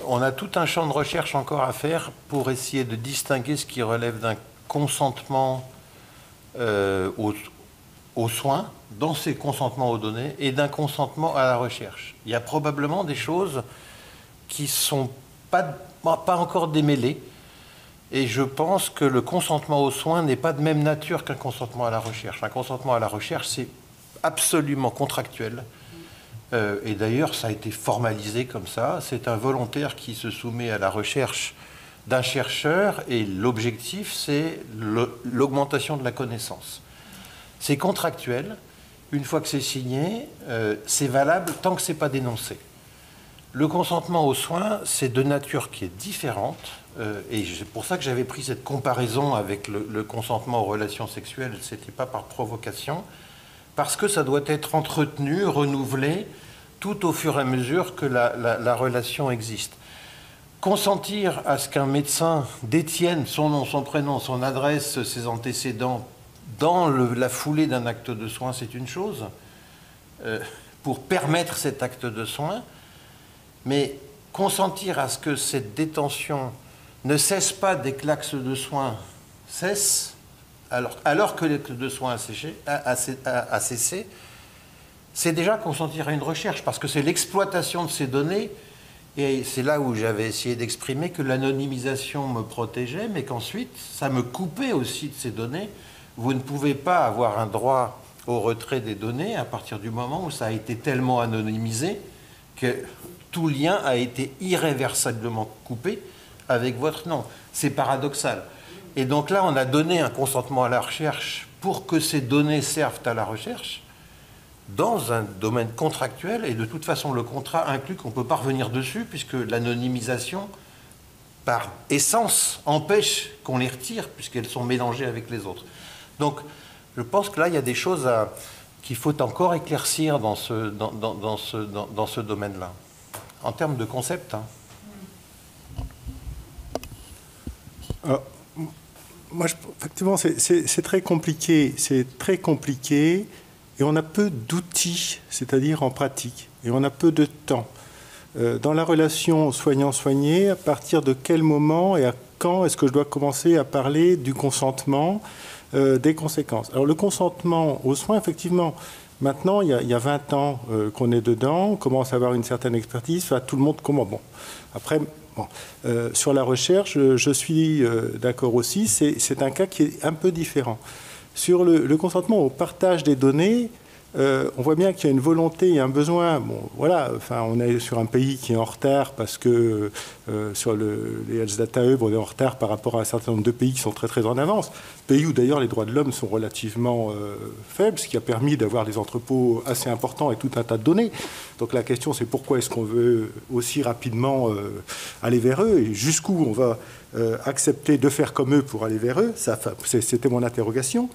on a tout un champ de recherche encore à faire pour essayer de distinguer ce qui relève d'un consentement aux soins, dans ces consentements aux données, et d'un consentement à la recherche. Il y a probablement des choses qui ne sont pas encore démêlées, et je pense que le consentement aux soins n'est pas de même nature qu'un consentement à la recherche. Un consentement à la recherche, c'est absolument contractuel. Et d'ailleurs, ça a été formalisé comme ça. C'est un volontaire qui se soumet à la recherche d'un chercheur, et l'objectif, c'est l'augmentation de la connaissance. C'est contractuel. Une fois que c'est signé, c'est valable tant que ce n'est pas dénoncé. Le consentement aux soins, c'est de nature qui est différente. Et c'est pour ça que j'avais pris cette comparaison avec le consentement aux relations sexuelles. Ce n'était pas par provocation. Parce que ça doit être entretenu, renouvelé, tout au fur et à mesure que la relation existe. Consentir à ce qu'un médecin détienne son nom, son prénom, son adresse, ses antécédents dans la foulée d'un acte de soin, c'est une chose, pour permettre cet acte de soin, mais consentir à ce que cette détention ne cesse pas dès que l'acte de soin cesse, alors que l'acte de soin a cessé, c'est déjà consentir à une recherche, parce que c'est l'exploitation de ces données. Et c'est là où j'avais essayé d'exprimer que l'anonymisation me protégeait, mais qu'ensuite, ça me coupait aussi de ces données. Vous ne pouvez pas avoir un droit au retrait des données à partir du moment où ça a été tellement anonymisé que tout lien a été irréversiblement coupé avec votre nom. C'est paradoxal. Et donc là, on a donné un consentement à la recherche pour que ces données servent à la recherche dans un domaine contractuel, et de toute façon, le contrat inclut qu'on ne peut pas revenir dessus, puisque l'anonymisation, par essence, empêche qu'on les retire, puisqu'elles sont mélangées avec les autres. Donc, je pense que là, il y a des choses qu'il faut encore éclaircir dans ce domaine-là, en termes de concept. Hein. Alors, moi, effectivement, c'est très compliqué. C'est très compliqué. Et on a peu d'outils, c'est-à-dire en pratique, et on a peu de temps. Dans la relation soignant-soigné, à partir de quel moment et à quand est-ce que je dois commencer à parler du consentement? des conséquences. Alors le consentement aux soins, effectivement, maintenant, il y a 20 ans qu'on est dedans, on commence à avoir une certaine expertise, enfin, tout le monde comment. Bon, après, bon, sur la recherche, je suis d'accord aussi, c'est un cas qui est un peu différent. Sur le consentement au partage des données, on voit bien qu'il y a une volonté et un besoin. Bon, voilà, enfin, on est sur un pays qui est en retard parce que sur les Health Data Hub, on est en retard par rapport à un certain nombre de pays qui sont très très en avance. Pays où d'ailleurs les droits de l'homme sont relativement faibles, ce qui a permis d'avoir des entrepôts assez importants et tout un tas de données. Donc la question, c'est pourquoi est-ce qu'on veut aussi rapidement aller vers eux et jusqu'où on va accepter de faire comme eux pour aller vers eux. C'était mon interrogation.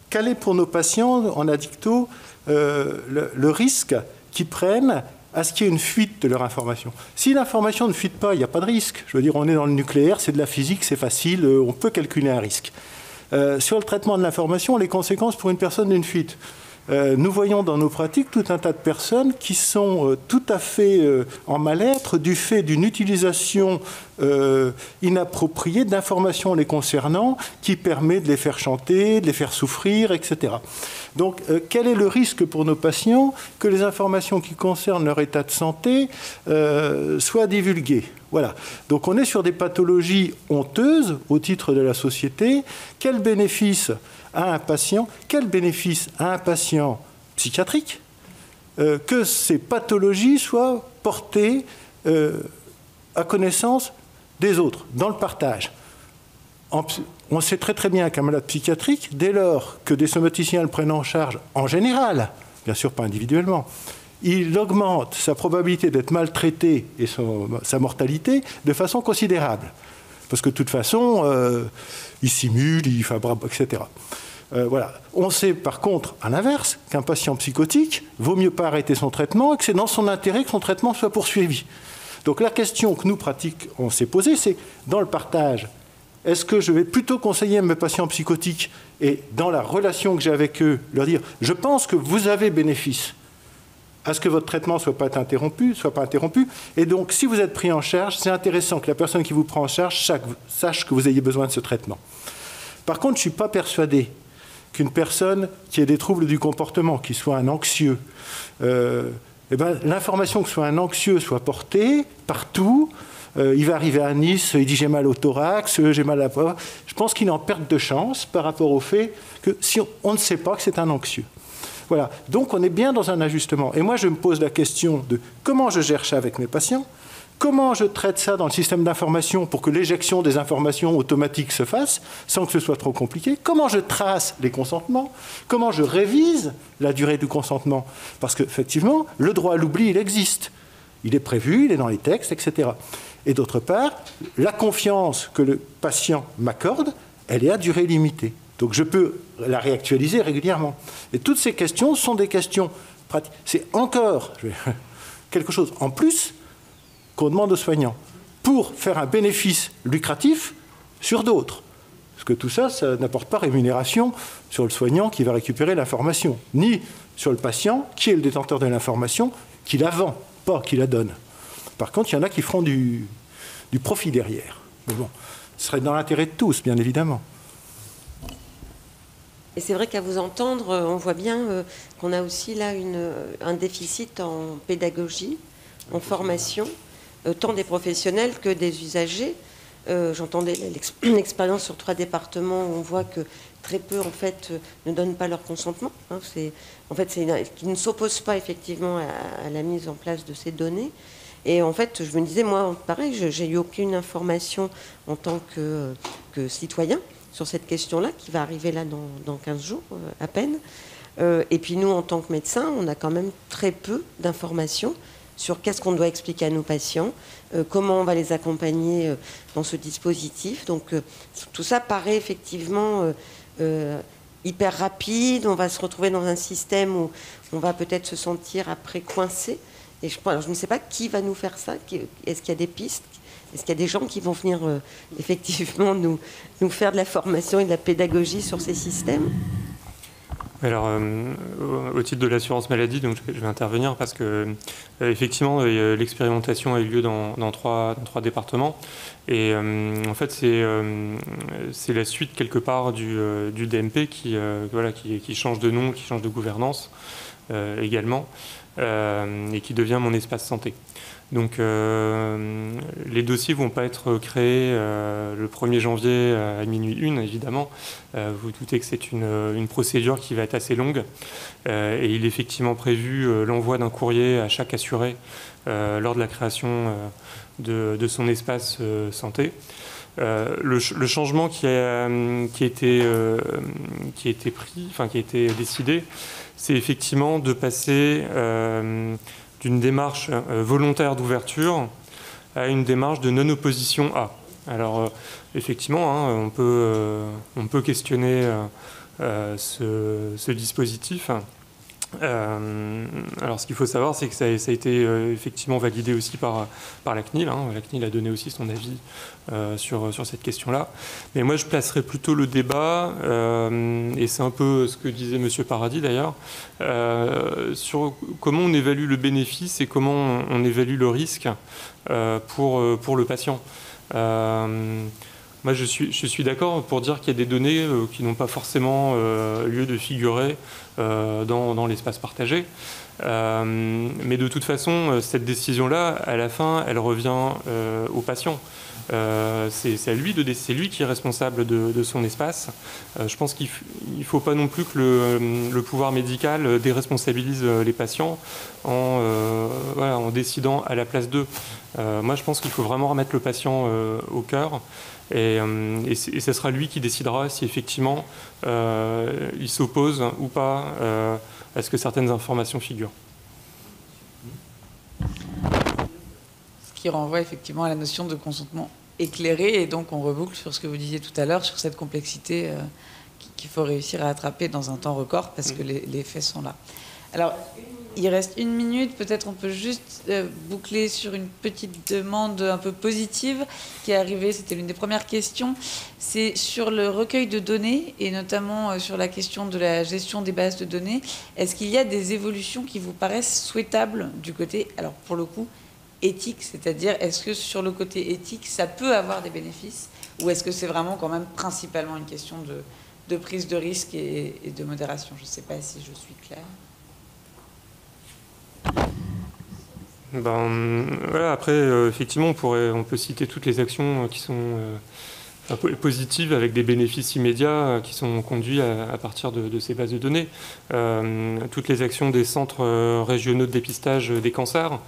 Quel est pour nos patients en addicto le risque qu'ils prennent à ce qu'il y ait une fuite de leur information? Si l'information ne fuite pas, il n'y a pas de risque. Je veux dire, on est dans le nucléaire, c'est de la physique, c'est facile, on peut calculer un risque. Sur le traitement de l'information, les conséquences pour une personne d'une fuite. Nous voyons dans nos pratiques tout un tas de personnes qui sont tout à fait en mal-être du fait d'une utilisation inappropriée d'informations les concernant qui permet de les faire chanter, de les faire souffrir, etc. Donc, quel est le risque pour nos patients que les informations qui concernent leur état de santé soient divulguées? Voilà. Donc, on est sur des pathologies honteuses au titre de la société. Quel bénéfice à un patient, quel bénéfice à un patient psychiatrique que ces pathologies soient portées à connaissance des autres, dans le partage. On sait très très bien qu'un malade psychiatrique, dès lors que des somaticiens le prennent en charge, en général, bien sûr pas individuellement, il augmente sa probabilité d'être maltraité et sa mortalité de façon considérable. Parce que de toute façon, il simule, il fabrique, etc. Voilà. On sait par contre, à l'inverse, qu'un patient psychotique vaut mieux pas arrêter son traitement et que c'est dans son intérêt que son traitement soit poursuivi. Donc la question que nous pratiquons, on s'est posée, c'est dans le partage, est-ce que je vais plutôt conseiller à mes patients psychotiques et dans la relation que j'ai avec eux, leur dire « je pense que vous avez bénéfice à ce que votre traitement ne soit pas interrompu, et donc si vous êtes pris en charge, c'est intéressant que la personne qui vous prend en charge sache que vous ayez besoin de ce traitement. » Par contre, je ne suis pas persuadé qu'une personne qui ait des troubles du comportement, qui soit un anxieux, l'information que soit un anxieux soit portée partout, il va arriver à Nice, il dit j'ai mal au thorax, j'ai mal à la peau. Je pense qu'il est en perte de chance par rapport au fait que si on ne sait pas que c'est un anxieux. Voilà. Donc on est bien dans un ajustement. Et moi je me pose la question de comment je gère ça avec mes patients, comment je traite ça dans le système d'information pour que l'éjection des informations automatiques se fasse sans que ce soit trop compliqué, comment je trace les consentements, comment je révise la durée du consentement. Parce qu'effectivement, le droit à l'oubli, il existe. Il est prévu, il est dans les textes, etc. Et d'autre part, la confiance que le patient m'accorde, elle est à durée limitée. Donc je peux la réactualiser régulièrement. Et toutes ces questions sont des questions pratiques. C'est encore quelque chose en plus qu'on demande aux soignants pour faire un bénéfice lucratif sur d'autres. Parce que tout ça, ça n'apporte pas rémunération sur le soignant qui va récupérer l'information, ni sur le patient qui est le détenteur de l'information, qui la vend, pas qui la donne. Par contre, il y en a qui feront du profit derrière. Mais bon, ce serait dans l'intérêt de tous, bien évidemment. Et c'est vrai qu'à vous entendre, on voit bien qu'on a aussi là un déficit en pédagogie, en formation, tant des professionnels que des usagers. J'entendais l'expérience sur 3 départements où on voit que très peu en fait ne donnent pas leur consentement. Qui ne s'opposent pas effectivement à la mise en place de ces données. Et en fait, je me disais, moi, pareil, j'ai eu aucune information en tant que citoyen sur cette question-là, qui va arriver là dans 15 jours à peine. Et puis nous, en tant que médecins, on a quand même très peu d'informations sur qu'est-ce qu'on doit expliquer à nos patients, comment on va les accompagner dans ce dispositif. Donc tout ça paraît effectivement hyper rapide. On va se retrouver dans un système où on va peut-être se sentir après coincé. Et je ne sais pas qui va nous faire ça. Est-ce qu'il y a des pistes ? Est-ce qu'il y a des gens qui vont venir effectivement nous faire de la formation et de la pédagogie sur ces systèmes ? Alors, au titre de l'assurance maladie, donc je vais intervenir parce que effectivement, l'expérimentation a eu lieu dans trois départements. Et en fait, c'est la suite quelque part du DMP qui change de nom, qui change de gouvernance également, et qui devient Mon Espace Santé. Donc les dossiers ne vont pas être créés le 1er janvier à minuit 1, évidemment. Vous doutez que c'est une procédure qui va être assez longue. Et il est effectivement prévu l'envoi d'un courrier à chaque assuré lors de la création de son espace santé. Le changement qui a été décidé, c'est effectivement de passer d'une démarche volontaire d'ouverture à une démarche de non-opposition à. Alors, effectivement, on peut questionner ce dispositif. Alors, ce qu'il faut savoir, c'est que ça a été effectivement validé aussi par la CNIL. La CNIL a donné aussi son avis sur cette question-là. Mais moi, je placerais plutôt le débat, et c'est un peu ce que disait M. Paradis d'ailleurs, sur comment on évalue le bénéfice et comment on évalue le risque pour le patient. Moi, je suis d'accord pour dire qu'il y a des données qui n'ont pas forcément lieu de figurer dans l'espace partagé. Mais de toute façon, cette décision-là, à la fin, elle revient au patient. C'est lui qui est responsable de son espace. Je pense qu'il ne faut pas non plus que le pouvoir médical déresponsabilise les patients en décidant à la place d'eux. Moi, je pense qu'il faut vraiment remettre le patient au cœur. Et ce sera lui qui décidera si effectivement il s'oppose ou pas à ce que certaines informations figurent. Ce qui renvoie effectivement à la notion de consentement éclairé, et donc on reboucle sur ce que vous disiez tout à l'heure, sur cette complexité qu'il faut réussir à attraper dans un temps record, parce que les faits sont là. Alors, il reste 1 minute, peut-être on peut juste boucler sur une petite demande un peu positive qui est arrivée, c'était l'une des premières questions, c'est sur le recueil de données, et notamment sur la question de la gestion des bases de données. Est-ce qu'il y a des évolutions qui vous paraissent souhaitables du côté, alors pour le coup, éthique, c'est-à-dire est-ce que sur le côté éthique, ça peut avoir des bénéfices, ou est-ce que c'est vraiment quand même principalement une question de prise de risque et de modération? Je ne sais pas si je suis claire. Voilà, après, effectivement, on peut citer toutes les actions qui sont positives avec des bénéfices immédiats qui sont conduits à partir de ces bases de données. Toutes les actions des centres régionaux de dépistage des cancers,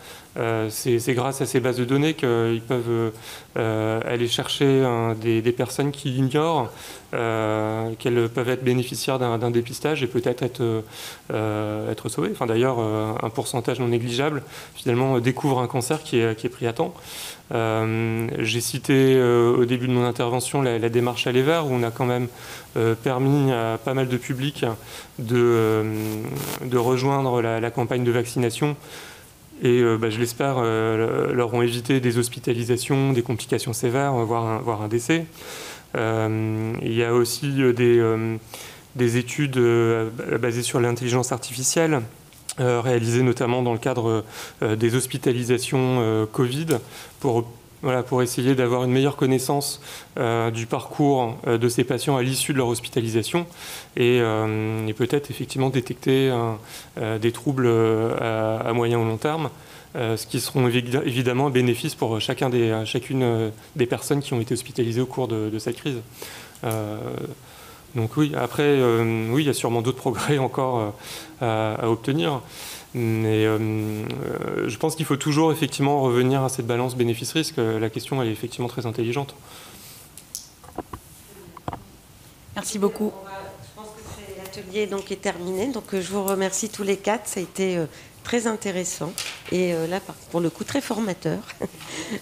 c'est grâce à ces bases de données qu'ils peuvent aller chercher des personnes qui ignorent qu'elles peuvent être bénéficiaires d'un dépistage et peut-être être sauvées. Enfin, d'ailleurs, un pourcentage non négligeable, finalement, découvre un cancer qui est pris à temps. J'ai cité au début de mon intervention la démarche Aller Vers, où on a quand même permis à pas mal de publics de rejoindre la campagne de vaccination. Et je l'espère, leur ont évité des hospitalisations, des complications sévères, voire un décès. Il y a aussi des études basées sur l'intelligence artificielle, réalisées notamment dans le cadre des hospitalisations Covid, pour essayer d'avoir une meilleure connaissance du parcours de ces patients à l'issue de leur hospitalisation et peut-être effectivement détecter des troubles à moyen ou long terme, ce qui seront évidemment un bénéfice pour chacune des personnes qui ont été hospitalisées au cours de cette crise. Donc oui, après, oui, il y a sûrement d'autres progrès encore à obtenir. Mais je pense qu'il faut toujours effectivement revenir à cette balance bénéfice-risque. La question, elle est effectivement très intelligente. Merci beaucoup. Je pense que l'atelier est terminé. Donc je vous remercie tous les 4. Ça a été très intéressant et là, pour le coup, très formateur.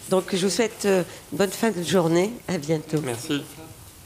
Donc je vous souhaite bonne fin de journée. À bientôt. Merci.